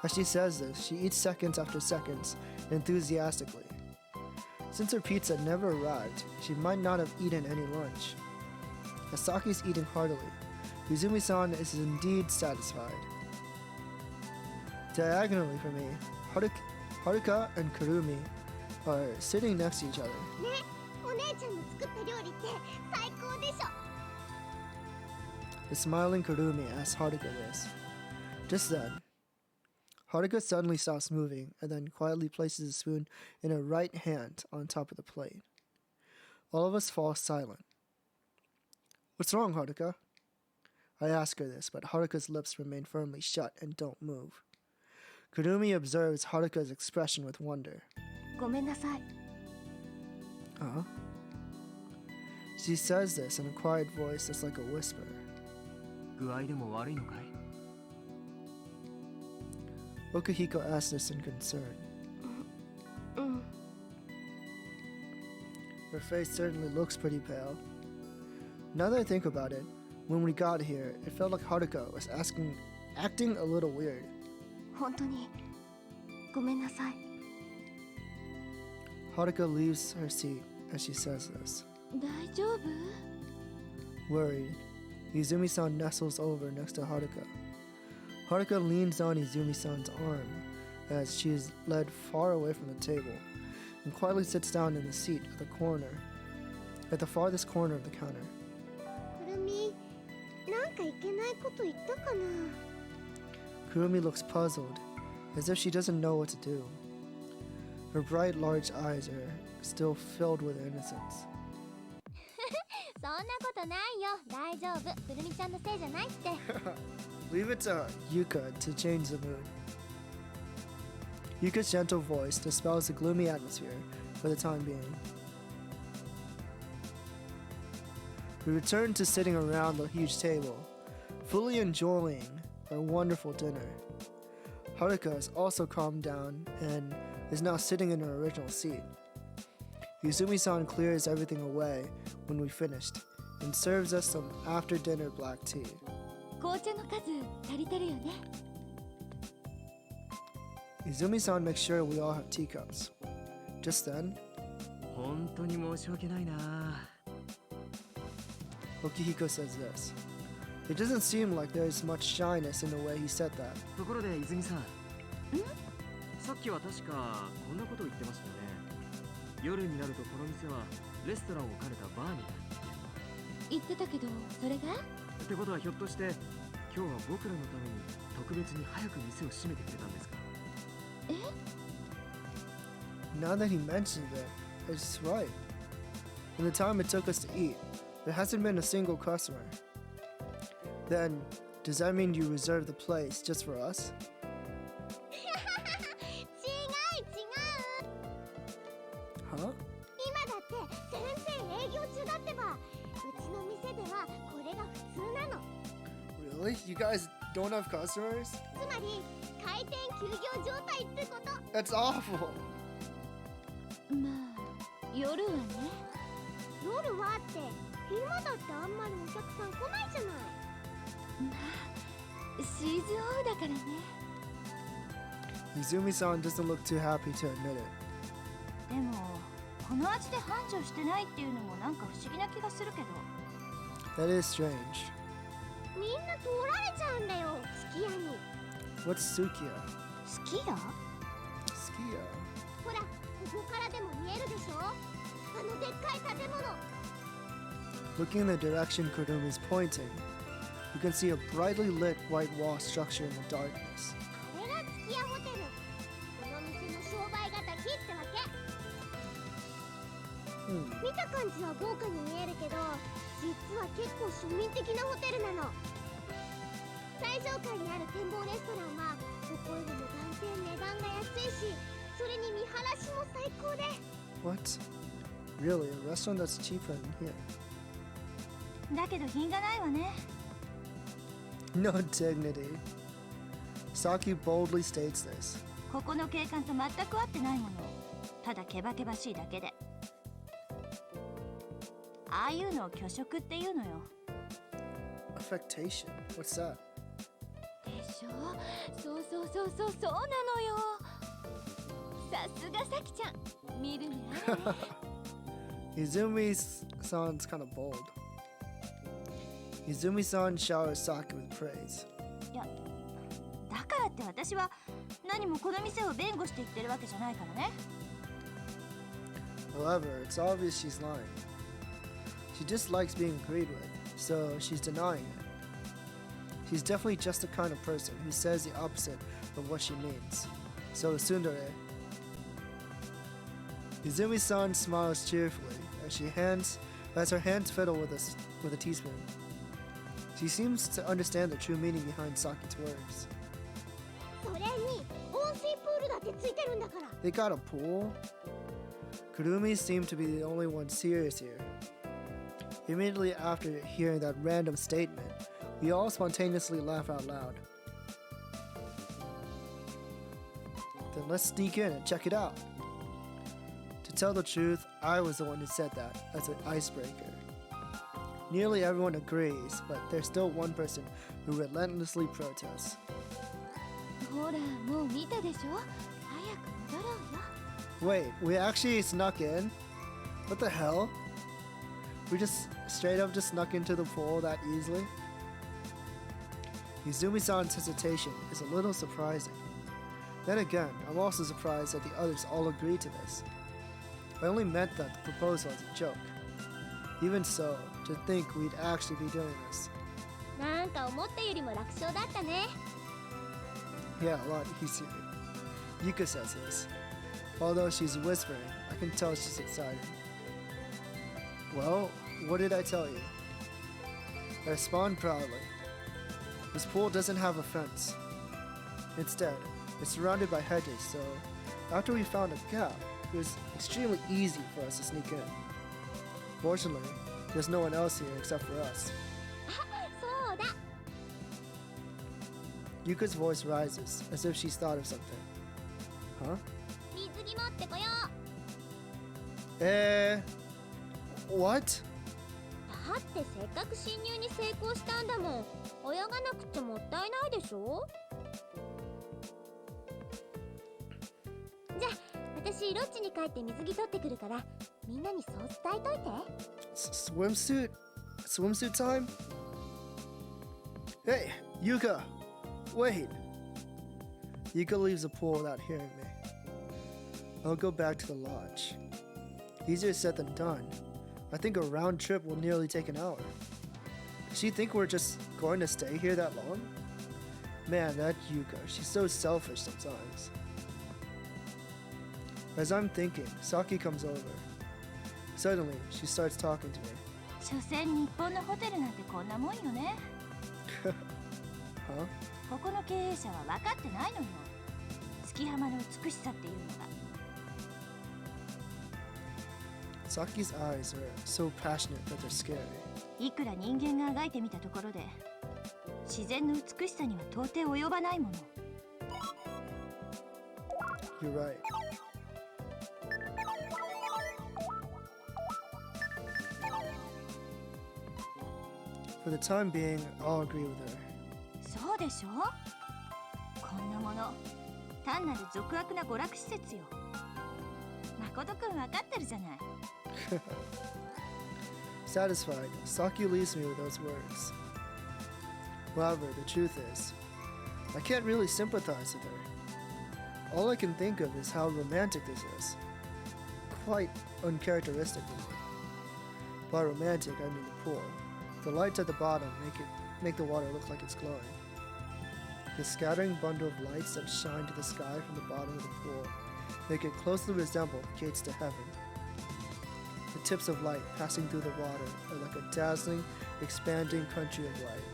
As she says this, she eats seconds after seconds, enthusiastically. Since her pizza never arrived, she might not have eaten any lunch. As Saki's eating heartily, Izumi-san is indeed satisfied. Diagonally from me, Haruka and Kurumi are sitting next to each other. ね、お姉ちゃんの作った料理って最高でしょ。 The smiling Kurumi asks Haruka this. Just then, Haruka suddenly stops moving and then quietly places a spoon in her right hand on top of the plate. All of us fall silent. What's wrong, Haruka? I ask her this, but Haruka's lips remain firmly shut and don't move. Kurumi observes Haruka's expression with wonder. ごめんなさい Huh? She says this in a quiet voice that's like a whisper. 具合でも悪いのかい Okahiko asks this in concern. Her face certainly looks pretty pale. Now that I think about it, when we got here, it felt like Haruka was acting a little weird. 本当にごめんなさい Haruka leaves her seat as she says this. 大丈夫 Worried, Izumi-san nestles over next to Haruka. Haruka leans on Izumi-san's arm as she is led far away from the table and quietly sits down in the seat at the farthest corner of the counter. くるみ、なんかいけないこと言ったかな。 Kurumi looks puzzled, as if she doesn't know what to do. Her bright, large eyes are still filled with innocence. そんなことないよ。大丈夫。くるみちゃんのせいじゃないって。 Leave it to Yuka to change the mood. Yuka's gentle voice dispels the gloomy atmosphere for the time being. We return to sitting around the huge table, fully enjoying our wonderful dinner. Haruka has also calmed down and is now sitting in her original seat. Izumi-san clears everything away when we finished and serves us some after-dinner black tea. 紅茶の数足りてるよね Izumi-san makes sure we all have teacups. Just then, 本当に申し訳ないな Okihiko says this. It doesn't seem like there's much shyness in the way he said that. ところで泉さんさっきは確かこんなことを言ってましたよね夜になるとこの店はレストランを兼ねたバーになる言ってたけどそれがってことはひょっとして今日は僕らのために特別に早く店を閉めてくれたんですか Now that he mentioned it, it's right. In the time it took us to eat, there hasn't been a single customer. Then, does that mean you reserved the place just for us? 違う。 Huh? 今だって全然営業中だってば。うちの店ではこれが普通なの。 Really? You guys don't have customers? つまり開店休業状態ってこと。 That's awful. まあ夜はね。夜はって今だってあんまりお客さん来ないじゃない。まあシーズンオフだからね。Izumi-san doesn't look too happy to admit it. でもこの味で繁盛してないっていうのもなんか不思議な気がするけど。 That is strange. みんな通られちゃうんだよ、すき家に。 What's Sukiya? 好きや Sukiya. ほら、ここからでも見えるでしょ、あのでっかい建物。 Looking in the direction Kurumi is pointing, you can see a brightly lit white wall structure in the darkness. あれがすき家ホテル。この店の商売敵ってわけ。見た感じは豪華に見えるけど、実は結構庶民的なホテルなの。最上階にある展望レストランはどこよりも断然値段が安いし、それに見晴らしも最高で。 What? Really? A restaurant that's cheaper than here? だけど品がないわね。 No dignity. Saki boldly states this. ここの景観と全く合ってないもの。ただケバケバしいだけで。ああいうのを虚飾っていうのよ。 Affectation? What's that? でしょ。そうなのよ。さすがさきちゃん。見る目あるね。Izumi-san's kind of bold. Izumi-san showers Saki with praise. いや、だからって私は何もこの店を弁護して言ってるわけじゃないからね。 However, it's obvious she's lying. She dislikes being agreed with, so she's denying it. She's definitely just the kind of person who says the opposite of what she means. So tsundere. Izumi-san smiles cheerfully as her hands fiddle with a teaspoon. She seems to understand the true meaning behind Saki's words. それに温水プールだってついてるんだから。 They got a pool? Kurumi seemed to be the only one serious here. Immediately after hearing that random statement, we all spontaneously laugh out loud. Then let's sneak in and check it out. To tell the truth, I was the one who said that as an icebreaker. Nearly everyone agrees, but there's still one person who relentlessly protests. ほら、もう見たでしょ。早く戻ろうよ。 Wait, we actually snuck in? What the hell? We just straight up just snuck into the pool that easily? Izumi-san's hesitation is a little surprising. Then again, I'm also surprised that the others all agreed to this. I only meant that the proposal as a joke. Even so, to think we'd actually be doing this. なんか思ったよりも楽勝だったね。 Yeah, a lot easier. Yuka says this. Although she's whispering, I can tell she's excited. Well, what did I tell you? I respond proudly. This pool doesn't have a fence. Instead, it's surrounded by hedges, so after we found a gap, it was extremely easy for us to sneak in. Fortunately, there's no one else here except for us. そうだ。 Yuka's voice rises, as if she's thought of something. Huh? 水着持ってこよう。 What? だってせっかく侵入に成功したんだもん。泳がなくちゃもったいないでしょ。じゃあ私ロッジに帰って水着取ってくるから、みんなにそう伝えといて。Swimsuit time? Hey, Yuka! Wait! Yuka leaves the pool without hearing me. I'll go back to the lodge. Easier said than done. I think a round trip will nearly take an hour. Does she think we're just going to stay here that long? Man, that Yuka, she's so selfish sometimes. As I'm thinking, Saki comes over. Suddenly, she starts talking to me. 所詮日本のホテルなんてこんなもんよね。 Huh? ここの経営者は分かってないのよ。月浜の美しさっていうのが。 Saki's eyes are so passionate that they're scary. いくら人間があがいてみたところで、自然の美しさには到底及ばないもの。 You're right. For the time being, I'll agree with her. そうでしょ。こんなもの単なる俗悪な娯楽施設よ。誠くん分かってるじゃない。Satisfied, Saki leaves me with those words. However, the truth is, I can't really sympathize with her. All I can think of is how romantic this is. Quite uncharacteristic of me. By romantic, I mean the pool. The lights at the bottom make the water look like it's glowing. The scattering bundle of lights that shine to the sky from the bottom of the pool make it closely resemble the gates to heaven. The tips of light passing through the water are like a dazzling, expanding country of light.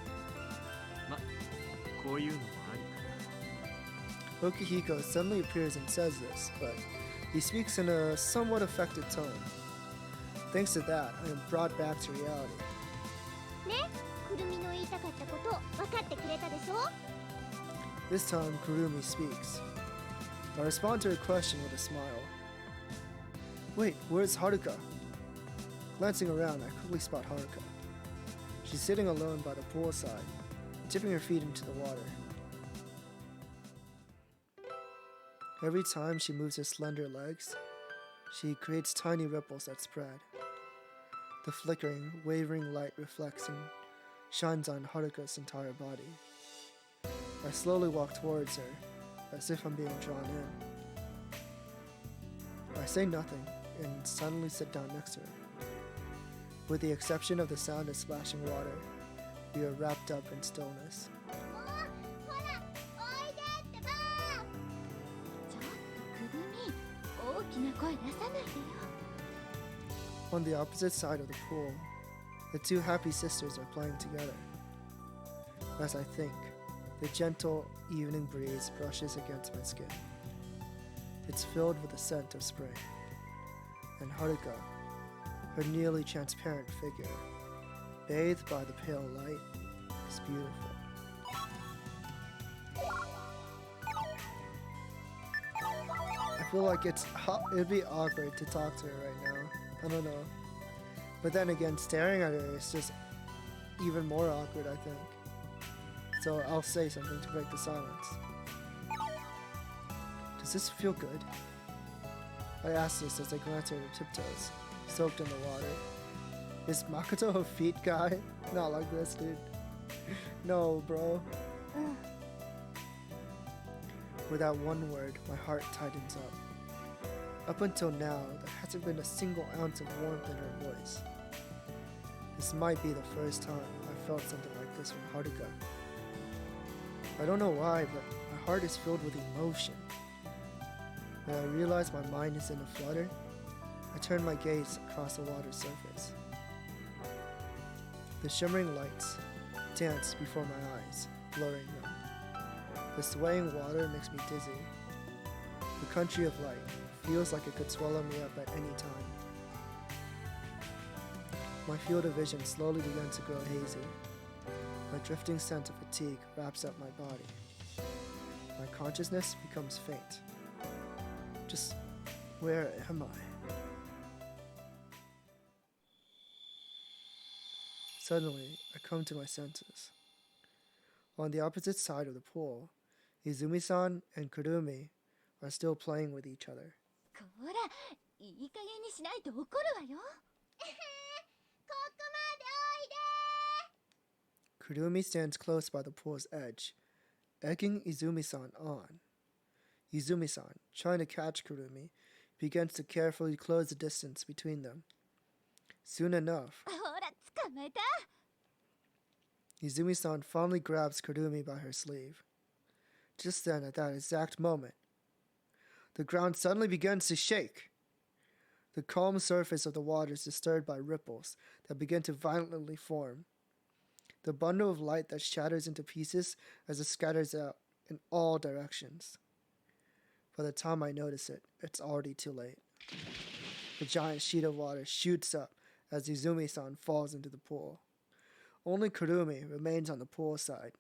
ま、こういうのもありか。 Okihiko suddenly appears and says this, but he speaks in a somewhat affected tone. Thanks to that, I am brought back to reality. ね、くるみの言いたかったこと分かってくれたでしょ。 This time, Kurumi speaks. I respond to her question with a smile. Wait, where's Haruka? Glancing around, I quickly spot Haruka. She's sitting alone by the poolside, dipping her feet into the water. Every time she moves her slender legs, she creates tiny ripples that spread. The flickering, wavering light reflects and shines on Haruka's entire body. I slowly walk towards her, as if I'm being drawn in. I say nothing, and suddenly sit down next to her. With the exception of the sound of splashing water, we are wrapped up in stillness. もうほらおいでってば。ちょっとくるみ、大きな声出さないでよ。 On the opposite side of the pool, the two happy sisters are playing together. As I think, the gentle evening breeze brushes against my skin. It's filled with the scent of spring. And Haruka, her nearly transparent figure, bathed by the pale light, is beautiful. I feel like it'd be awkward to talk to her right now. I don't know. But then again, staring at her is just even more awkward, I think. So I'll say something to break the silence. Does this feel good? I ask this as I glance at her tiptoes, soaked in the water. Is Makoto a feet guy? Not like this, dude. No, bro. With that one word, my heart tightens up. Up until now, there hasn't been a single ounce of warmth in her voice. This might be the first time I felt something like this from Haruka. I don't know why, but my heart is filled with emotion. When I realize my mind is in a flutter, I turn my gaze across the water's surface. The shimmering lights dance before my eyes, blurring them. The swaying water makes me dizzy. The country of light feels like it could swallow me up at any time. My field of vision slowly begins to grow hazy. A drifting sense of fatigue wraps up my body. My consciousness becomes faint. Just where am I? Suddenly, I come to my senses. On the opposite side of the pool, Izumi-san and Kurumi are still playing with each other. こら、いい加減にしないと怒るわよ。ここまでおいで。 Kurumi stands close by the pool's edge, egging Izumi-san on. Izumi-san, trying to catch Kurumi, begins to carefully close the distance between them. Soon enough, ほら、捕まえた。 Izumi-san fondly grabs Kurumi by her sleeve. Just then, at that exact moment, the ground suddenly begins to shake. The calm surface of the water is disturbed by ripples that begin to violently form. The bundle of light that shatters into pieces as it scatters out in all directions. By the time I notice it, it's already too late. The giant sheet of water shoots up as Izumi-san falls into the pool. Only Kurumi remains on the pool side,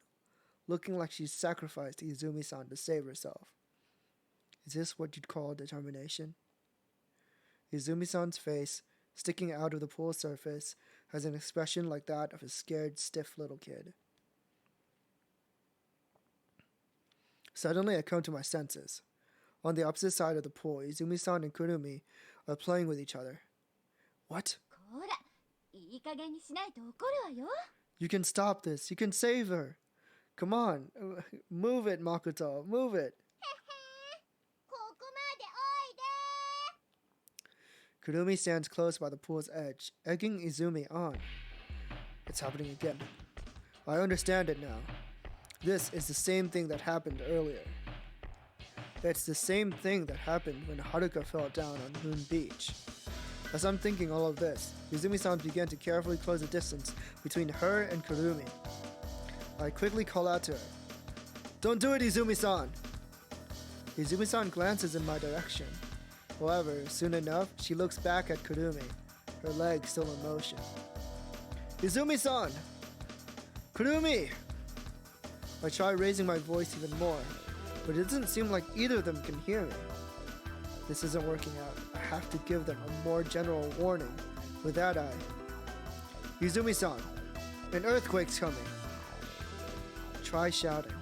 looking like she's sacrificed Izumi-san to save herself. Is this what you'd call determination? Izumi-san's face, sticking out of the pool surface, has an expression like that of a scared, stiff little kid. Suddenly, I come to my senses. On the opposite side of the pool, Izumi-san and Kurumi are playing with each other. What? こら、いい加減にしないと怒るわよ。 You can stop this. You can save her. Come on. Move it, Makoto. Move it. ここまでおいで Kurumi stands close by the pool's edge, egging Izumi on. It's happening again. I understand it now. This is the same thing that happened earlier. It's the same thing that happened when Haruka fell down on Moon Beach. As I'm thinking all of this, Izumi-san began to carefully close the distance between her and Kurumi. I quickly call out to her. Don't do it, Izumi-san! Izumi-san glances in my direction. However, soon enough, she looks back at Kurumi, her legs still in motion. Izumi-san! Kurumi! I try raising my voice even more, but it doesn't seem like either of them can hear me. This isn't working out. I have to give them a more general warning. With that, Izumi-san, an earthquake's coming. Try shouting.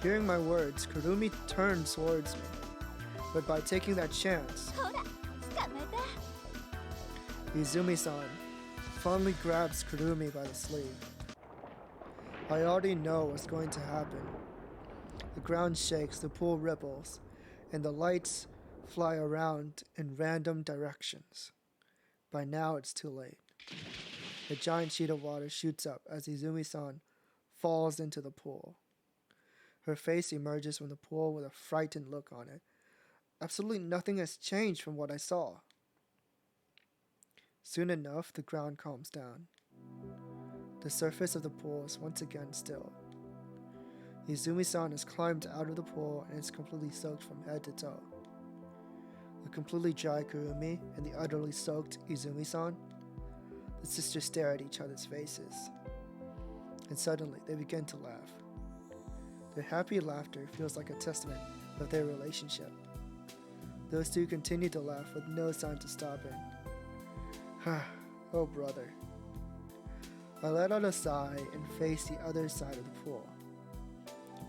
Hearing my words, Kurumi turns towards me. But by taking that chance, ほら、捕まえた。 Izumi-san fondly grabs Kurumi by the sleeve. I already know what's going to happen. The ground shakes, the pool ripples, and the lights fly around in random directions. By now, it's too late. A giant sheet of water shoots up as Izumi-san falls into the pool. Her face emerges from the pool with a frightened look on it. Absolutely nothing has changed from what I saw. Soon enough, the ground calms down. The surface of the pool is once again still. Izumi-san has climbed out of the pool and is completely soaked from head to toe. The completely dry Kurumi and the utterly soaked Izumi-san, the sisters stare at each other's faces. And suddenly, they begin to laugh. Their happy laughter feels like a testament of their relationship. Those two continue to laugh with no signs of stopping. Oh, brother. I let out a sigh and face the other side of the pool.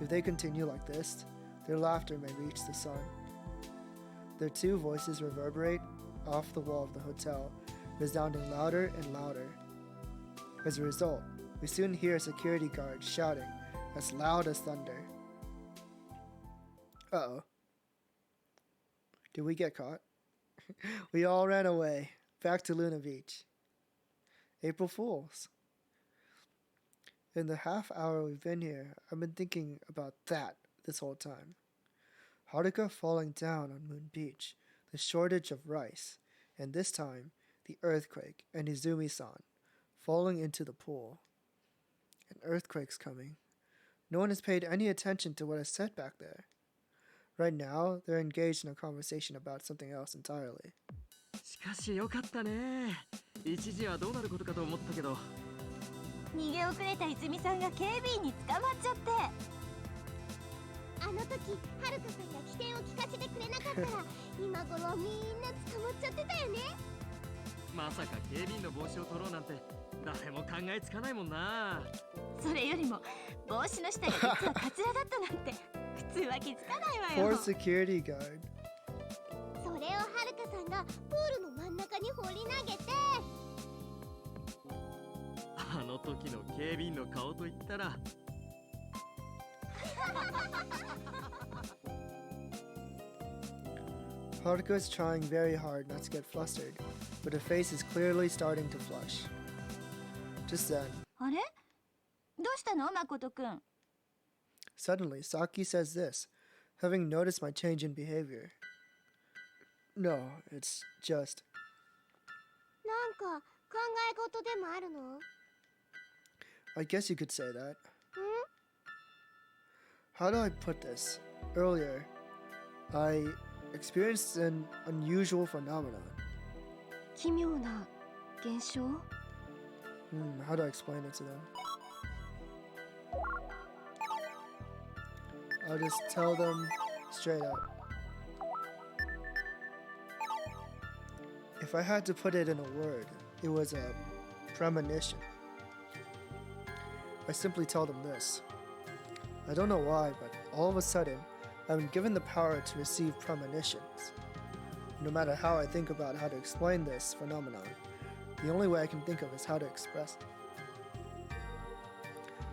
If they continue like this, their laughter may reach the sun. Their two voices reverberate off the wall of the hotel, resounding louder and louder. As a result, we soon hear a security guard shouting as loud as thunder. Uh-oh. Did we get caught? We all ran away, back to Luna Beach. April Fools. In the half hour we've been here, I've been thinking about that this whole time. Haruka falling down on Moon Beach, the shortage of rice, and this time, the earthquake and Izumi-san falling into the pool. An earthquake's coming. No one has paid any attention to what I said back there. Right now, they're engaged in a conversation about something else entirely. しかしよかったね。一時はどうなることかと思ったけど。逃げ遅れた泉さんが警備員に捕まっちゃって。あの時はるかさんが起点を聞かせてくれなかったら今頃みんな捕まっちゃってたよね。まさか警備員の帽子を取ろうなんて誰も考えつかないもんな。それよりも帽子の下が実はカツラだったなんて普通は気づかないわ Poor よ。security guard. それをはるかさんがプールの真ん中に放り投げて。あの時の警備員の顔といったら。Haruka is trying very hard not to get flustered, but her face is clearly starting to flush. Just then, あれどうしたの誠くん。 suddenly, Saki says this, having noticed my change in behavior. No, it's just... なんか考え事でもあるの？ I guess you could say that. How do I put this? Earlier, I experienced an unusual phenomenon. 奇妙な現象？ How do I explain it to them? I'll just tell them straight up. If I had to put it in a word, it was a premonition. I simply tell them this. I don't know why, but all of a sudden, I've been given the power to receive premonitions. No matter how I think about how to explain this phenomenon, the only way I can think of is how to express it.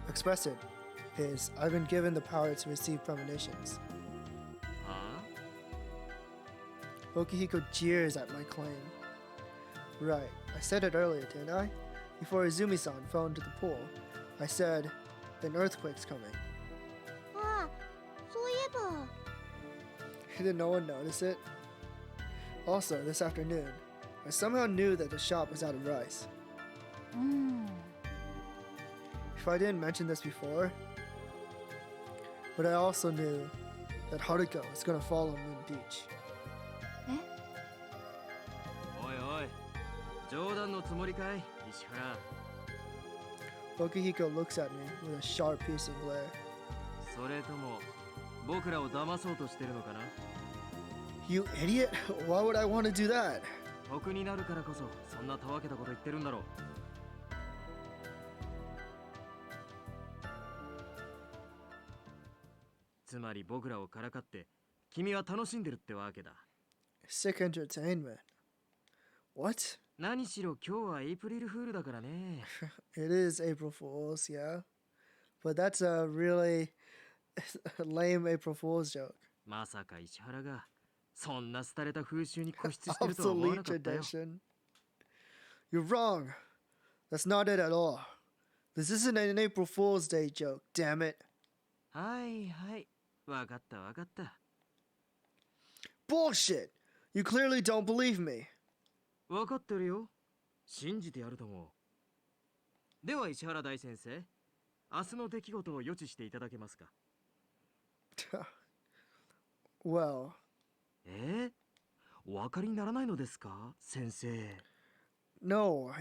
Express it is, I've been given the power to receive premonitions. Okihiko jeers at my claim. Right, I said it earlier, didn't I? Before Izumi-san fell into the pool, I said, an earthquake's coming. ああ、そういえば。 Did no one notice it? Also, this afternoon, I somehow knew that the shop was out of rice. If I didn't mention this before, but I also knew that Haruko was gonna fall on Moon Beach. おいおい、冗談のつもりかい、石原。 Okihiko looks at me with a sharp, piercing glare. それとも僕らを騙そうとしてるのかな。 You idiot! Why would I want to do that? 得になるからこそそんなたわけたこと言ってるんだろう。つまり僕らをからかって君は楽しんでるってわけだ。 Sick entertainment. What? 何しろ今日はエイプリルフールだからね。It is April Fool's, yeah. But that's a really lame April Fool's joke. まさか石原がそんな廃れた風習に固執してるとは思わな Obsolete かったよ。 tradition. You're wrong. That's not it at all. This isn't an April Fool's Day joke, damn it. はいはい、わかったわかった。 Bullshit! You clearly don't believe me. わかってるよ。信じてやると思う。では石原大先生、明日の出来事を予知していただけますか。Well, お分かりにならないのですか、先生。no,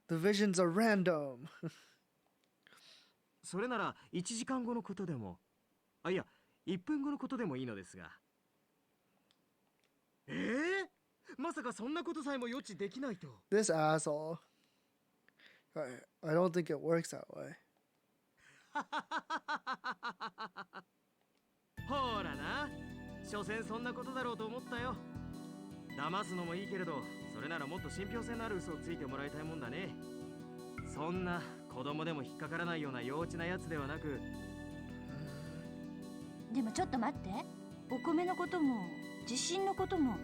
the visions are random. それなら1時間後のことでも、あ、いや、1分後のことでもいいのですが。まさかそんなことさえも予知できないと。 This asshole. I don't think it works that way. ほらな、所詮そんなことだろうと思ったよ。騙すのもいいけれど、それならもっと信憑性のある嘘をついてもらいたいもんだね。そんな子供でも引っかからないような幼稚なやつではなく。でもちょっと待って、お米のことも地震のことも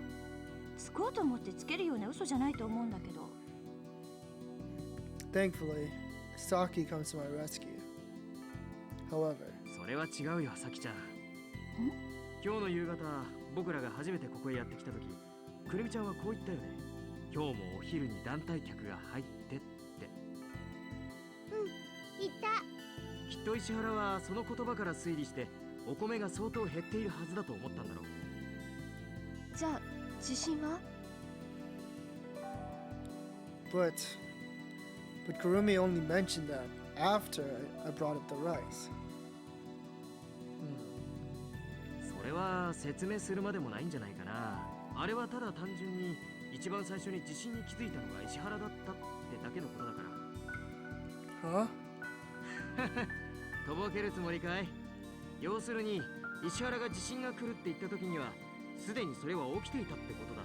つこうと思ってつけるような嘘じゃないと思うんだけど。 Thankfully, Saki comes to my rescue. However, それは違うよ、さきちゃん。今日の夕方、僕らが初めてここへやってきた時、くるみちゃんはこう言ったよね。今日もお昼に団体客が入ってって。言った。きっと石原はその言葉から推理してお米が相当減っているはずだと思ったんだろう。じゃあ地震は？ but Kurumi only mentioned that after I brought up the rice. それは説明するまでもないんじゃないかな。あれはただ単純に一番最初に地震に気づいたのが石原だったってだけのことだから。Huh? とぼけるつもりかい？要するに石原が地震が来るって言った時にはすでにそれは起きていたってことだ。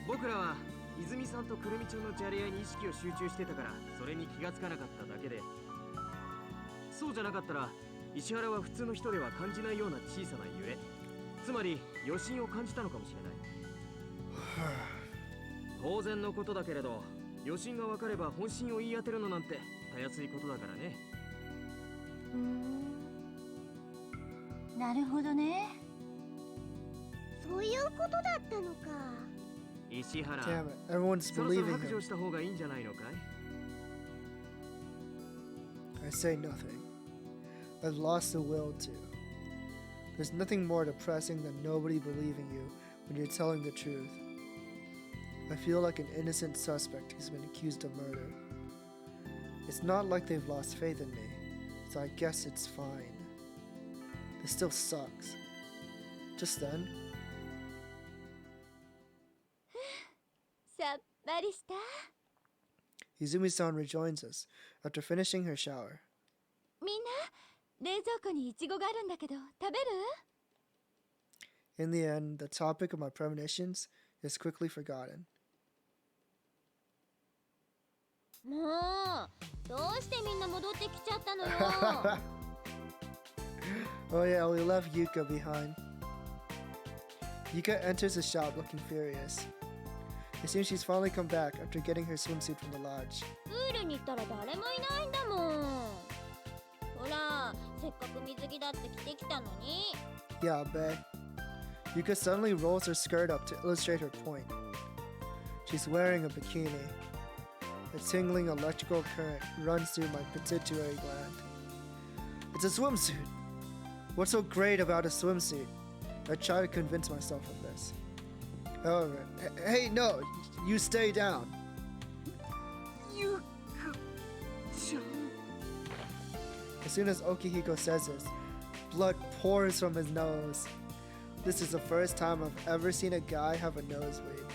僕らは泉さんとくるみちゃんのじゃれ合いに意識を集中してたからそれに気がつかなかっただけで、そうじゃなかったら石原は普通の人では感じないような小さなゆえ、つまり余震を感じたのかもしれない。当然のことだけれど、余震が分かれば本心を言い当てるのなんてたやすいことだからね。なるほどね。そういうことだったのか。石原、 Damn it, everyone's そろそろ believing 白状 him. した方がいいんじゃないのかい？ I say nothing. I've lost the will to. There's nothing more depressing than nobody believing you when you're telling the truth. I feel like an innocent suspect who's been accused of murder. It's not like they've lost faith in me, so I guess it's fine. It still sucks. Just then, さっぱりした。 Izumi-san rejoins us after finishing her shower. みんな冷蔵庫にイチゴがあるんだけど食べる？ In the end, the topic of my premonitions is quickly forgotten. もうどうしてみんな戻ってきちゃったのよ。Oh yeah, we left Yuka behind. Yuka enters the shop looking furious. It seems she's finally come back after getting her swimsuit from the lodge. プールに行ったら誰もいないんだもん。ほら、せっかく水着だって着てきたのに。 Yeah, bae. Yuka suddenly rolls her skirt up to illustrate her point. She's wearing a bikini. A tingling electrical current runs through my pituitary gland. It's a swimsuit! What's so great about a swimsuit? I try to convince myself of this. However, hey, no! You stay down! As soon as Okihiko says this, blood pours from his nose. This is the first time I've ever seen a guy have a nosebleed.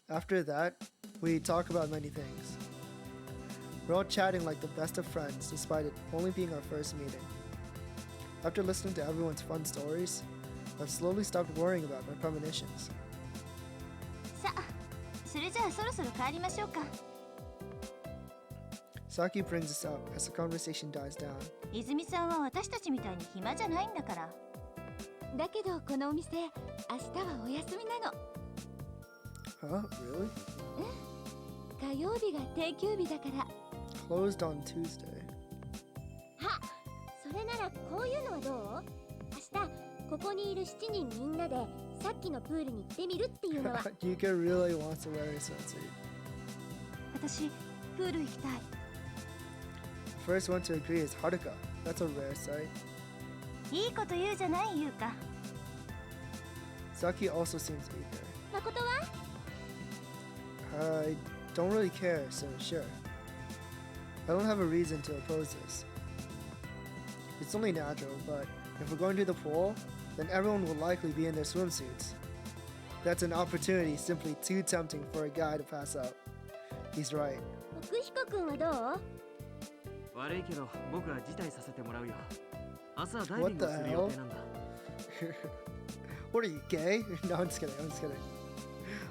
After that, we talk about many things. We're all chatting like the best of friends despite it only being our first meeting. After listening to everyone's fun stories, I've slowly stopped worrying about my premonitions. さあ、それじゃあそろそろ帰りましょうか。 Saki brings us up as the conversation dies down. 泉さんは私たちみたいに暇じゃないんだから。だけどこのお店、明日はお休みなの。 Huh? Really? 火曜日が定休日だから。 Closed on Tuesday. あ、それならこういうのはどう？明日ここにいる7人みんなでさっきのプールに行ってみるっていうのは。Yuka really wants to wear a swimsuit. 私、プール行きたい。 First one to agree is Haruka. That's a rare sight. いいこと言うじゃない、優香。 Saki also seems eager. 誠は？ I don't really care, so sure. I don't have a reason to oppose this. It's only natural, but if we're going to the pool, then everyone will likely be in their swimsuits. That's an opportunity simply too tempting for a guy to pass up. He's right. 奥彦くんはどう？悪いけど僕は辞退させてもらうよ。朝ダイビングをする予定なんだ。What are you, gay? No, I'm just kidding. I'm just kidding.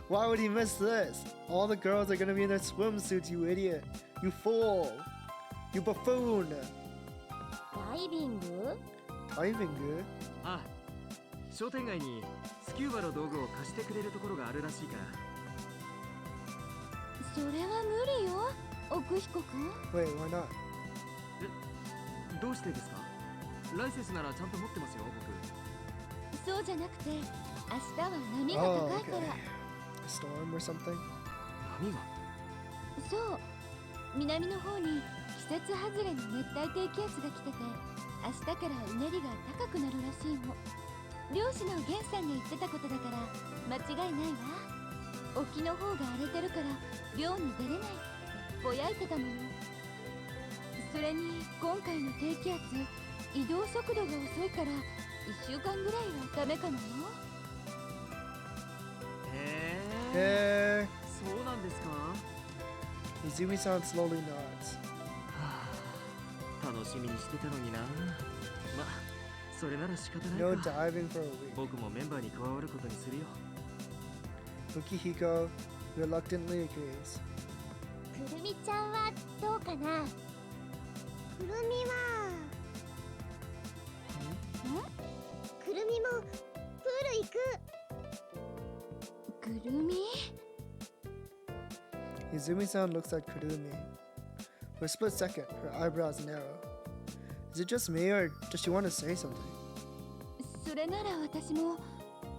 Why would he miss this? All the girls are gonna be in their swimsuits, you idiot. You fool. You buffoon. ダイビング？ Diving? ああ、商店街にスキューバの道具を貸してくれるところがあるらしいから。それは無理よ、奥彦くん。 Wait, why not? どうしてですか？ライセンスならちゃんと持ってますよ、僕。そうじゃなくて、明日は波が Oh, 高いから。 okay. A storm or something? 波が？そう、南の方に季節外れの熱帯低気圧が来てて、明日からうねりが高くなるらしいの。漁師の源さんが言ってたことだから間違いないわ。沖の方が荒れてるから漁に出れないってぼやいてたもの。それに今回の低気圧、移動速度が遅いから1週間ぐらいはダメかもよ。Hey. そうなんですか？ Izumi-san slowly nods. はあ、楽しみにしてたのにな。ま、それなら仕方ない No か。 diving for a week. 僕もメンバーに加わることにするよ。Okihiko reluctantly agrees. くるみちゃんはどうかな？くるみは…くるみもプール行く。くるみ？ Izumi-san looks at Kurumi. For a split second, her eyebrows narrow. Is it just me, or does she want to say something? それなら私も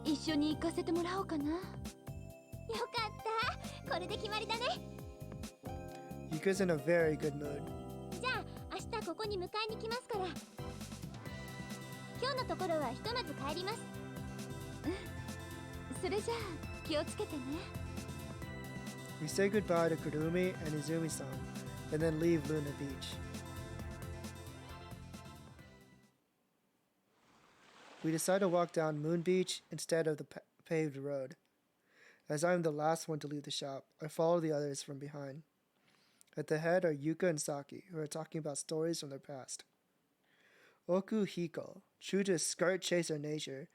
一緒に行かせてもらおうかな。よかった、これで決まりだね。 Yuka's in a very good mood. じゃあ明日ここに迎えに来ますから。今日のところはひとまず帰ります。それじゃあ気をつけてね。 We say goodbye to Kurumi and Izumi-san and then leave Luna Beach. We decide to walk down Moon Beach instead of the paved road. As I am the last one to leave the shop, I follow the others from behind. At the head are Yuka and Saki, who are talking about stories from their past. Okuhiko, true to his skirt chaser nature,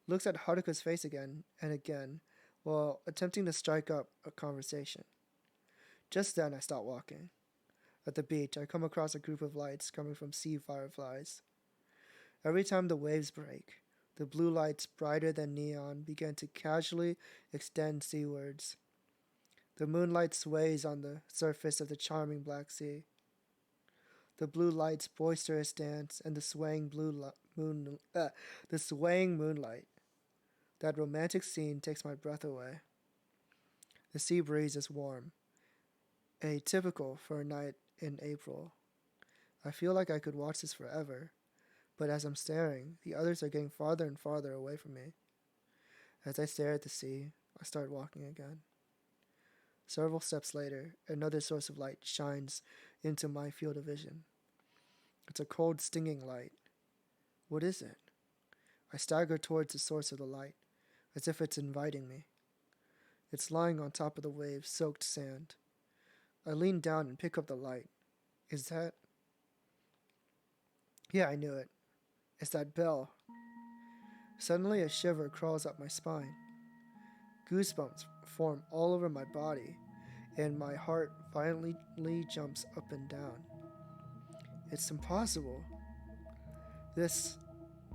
looks at Haruka's face again and again while attempting to strike up a conversation. Just then I stop walking. At the beach, I come across a group of lights coming from sea fireflies. Every time the waves break, the blue lights, brighter than neon, begin to casually extend seawards. The moonlight sways on the surface of the charming Black Sea. The blue light's boisterous dance and the swaying moonlight. That romantic scene takes my breath away. The sea breeze is warm, atypical for a night in April. I feel like I could watch this forever, but as I'm staring, the others are getting farther and farther away from me. As I stare at the sea, I start walking again. Several steps later, another source of light shines into my field of vision. It's a cold, stinging light. What is it? I stagger towards the source of the light, as if it's inviting me. It's lying on top of the wave-soaked sand. I lean down and pick up the light. Is that... Yeah, I knew it. It's that bell. Suddenly a shiver crawls up my spine. Goosebumps form all over my body, and my heart violently jumps up and down. It's impossible. This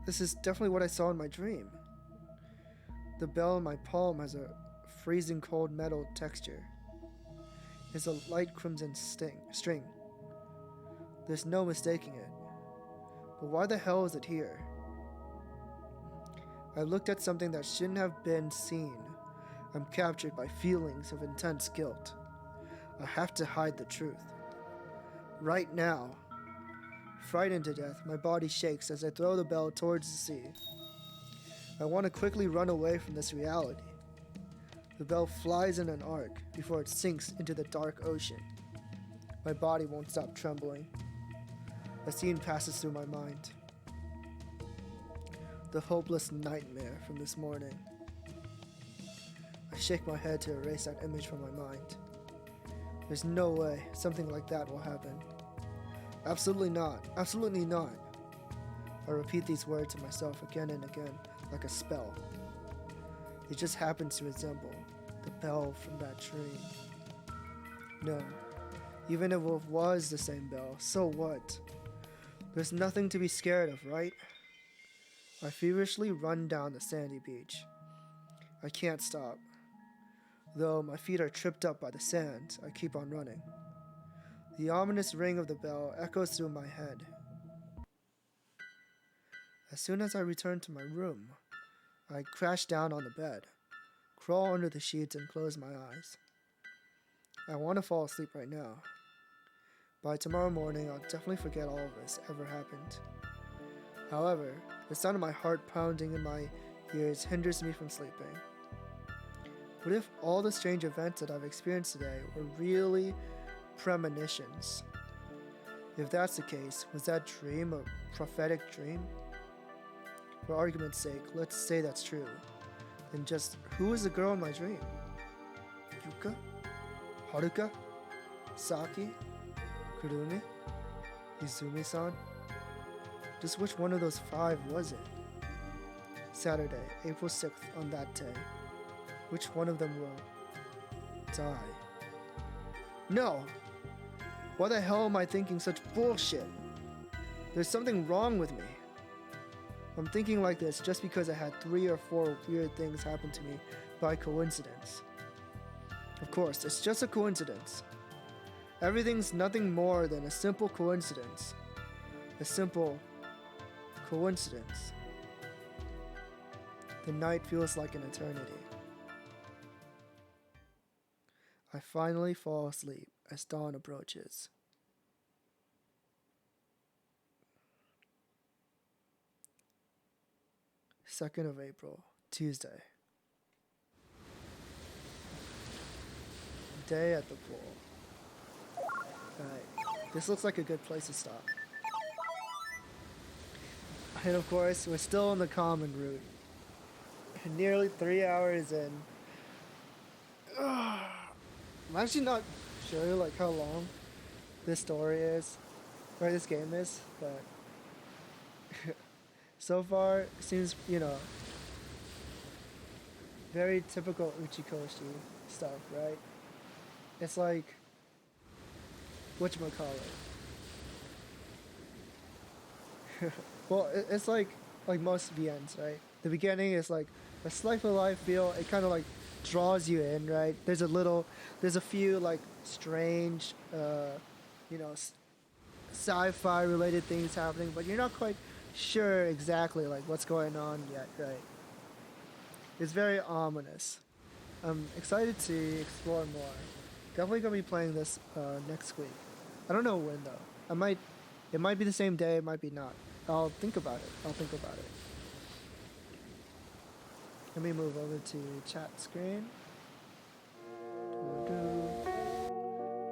is definitely what I saw in my dream. The bell in my palm has a freezing cold metal texture. It's a light crimson string. There's no mistaking it. But why the hell is it here? I looked at something that shouldn't have been seen. I'm captured by feelings of intense guilt. I have to hide the truth. Right now. Frightened to death, my body shakes as I throw the bell towards the sea. I want to quickly run away from this reality. The bell flies in an arc before it sinks into the dark ocean. My body won't stop trembling. A scene passes through my mind. The hopeless nightmare from this morning. I shake my head to erase that image from my mind. There's no way something like that will happen. Absolutely not. Absolutely not. I repeat these words to myself again and again, like a spell. It just happens to resemble the bell from that dream. No, even if it was the same bell, so what? There's nothing to be scared of, right? I feverishly run down the sandy beach. I can't stop. Though my feet are tripped up by the sand, I keep on running. The ominous ring of the bell echoes through my head. As soon as I return to my room, I crash down on the bed, crawl under the sheets, and close my eyes. I want to fall asleep right now. By tomorrow morning, I'll definitely forget all of this ever happened. However, the sound of my heart pounding in my ears hinders me from sleeping. What if all the strange events that I've experienced today were really premonitions? If that's the case, was that dream a prophetic dream? For argument's sake, let's say that's true. Then just who is the girl in my dream? Yuka? Haruka? Saki? Kurumi? Izumi-san? Just which one of those five was it? Saturday, April 6th on that day. Which one of them will die? No! Why the hell am I thinking such bullshit? There's something wrong with me. I'm thinking like this just because I had 3 or 4 weird things happen to me by coincidence. Of course, it's just a coincidence. Everything's nothing more than a simple coincidence. A simple coincidence. The night feels like an eternity. I finally fall asleep as dawn approaches. Second of April, Tuesday. Day at the pool. Alright. this looks like a good place to stop. And of course, we're still on the common route. Nearly 3 hours in. I'm actually not sure like how long this story is, or this game is, but so far it seems, very typical Uchikoshi stuff, right? It's like, whatchamacallit. Well, it's like most VNs, right? The beginning is like a slice of life feel. It kind of like draws you in, right? There's a few like strange, sci-fi related things happening, but you're not quite sure exactly like what's going on yet, right? It's very ominous. I'm excited to explore more. Definitely gonna be playing this next week. I don't know when though. It might be the same day, it might be not. I'll think about it. Let me move over to chat screen. Here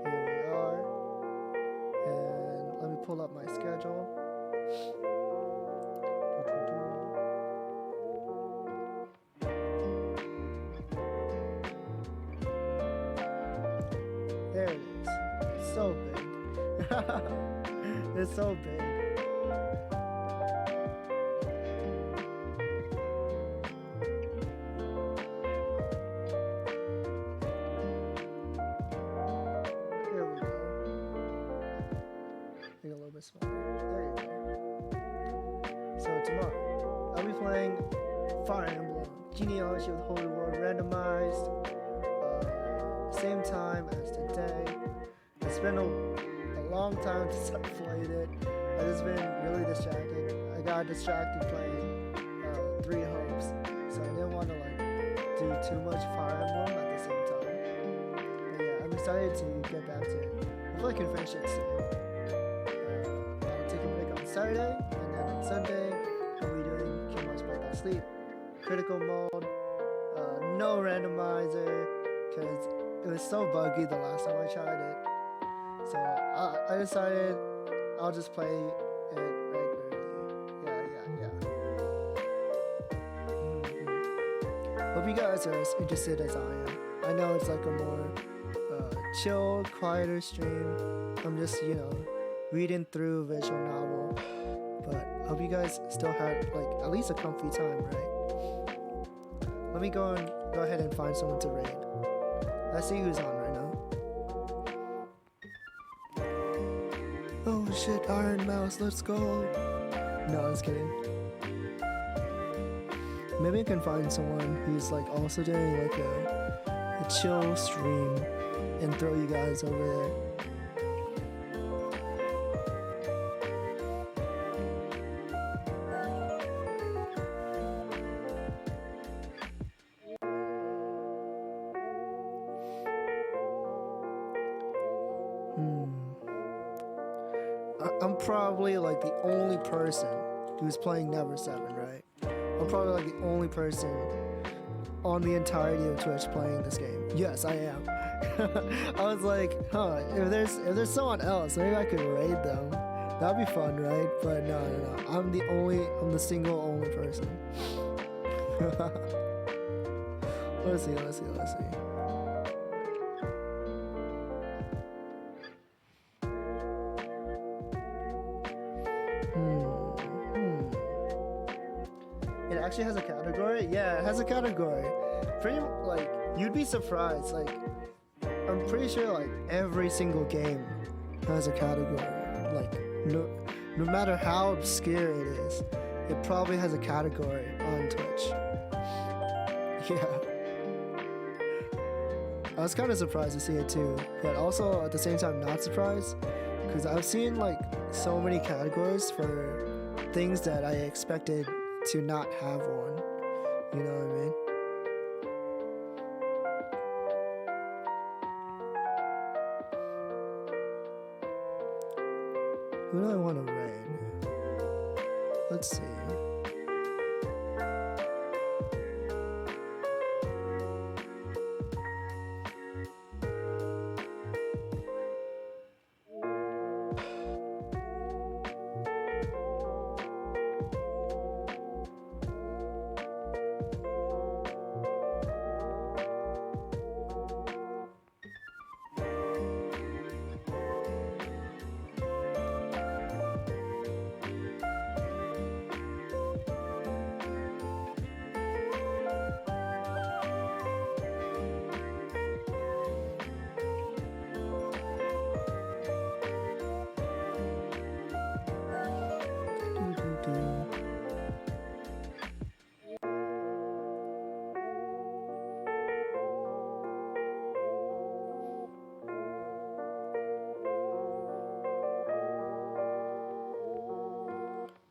we are. And let me pull up my schedule. There it is. It's so big. It's so big. Here we go. Make it a little bit smaller. There you go. So tomorrow, I'll be playing Fire Emblem Genealogy of the Holy World randomized. Same time as today. It's been a long time since I played it. I've just been really distracted. I got distracted playing Three Hopes, so I didn't want to like do too much Fire Emblem at the same time. But yeah, I'm excited to get back to it. I feel like I can finish it soon. I'll take a break on Saturday, and then on Sunday I'll be doing Kimo's Back to Sleep, Critical Mode, no randomizer, because it was so buggy the last time I tried it. So I decided I'll just play it regularly. Yeah. Hope you guys are as interested as I am. I know it's like a more chill, quieter stream. I'm just, reading through a visual novel. But hope you guys still had like at least a comfy time, right? Let me go ahead and find someone to raid. Let's see who's on right now. Oh shit, Iron Mouse, let's go. No, I was kidding. Maybe I can find someone who's like also doing like a chill stream and throw you guys over there. I'm probably like the only person who's playing Never 7, right? I'm probably like the only person on the entirety of Twitch playing this game. Yes, I am. I was like, if there's someone else, maybe I could raid them. That'd be fun, right? But no. I'm the single only person. Let's see. It actually has a category? Yeah, it has a category. Pretty like you'd be surprised. Like I'm pretty sure like every single game has a category. Like no matter how obscure it is, it probably has a category on Twitch. Yeah. I was kind of surprised to see it too, but also at the same time not surprised, because I've seen like so many categories for things that I expected to not have one. You know what I mean? Who do I want to raid? Let's see.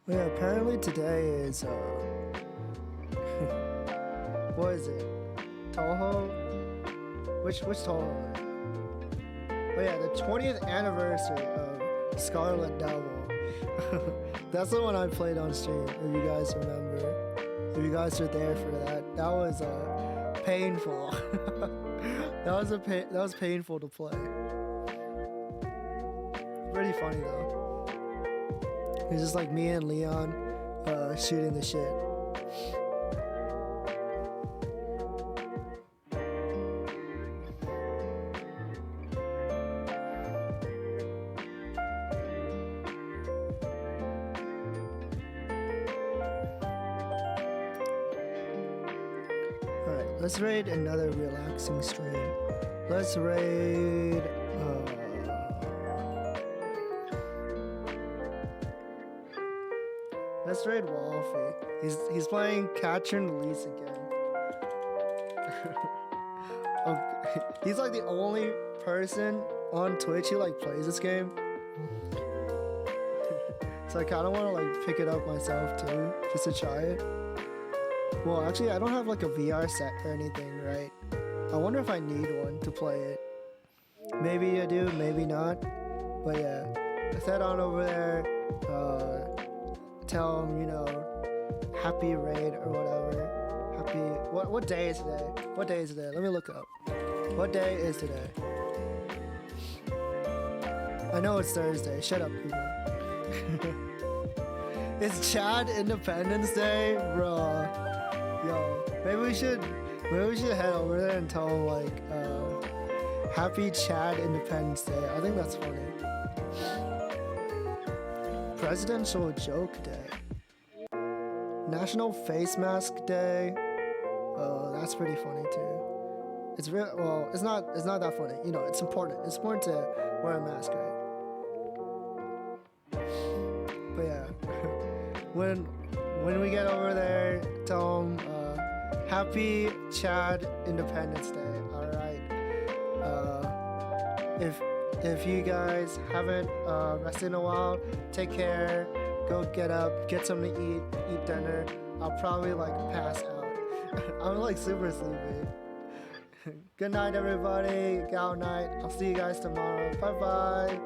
Yeah, apparently today is what is it? Toho? Which Toho? Oh yeah, the 20th anniversary of Scarlet Devil. That's the one I played on stream, if you guys remember. If you guys were there for that. That was painful. that was painful to play. Pretty funny though. It's just like me and Leon shooting the shit. Alright, let's raid another relaxing stream. Let's raid let's raid Wolfie. He's playing Catch and Release again. He's like the only person on Twitch who like plays this game. So I kind of want to like pick it up myself too, just to try it. Well, actually, I don't have like a VR set or anything, right? I wonder if I need one to play it. Maybe I do, maybe not. But yeah, let's head on over there. Tell him, you know, happy raid or whatever. Happy. What day is today? What day is today? Let me look up. What day is today? I know it's Thursday. Shut up, Google. It's Chad Independence Day, bro. Yo, maybe we should head over there and tell him like, happy Chad Independence Day. I think that's funny. Presidential Joke Day. National Face Mask Day. Oh, that's pretty funny too. It's real. Well, it's not that funny. You know, it's important. It's important to wear a mask, right? But yeah, when we get over there, tell them happy Chad Independence Day. All right. If you guys haven't rested in a while, take care. Go get up, get something to eat dinner. I'll probably like pass out. I'm like super sleepy. Good night, everybody. Gal night. I'll see you guys tomorrow. Bye bye.